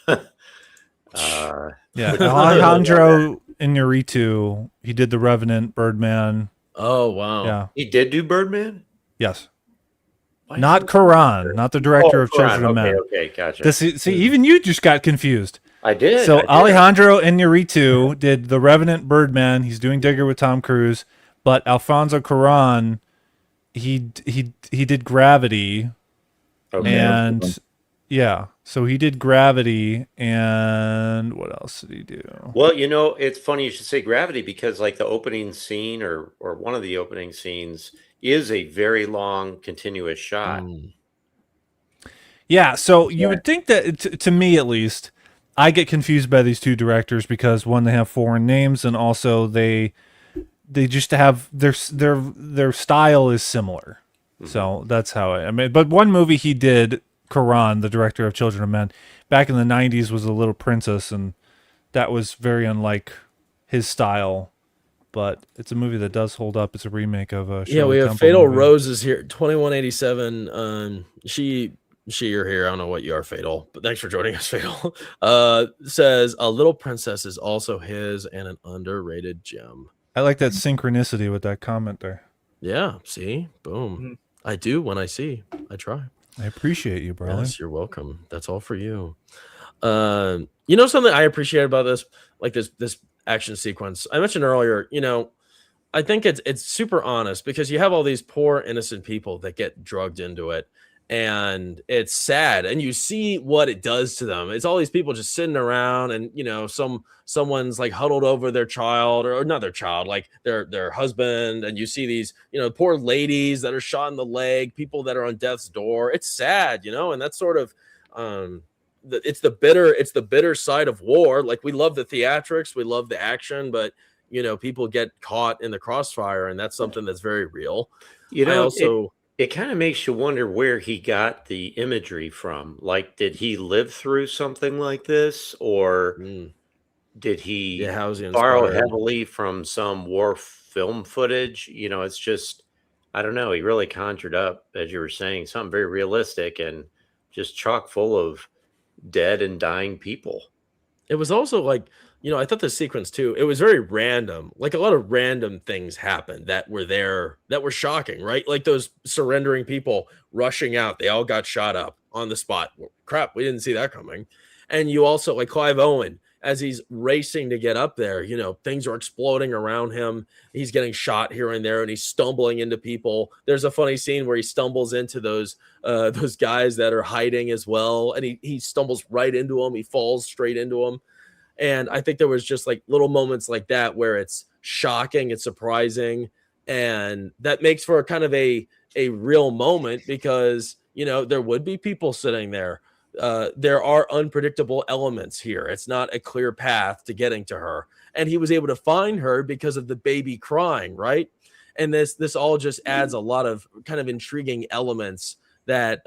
Yeah, Alejandro Inarritu, he did The Revenant, Birdman. Oh, wow. Yeah. He did do Birdman? Yes. Why Not is he- Cuarón, not the director of Quran. Children of Men. Okay, gotcha. See, even you just got confused. I did. So I did. Alejandro Inarritu did The Revenant, Birdman. He's doing Digger with Tom Cruise, but Alfonso Cuarón, he did Gravity, Okay. and yeah, so he did Gravity, and what else did he do? Well, it's funny you should say Gravity, because like the opening scene or one of the opening scenes is a very long continuous shot. Yeah, so you would think that to me at least, I get confused by these two directors because one, they have foreign names, and also they just have their style is similar. So that's how I mean. But one movie he did, Cuarón, the director of Children of Men, back in the 90s, was The Little Princess, and that was very unlike his style. But it's a movie that does hold up. It's a remake of a Yeah, we Shirley have Temple Fatal movie. Roses here, 2187. You're here. I don't know what you are, Fatal, but thanks for joining us, Fatal. Says A Little Princess is also his and an underrated gem. I like that synchronicity with that comment there. Yeah, see? Boom. I do when I see. I try. I appreciate you, bro. Yes, you're welcome. That's all for you. Something I appreciate about this, like this action sequence. I mentioned earlier, I think it's super honest, because you have all these poor innocent people that get drugged into it, and it's sad, and you see what it does to them. It's all these people just sitting around, and someone's like huddled over their child, or not their child, like their husband, and you see these poor ladies that are shot in the leg, people that are on death's door. It's sad, and that's sort of it's the bitter side of war. Like, we love the theatrics, we love the action, but people get caught in the crossfire, and that's something that's very real. It kind of makes you wonder where he got the imagery from. Like, did he live through something like this, or did he how's he borrow inspired? heavily from some war film footage? It's just, I don't know. He really conjured up, as you were saying, something very realistic and just chock full of dead and dying people. It was also like, I thought the sequence too, it was very random. Like, a lot of random things happened that were there that were shocking, right? Like those surrendering people rushing out, they all got shot up on the spot. Crap, we didn't see that coming. And you also, like Clive Owen, as he's racing to get up there, things are exploding around him. He's getting shot here and there, and he's stumbling into people. There's a funny scene where he stumbles into those guys that are hiding as well, and he stumbles right into them. He falls straight into them. And I think there was just like little moments like that where it's shocking, it's surprising, And that makes for a kind of a real moment because, you know, there would be people sitting there. There are unpredictable elements here. It's not a clear path to getting to her. And he was able to find her because of the baby crying, right? And this all just adds a lot of kind of intriguing elements that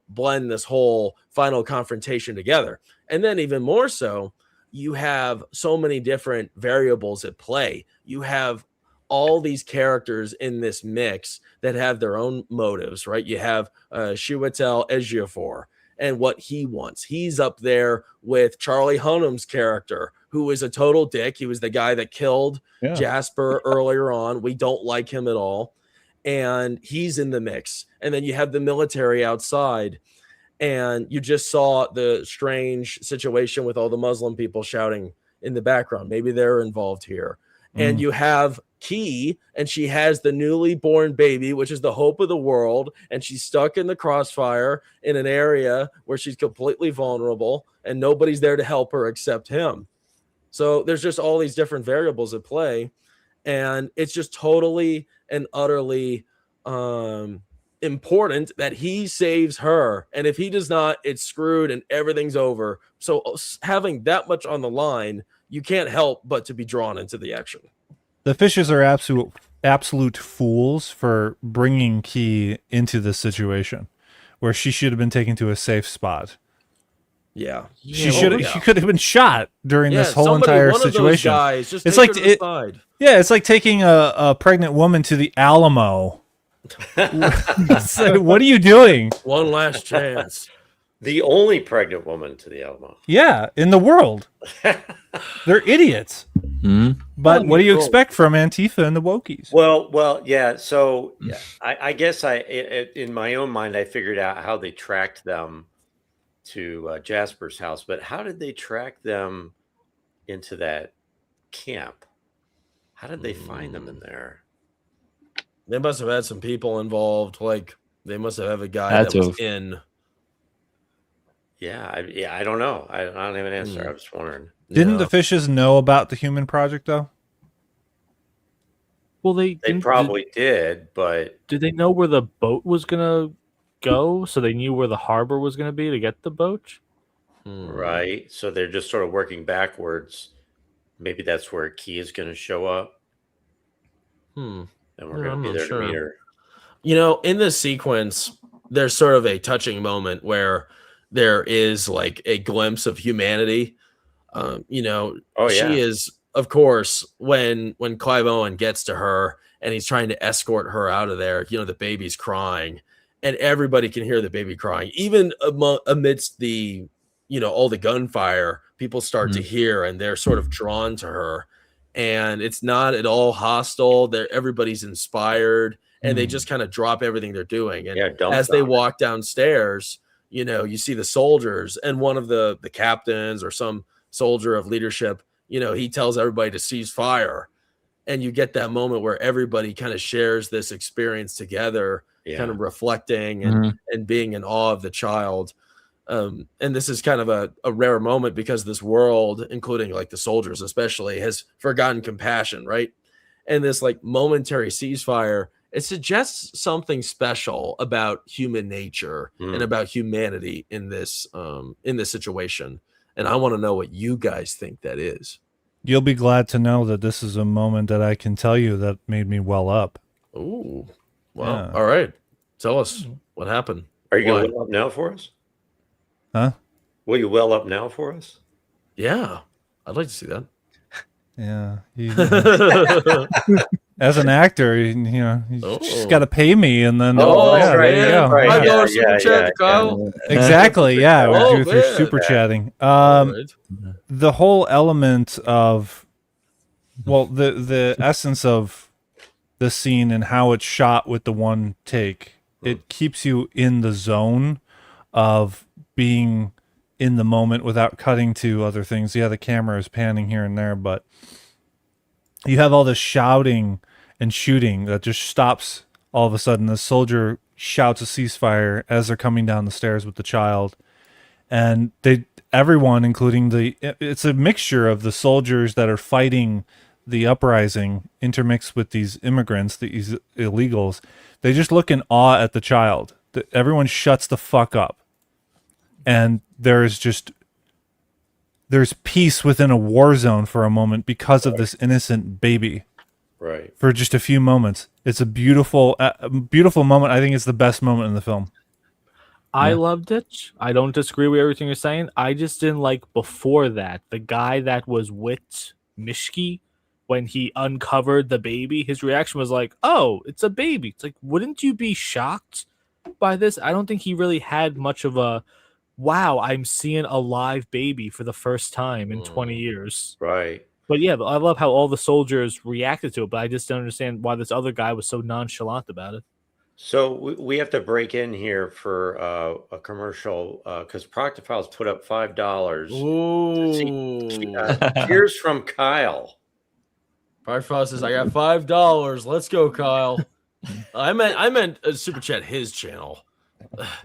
blend this whole final confrontation together. And then even more so, you have so many different variables at play. You have all these characters in this mix that have their own motives, right? You have Chiwetel Ejiofor and what he wants. He's up there with Charlie Hunnam's character, who is a total dick. He was the guy that killed Jasper earlier on. We don't like him at all. And he's in the mix. And then you have the military outside. And you just saw the strange situation with all the Muslim people shouting in the background. Maybe they're involved here. And you have Key, and she has the newly born baby, which is the hope of the world. And she's stuck in the crossfire in an area where she's completely vulnerable and nobody's there to help her except him. So there's just all these different variables at play. And it's just totally and utterly important that he saves her. And if he does not, it's screwed and everything's over. So having that much on the line, you can't help but to be drawn into the action. The fishes are absolute fools for bringing Key into this situation where she should have been taken to a safe spot. Yeah, she could have been shot during this whole entire situation. It's like it's like taking a pregnant woman to the Alamo. What are you doing? One last chance. The only pregnant woman to the Alamo. Yeah, in the world. They're idiots. But what do you expect from Antifa and the wokies? Well, yeah. So I guess in my own mind, I figured out how they tracked them to Jasper's house. But how did they track them into that camp? How did they find them in there? They must have had some people involved. Like they must have a guy that was in. Yeah, I don't know. I don't have an answer. I was wondering. Didn't the fishes know about the human project though? Well, they probably did, but did they know where the boat was gonna go? So they knew where the harbor was gonna be to get the boat, right? So they're just sort of working backwards. Maybe that's where Key is going to show up. And we're going to be there to meet her. You know, in this sequence, there's sort of a touching moment where there is like a glimpse of humanity. You know, she is, of course, when Clive Owen gets to her and he's trying to escort her out of there, you know, the baby's crying and everybody can hear the baby crying, even amidst the, you know, all the gunfire, people start to hear and they're sort of drawn to her. And it's not at all hostile. Everybody's inspired and they just kind of drop everything they're doing. And as they walk downstairs, you know, you see the soldiers and one of the captains or some soldier of leadership, you know, he tells everybody to cease fire. And you get that moment where everybody kind of shares this experience together, kind of reflecting and being in awe of the child. And this is kind of a rare moment because this world, including like the soldiers especially, has forgotten compassion, right? And this like momentary ceasefire, it suggests something special about human nature and about humanity in this situation. And I want to know what you guys think that is. You'll be glad to know that this is a moment that I can tell you that made me well up. Ooh, well, yeah. All right. Tell us what happened. Are you going to well up now for us? Huh? Will you well up now for us? Yeah, I'd like to see that. Yeah. As an actor, you know, you just got to pay me, and then there you go. Right. Super chat, Kyle. Exactly. Yeah, with your super chatting. The whole element of, well, the essence of the scene and how it's shot with the one take, it keeps you in the zone of being in the moment without cutting to other things. Yeah, the camera is panning here and there, but you have all this shouting and shooting that just stops all of a sudden. The soldier shouts a ceasefire as they're coming down the stairs with the child, and everyone, including it's a mixture of the soldiers that are fighting the uprising intermixed with these immigrants, these illegals, they just look in awe at the child. Everyone shuts the fuck up. And there's peace within a war zone for a moment because of this innocent baby. Right. For just a few moments. It's a beautiful moment. I think it's the best moment in the film. I loved it. I don't disagree with everything you're saying. I just didn't like before that. The guy that was with Mishki, when he uncovered the baby, his reaction was like, oh, it's a baby. It's like, wouldn't you be shocked by this? I don't think he really had much of a, wow, I'm seeing a live baby for the first time in 20 years. Right. But yeah, I love how all the soldiers reacted to it, but I just don't understand why this other guy was so nonchalant about it. So we have to break in here for a commercial because Proctophile's put up $5. Ooh. Here's from Kyle. Proctophile says, I got $5. Let's go, Kyle. I meant super chat his channel.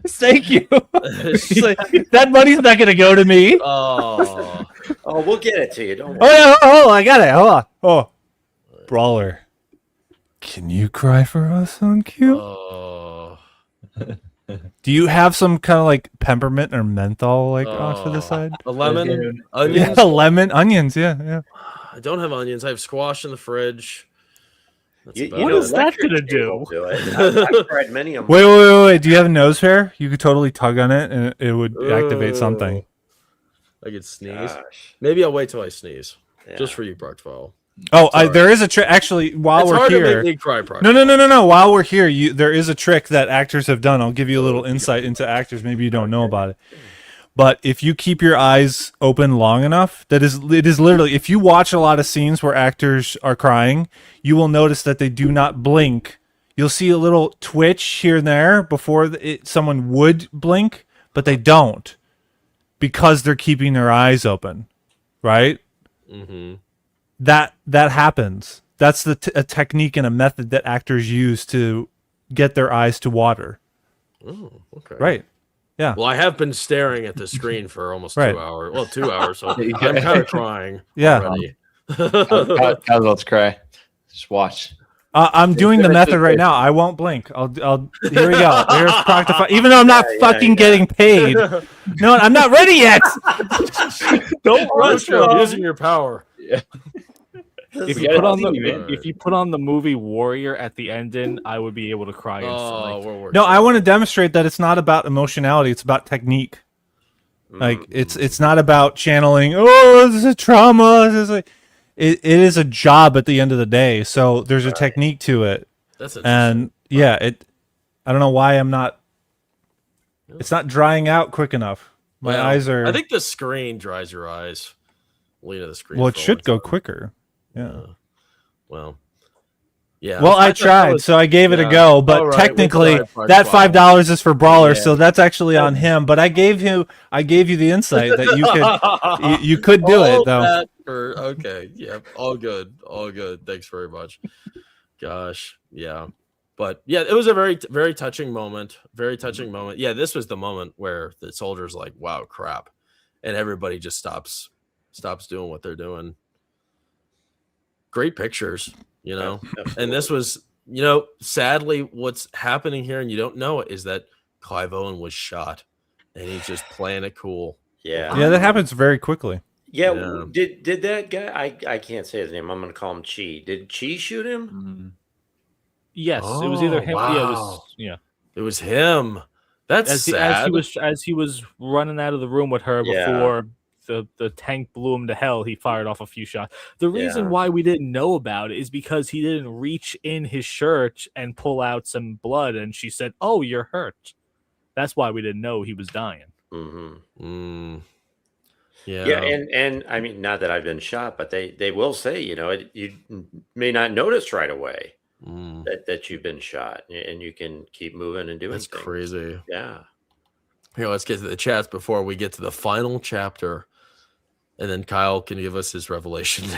Thank you. That money's not gonna go to me. Oh, we'll get it to you. Don't worry. Oh, I got it. Hold on. Oh, Brawler, can you cry for us on cue? Do you have some kind of like peppermint or menthol off to the side? a lemon, Yeah, onions. lemon, onions. Yeah. I don't have onions. I have squash in the fridge. What is that gonna do? I've tried many of them. Wait. Do you have nose hair? You could totally tug on it, and it would activate something. I could sneeze. Gosh. Maybe I'll wait till I sneeze, Yeah. just for you, Proctopile. There is a trick. Actually, while It's we're hard here, to make me cry, Proctopile. no. While we're here, there is a trick that actors have done. I'll give you a little insight into actors. Maybe you don't know about it. But if you keep your eyes open long enough, it is literally, if you watch a lot of scenes where actors are crying, you will notice that they do not blink. You'll see a little twitch here and there before someone would blink, but they don't because they're keeping their eyes open, right? Mm-hmm. That happens. That's a technique and a method that actors use to get their eyes to water. Oh, okay. Right. Yeah. Well, I have been staring at the screen for almost 2 hours. Well, 2 hours, so I'm kind of crying. Yeah. Already. Kyle, let's cry. Just watch. I'm doing the method right now. I won't blink. I'll. Here we go. Here's Proctophile. Even though I'm not fucking getting paid. No, I'm not ready yet. Don't rush using your power. Yeah. If you put on the movie Warrior at the ending, I would be able to cry instantly. No, I want to demonstrate that it's not about emotionality. It's about technique. Like it's not about channeling. Oh, this is a trauma. This is it is a job at the end of the day. So there's a technique to it. That's and yeah, I don't know why I'm not. It's not drying out quick enough. My eyes are. I think the screen dries your eyes. Lean at the screen. Well, it should go quicker. Yeah. Well, yeah. Well, I tried, so I gave it a go. But technically, that $5 is for Brawler, so that's actually on him. But I gave you the insight that you could do it though. Okay. Yeah. All good. Thanks very much. Gosh. Yeah. But yeah, it was a very, very touching moment. Very touching moment. Yeah, this was the moment where the soldier's like, "Wow, crap," and everybody just stops doing what they're doing. Great pictures, and this was, sadly what's happening here, and you don't know it, is that Clive Owen was shot and he's just playing it cool. Yeah, that happens very quickly. Yeah. Did that guy, I can't say his name, I'm gonna call him Chi. Did Chi shoot him? Mm-hmm. Yes, it was either him. Wow. It was him. That's sad. As he was running out of the room with her before the tank blew him to hell, he fired off a few shots. The reason why we didn't know about it is because he didn't reach in his shirt and pull out some blood, and she said, "Oh, you're hurt." That's why we didn't know he was dying. Mm-hmm. Yeah, and I mean, not that I've been shot, but they will say, you may not notice right away that you've been shot, and you can keep moving and doing things. That's crazy. Yeah. Here, let's get to the chats before we get to the final chapter. And then Kyle can give us his revelation.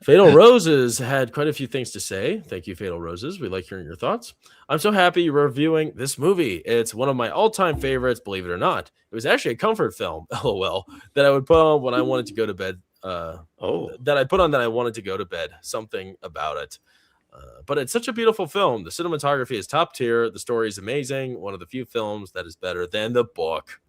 Fatal Roses had quite a few things to say. Thank you, Fatal Roses. We like hearing your thoughts. I'm so happy you're reviewing this movie. It's one of my all-time favorites, believe it or not. It was actually a comfort film, LOL, that I would put on when I wanted to go to bed that I put on that I wanted to go to bed. Something about it. But it's such a beautiful film. The cinematography is top tier. The story is amazing. One of the few films that is better than the book.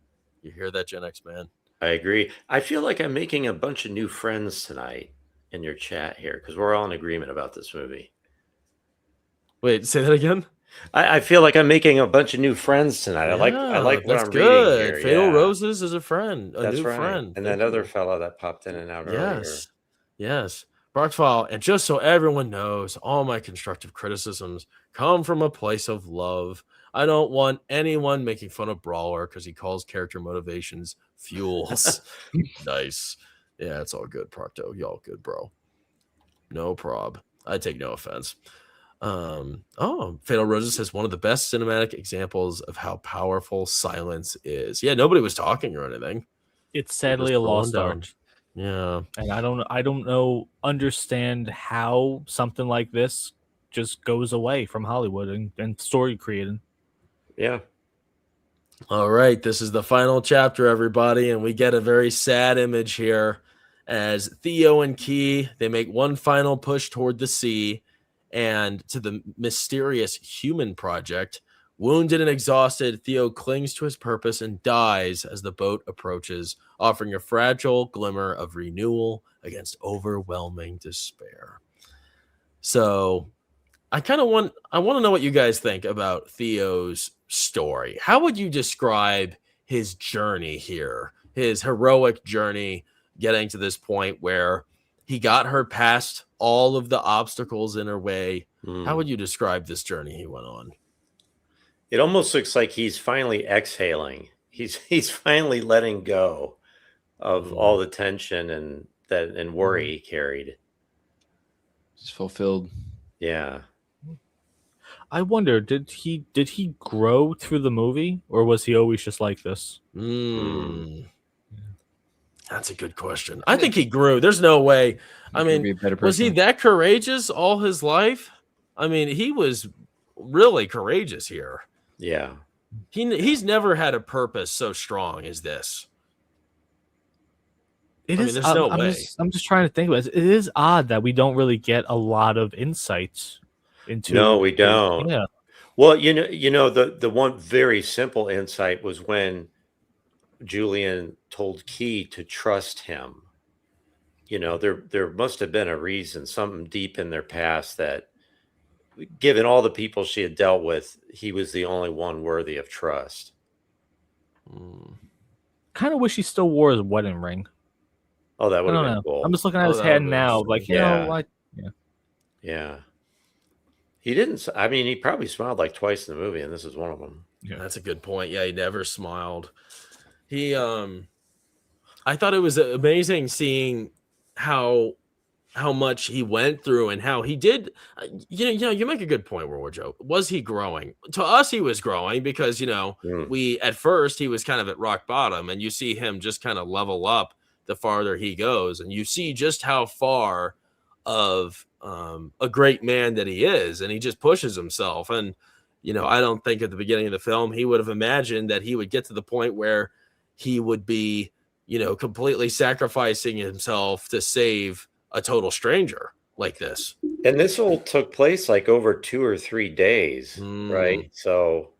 You hear that, Gen X man? I agree. I feel like I'm making a bunch of new friends tonight in your chat here because we're all in agreement about this movie. Wait, say that again. I feel like I'm making a bunch of new friends tonight. I like what I'm reading here. Fatal Roses is a friend, That's new right. friend. And that other fella that popped in and out earlier. Yes. Brockfile, and just so everyone knows, all my constructive criticisms come from a place of love. I don't want anyone making fun of Brawler because he calls character motivations fuels. Nice. Yeah, it's all good, Procto. Y'all good, bro. No prob. I take no offense. Fatal Roses has one of the best cinematic examples of how powerful silence is. Yeah, nobody was talking or anything. It's sadly a lost art. Yeah. And I don't understand how something like this just goes away from Hollywood and story creating. Yeah. All right, this is the final chapter, everybody, and we get a very sad image here as Theo and Key, they make one final push toward the sea and to the mysterious human project. Wounded and exhausted, Theo clings to his purpose and dies as the boat approaches, offering a fragile glimmer of renewal against overwhelming despair. So I want to know what you guys think about Theo's story. How would you describe his journey here, his heroic journey getting to this point where he got her past all of the obstacles in her way? How would you describe this journey he went on? It almost looks like he's finally exhaling. He's finally letting go of all the tension and worry he carried. He's fulfilled. Yeah. I wonder, did he grow through the movie, or was he always just like this? That's a good question. I think he grew. There's no way. I mean, was he that courageous all his life? I mean, he was really courageous here. Yeah. He's never had a purpose so strong as this. There's no way. I'm just trying to think about it. It is odd that we don't really get a lot of insights into. No, we don't. Yeah. Well, the one very simple insight was when Julian told Key to trust him. There must have been a reason, something deep in their past that, given all the people she had dealt with, he was the only one worthy of trust. Kind of wish he still wore his wedding ring. Oh, that would have been cool. I'm just looking at his hand now, like, Yeah. He didn't. I mean, he probably smiled like twice in the movie, and this is one of them. Yeah, that's a good point. Yeah, he never smiled. I thought it was amazing seeing how much he went through and how he did. You make a good point, World Joe. Was he growing? To us, he was growing because we at first he was kind of at rock bottom, and you see him just kind of level up the farther he goes, and you see just how far of a great man that he is, and he just pushes himself. And I don't think at the beginning of the film he would have imagined that he would get to the point where he would be completely sacrificing himself to save a total stranger like this. And this all took place like over 2 or 3 days, right? So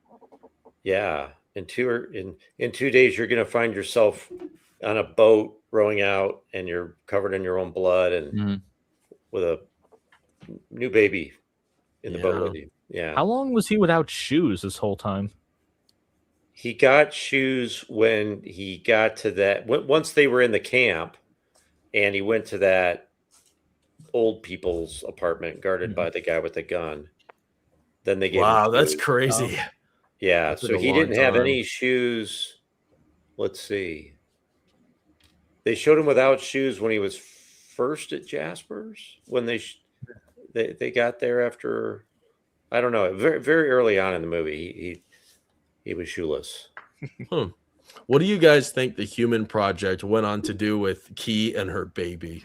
yeah, in 2 days you're going to find yourself on a boat rowing out, and you're covered in your own blood and with a new baby in the boat with you. Yeah. How long was he without shoes this whole time? He got shoes when he got to that. Once they were in the camp, and he went to that old people's apartment guarded by the guy with the gun. Then they gave him that's shoes. crazy. Yeah, so he didn't have any shoes. Let's see. They showed him without shoes when he was first at Jasper's. When they got there after, I don't know, very very early on in the movie, he was shoeless. What do you guys think the human project went on to do with Key and her baby?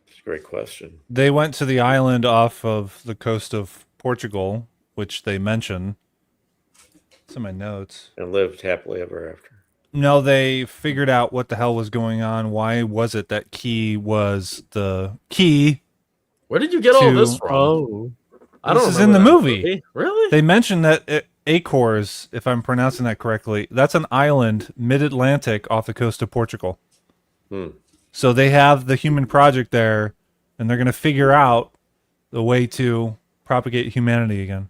It's a great question. They went to the island off of the coast of Portugal, which they mention. It's in my notes. And lived happily ever after. No, they figured out what the hell was going on. Why was it that Key was the key? Where did you get all this to- from? Oh, I don't This is remember in the that movie. Really? They mentioned that Acores, if I'm pronouncing that correctly, that's an island mid-Atlantic off the coast of Portugal. Hmm. So they have the human project there, and they're going to figure out the way to propagate humanity again.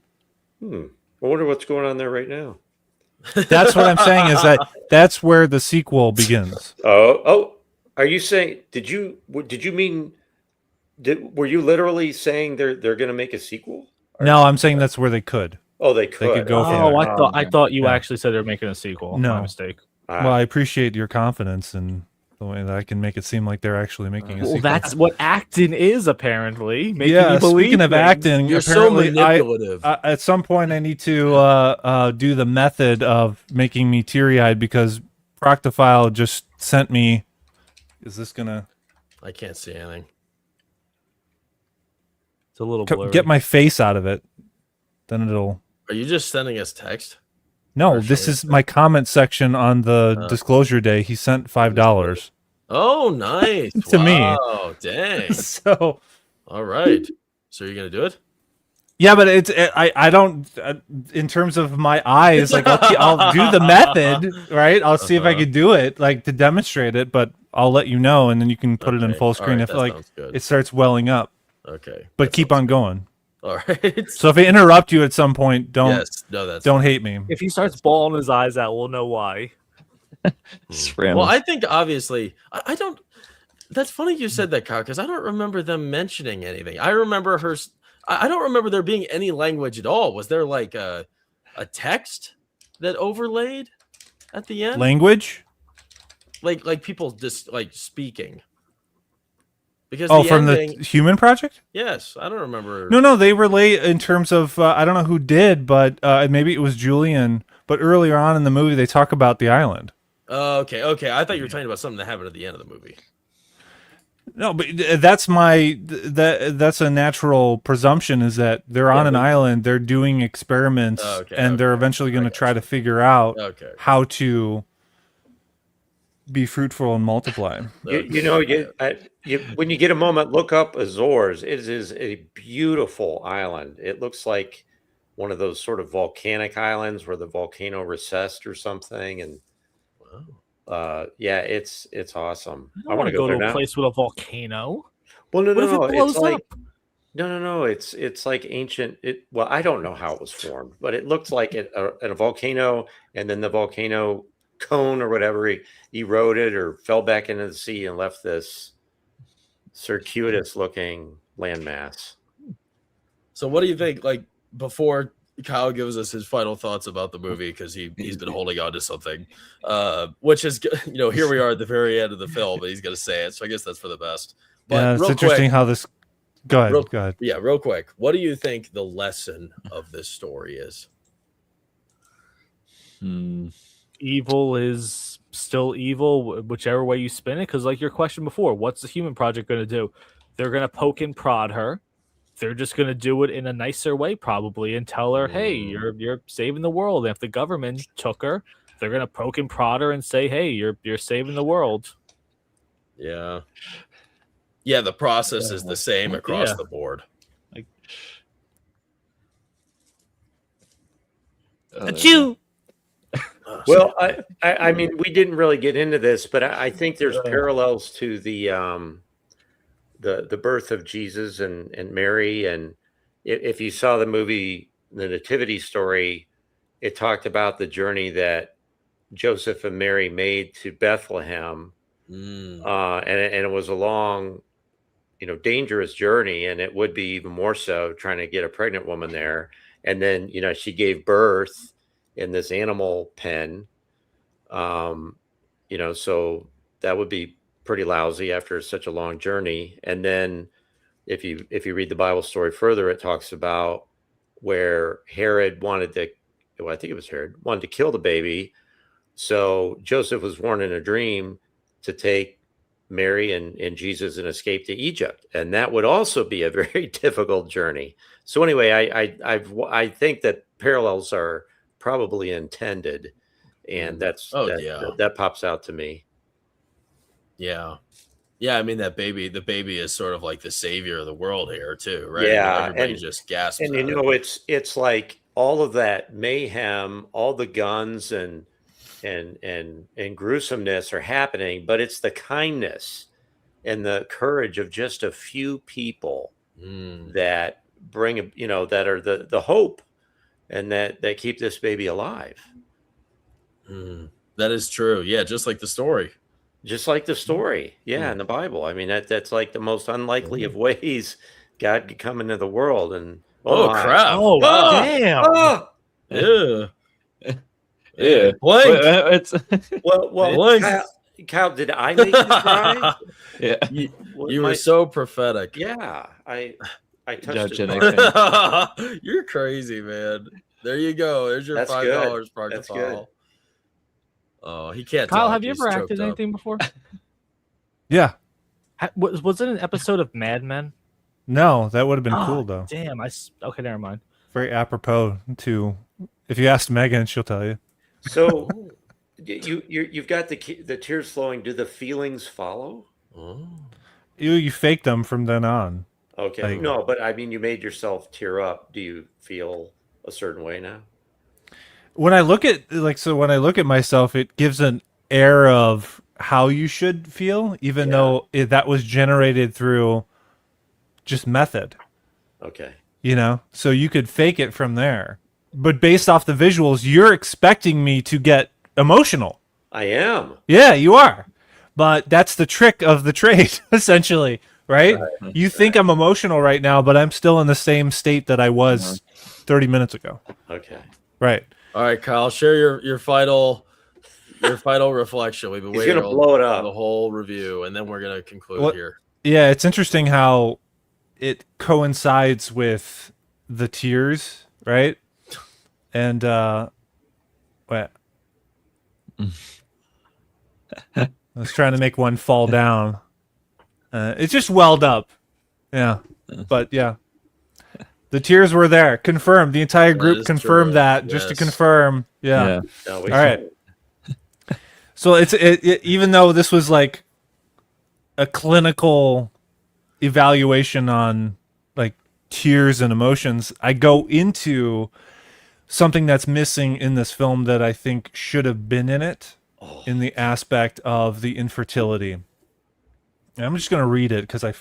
I wonder what's going on there right now. That's what I'm saying, is that's where the sequel begins. Oh, are you saying? Did you mean? Were you literally saying they're going to make a sequel? No, I'm saying that's where they could. Oh, they could. could go from oh, there. I thought you Yeah. actually said they're making a sequel. No. My mistake. Well, I appreciate your confidence in the way that I can make it seem like they're actually making a Well, sequel. that's what acting is, apparently. Making Yeah, you believe speaking of things. acting, You're so apparently manipulative. at some point I need to do the method of making me teary-eyed, because Proctophile just sent me. Is this gonna I can't see anything. It's a little blurry. get my face out of it? Then it'll. Are you just sending us text? No, Or this showing is my comment section on the disclosure day. He sent $5 Oh, nice. To me. Wow, dang. So All right. So you're going to do it? yeah, but I don't in terms of my eyes, like I'll do the method, right? I'll see if I can do it, like, to demonstrate it, but I'll let you know, and then you can put it in Okay. full All screen right, if that like sounds good. it starts welling up. Okay. But keep on going. All right. So if I interrupt you at some point, don't Yes. No, that's don't hate me. If he starts bawling his eyes out, we'll know why. Scramble. Well, I think obviously I don't. That's funny you said that, Kyle, because I don't remember them mentioning anything. I remember her. I don't remember there being any language at all. Was there like a text that overlaid at the end? Language? Like people just like speaking. Because Oh, the from ending, the Human Project? yes, I don't remember. No, they relate in terms of I don't know who did, but maybe it was Julian. But earlier on in the movie, they talk about the island. Oh, okay. I thought you were talking about something that happened at the end of the movie. No, but that's that's a natural presumption, is that they're on an island, they're doing experiments, and they're eventually going to try to figure out how to be fruitful and multiply. When you get a moment, look up Azores. It is a beautiful island. It looks like one of those sort of volcanic islands where the volcano recessed or something. And yeah, it's awesome. I want to go to a place with a volcano. Well, no, What if it blows it's like up? no. It's like ancient. Well, I don't know how it was formed, but it looks like a volcano, and then the volcano cone or whatever eroded or fell back into the sea and left this circuitous looking landmass. So what do you think, like, before Kyle gives us his final thoughts about the movie, because he's been holding on to something, which is, here we are at the very end of the film, but he's going to say it, so I guess that's for the best. But yeah, it's real interesting quick, how this. Go ahead. Go ahead. Yeah, real quick. What do you think the lesson of this story is? Evil is still evil, whichever way you spin it. Because, like your question before, what's the Human Project going to do? They're going to poke and prod her. They're just going to do it in a nicer way, probably, and tell her, "Hey, you're saving the world." And if the government took her, they're going to poke and prod her and say, "Hey, you're saving the world." Yeah. Yeah, the process is the same across the board. Achoo! Well, I mean, we didn't really get into this, but I think there's parallels to the birth of Jesus and Mary. And if you saw the movie, The Nativity Story, it talked about the journey that Joseph and Mary made to Bethlehem. And it was a long, dangerous journey, and it would be even more so trying to get a pregnant woman there. And then, she gave birth in this animal pen. So that would be pretty lousy after such a long journey. And then if you read the Bible story further, it talks about where Herod wanted to kill the baby. So Joseph was warned in a dream to take Mary and Jesus and escape to Egypt. And that would also be a very difficult journey. So anyway, I think that parallels are probably intended. and that's Oh, that, yeah. that pops out to me. Yeah. Yeah, I mean the baby is sort of like the savior of the world here too, right? Yeah, Everybody and just gasps and at it. it's like all of that mayhem, all the guns and gruesomeness are happening, but it's the kindness and the courage of just a few people Mm, that bring, that are the hope, and that keep this baby alive. that is true. Yeah, just like the story. Just like the story, yeah, in the Bible. I mean, that's like the most unlikely of ways God could come into the world. And Oh, my, crap. Oh, Ah! damn. Ah! Yeah. Yeah. Blank. It's Well, Blank. Kyle, did I make you cry? yeah. You were so prophetic. Yeah, I touched Judge it. anything. You're crazy, man. There you go. There's your That's $5, good. Proctor That's good. Paul. Oh, he can't Kyle, talk. have you He's ever choked acted up. anything before? Yeah. Was it an episode of Mad Men? No, that would have been Ah, cool though. Damn, okay, never mind. Very apropos to. If you asked Megan, she'll tell you. So you've got the tears flowing. Do the feelings follow? Oh. You fake them from then on. Okay, Like- no, but I mean, you made yourself tear up. Do you feel a certain way now? When I look at myself, it gives an air of how you should feel, even though that was generated through just method. Okay. So you could fake it from there. But based off the visuals, you're expecting me to get emotional. I am. Yeah, you are. But that's the trick of the trade, essentially, right? You think I'm emotional right now, but I'm still in the same state that I was 30 minutes ago. Okay. Right. All right, Kyle, share your final reflection. We've been He's waiting gonna blow it up. the whole review, and then we're gonna conclude What- here. Yeah, it's interesting how it coincides with the tears, right? And what? I was trying to make one fall down. It's just welled up. Yeah. But yeah. The tears were there. Confirmed. The entire That group is confirmed true. that. Just to Yes. confirm. Yeah. No, All right. So it even though this was like a clinical evaluation on like tears and emotions, I go into something that's missing in this film that I think should have been in it, in the aspect of the infertility. And I'm just going to read it because I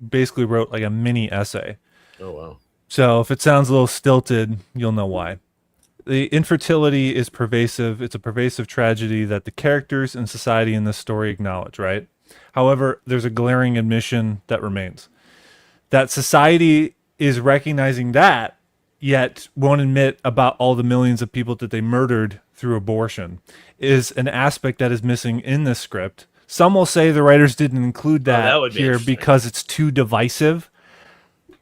basically wrote like a mini essay. Oh wow. So if it sounds a little stilted, you'll know why. The infertility is pervasive. It's a pervasive tragedy that the characters and society in this story acknowledge, right? However, there's a glaring admission that remains. That society is recognizing that, yet won't admit about all the millions of people that they murdered through abortion, is an aspect that is missing in this script. Some will say the writers didn't include that would be here interesting. because it's too divisive.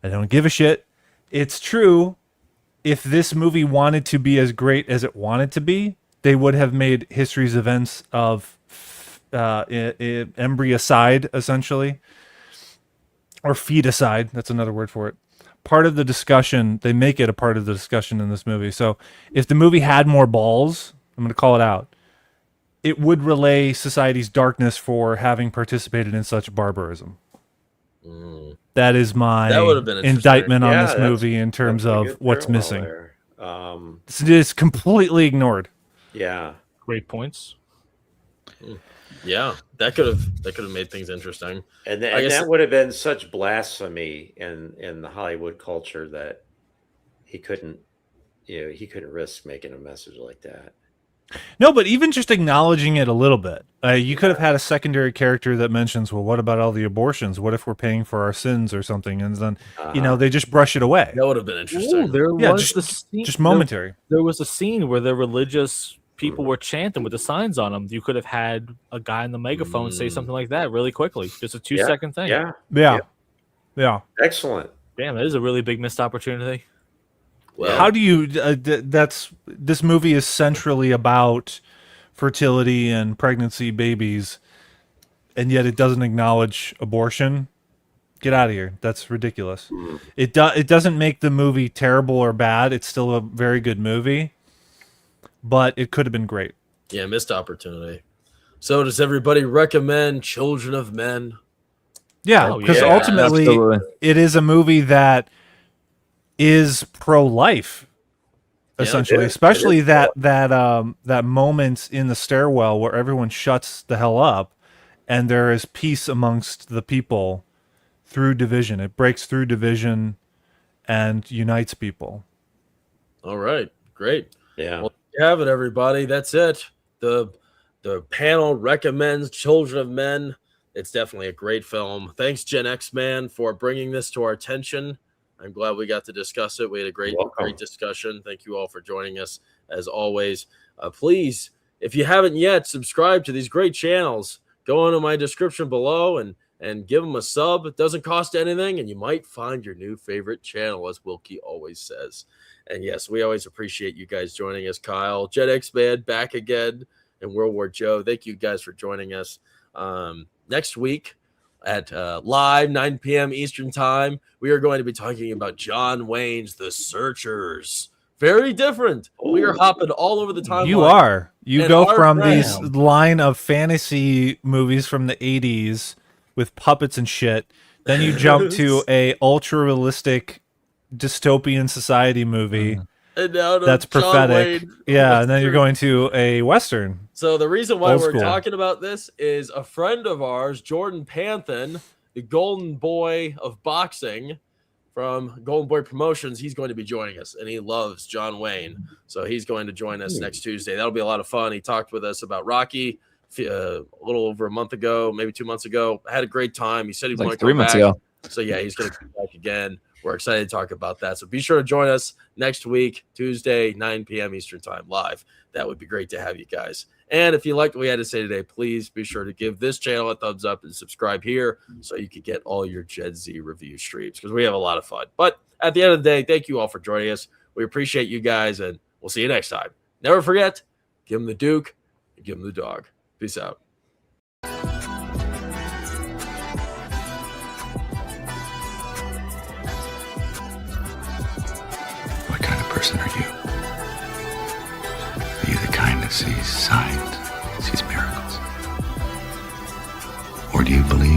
I don't give a shit. It's true. If this movie wanted to be as great as it wanted to be, they would have made history's events of embryocide, essentially, or feticide. That's another word for it. Part of the discussion, they make it a part of the discussion in this movie. So if the movie had more balls, I'm going to call it out, it would relay society's darkness for having participated in such barbarism. That is my That would have been interesting. indictment on Yeah, this that's- movie in terms That's a of good what's parallel missing. there. It's completely ignored. Yeah. Great points. Yeah, that could have made things interesting. And, I guess- that would have been such blasphemy in the Hollywood culture that he couldn't risk making a message like that. No, but even just acknowledging it a little bit. You could have had a secondary character that mentions, well, what about all the abortions? What if we're paying for our sins or something? And then, they just brush it away. That would have been interesting. Ooh, there Yeah, was the scene, Just momentary. There was a scene where the religious people were chanting with the signs on them. You could have had a guy in the megaphone say something like that really quickly. Just a 2-second thing. Yeah. Yeah. Excellent. Damn, that is a really big missed opportunity. Well, How do you, this movie is centrally about fertility and pregnancy, babies, and yet it doesn't acknowledge abortion. Get out of here. That's ridiculous. It doesn't make the movie terrible or bad. It's still a very good movie, but it could have been great. Yeah, missed opportunity. So does everybody recommend Children of Men? Yeah, Oh, because yeah, ultimately absolutely. it is a movie that is pro-life, essentially. is. Especially It is that moment in the stairwell where everyone shuts the hell up, and there is peace amongst the people through division. It breaks through division and unites people. All right, great. Yeah. Well, there you have it, everybody. That's it. The panel recommends Children of Men. It's definitely a great film. Thanks, Gen X Man, for bringing this to our attention. I'm glad we got to discuss it. We had a great discussion. Thank you all for joining us, as always. Please, if you haven't yet, subscribe to these great channels. Go into my description below and give them a sub. It doesn't cost anything, and you might find your new favorite channel, as Wilkie always says. And yes, we always appreciate you guys joining us. Kyle, Gen X Man, back again, and World War Joe. Thank you guys for joining us. Next week at live 9 p.m. Eastern Time, we are going to be talking about John Wayne's The Searchers. Very different. We are hopping all over the timeline. You go from these line of fantasy movies from the 80s with puppets and shit, then you jump to a ultra realistic dystopian society movie that's prophetic. Yeah, and then you're going to a Western. So the reason why we're talking about this is a friend of ours, Jordan Panthen, the golden boy of boxing from Golden Boy Promotions. He's going to be joining us, and he loves John Wayne. So he's going to join us next Tuesday. That'll be a lot of fun. He talked with us about Rocky a little over a month ago, maybe 2 months ago. I had a great time. He said he wanted to come 3 months back. ago. So yeah, he's going to come back again. We're excited to talk about that. So be sure to join us next week, Tuesday, 9 p.m. Eastern Time live. That would be great to have you guys. And if you liked what we had to say today, please be sure to give this channel a thumbs up and subscribe here so you can get all your Gen Z review streams, because we have a lot of fun. But at the end of the day, thank you all for joining us. We appreciate you guys, and we'll see you next time. Never forget, give him the Duke and give him the dog. Peace out. What kind of person are you? Are you the kind that sees signs, sees miracles? Or do you believe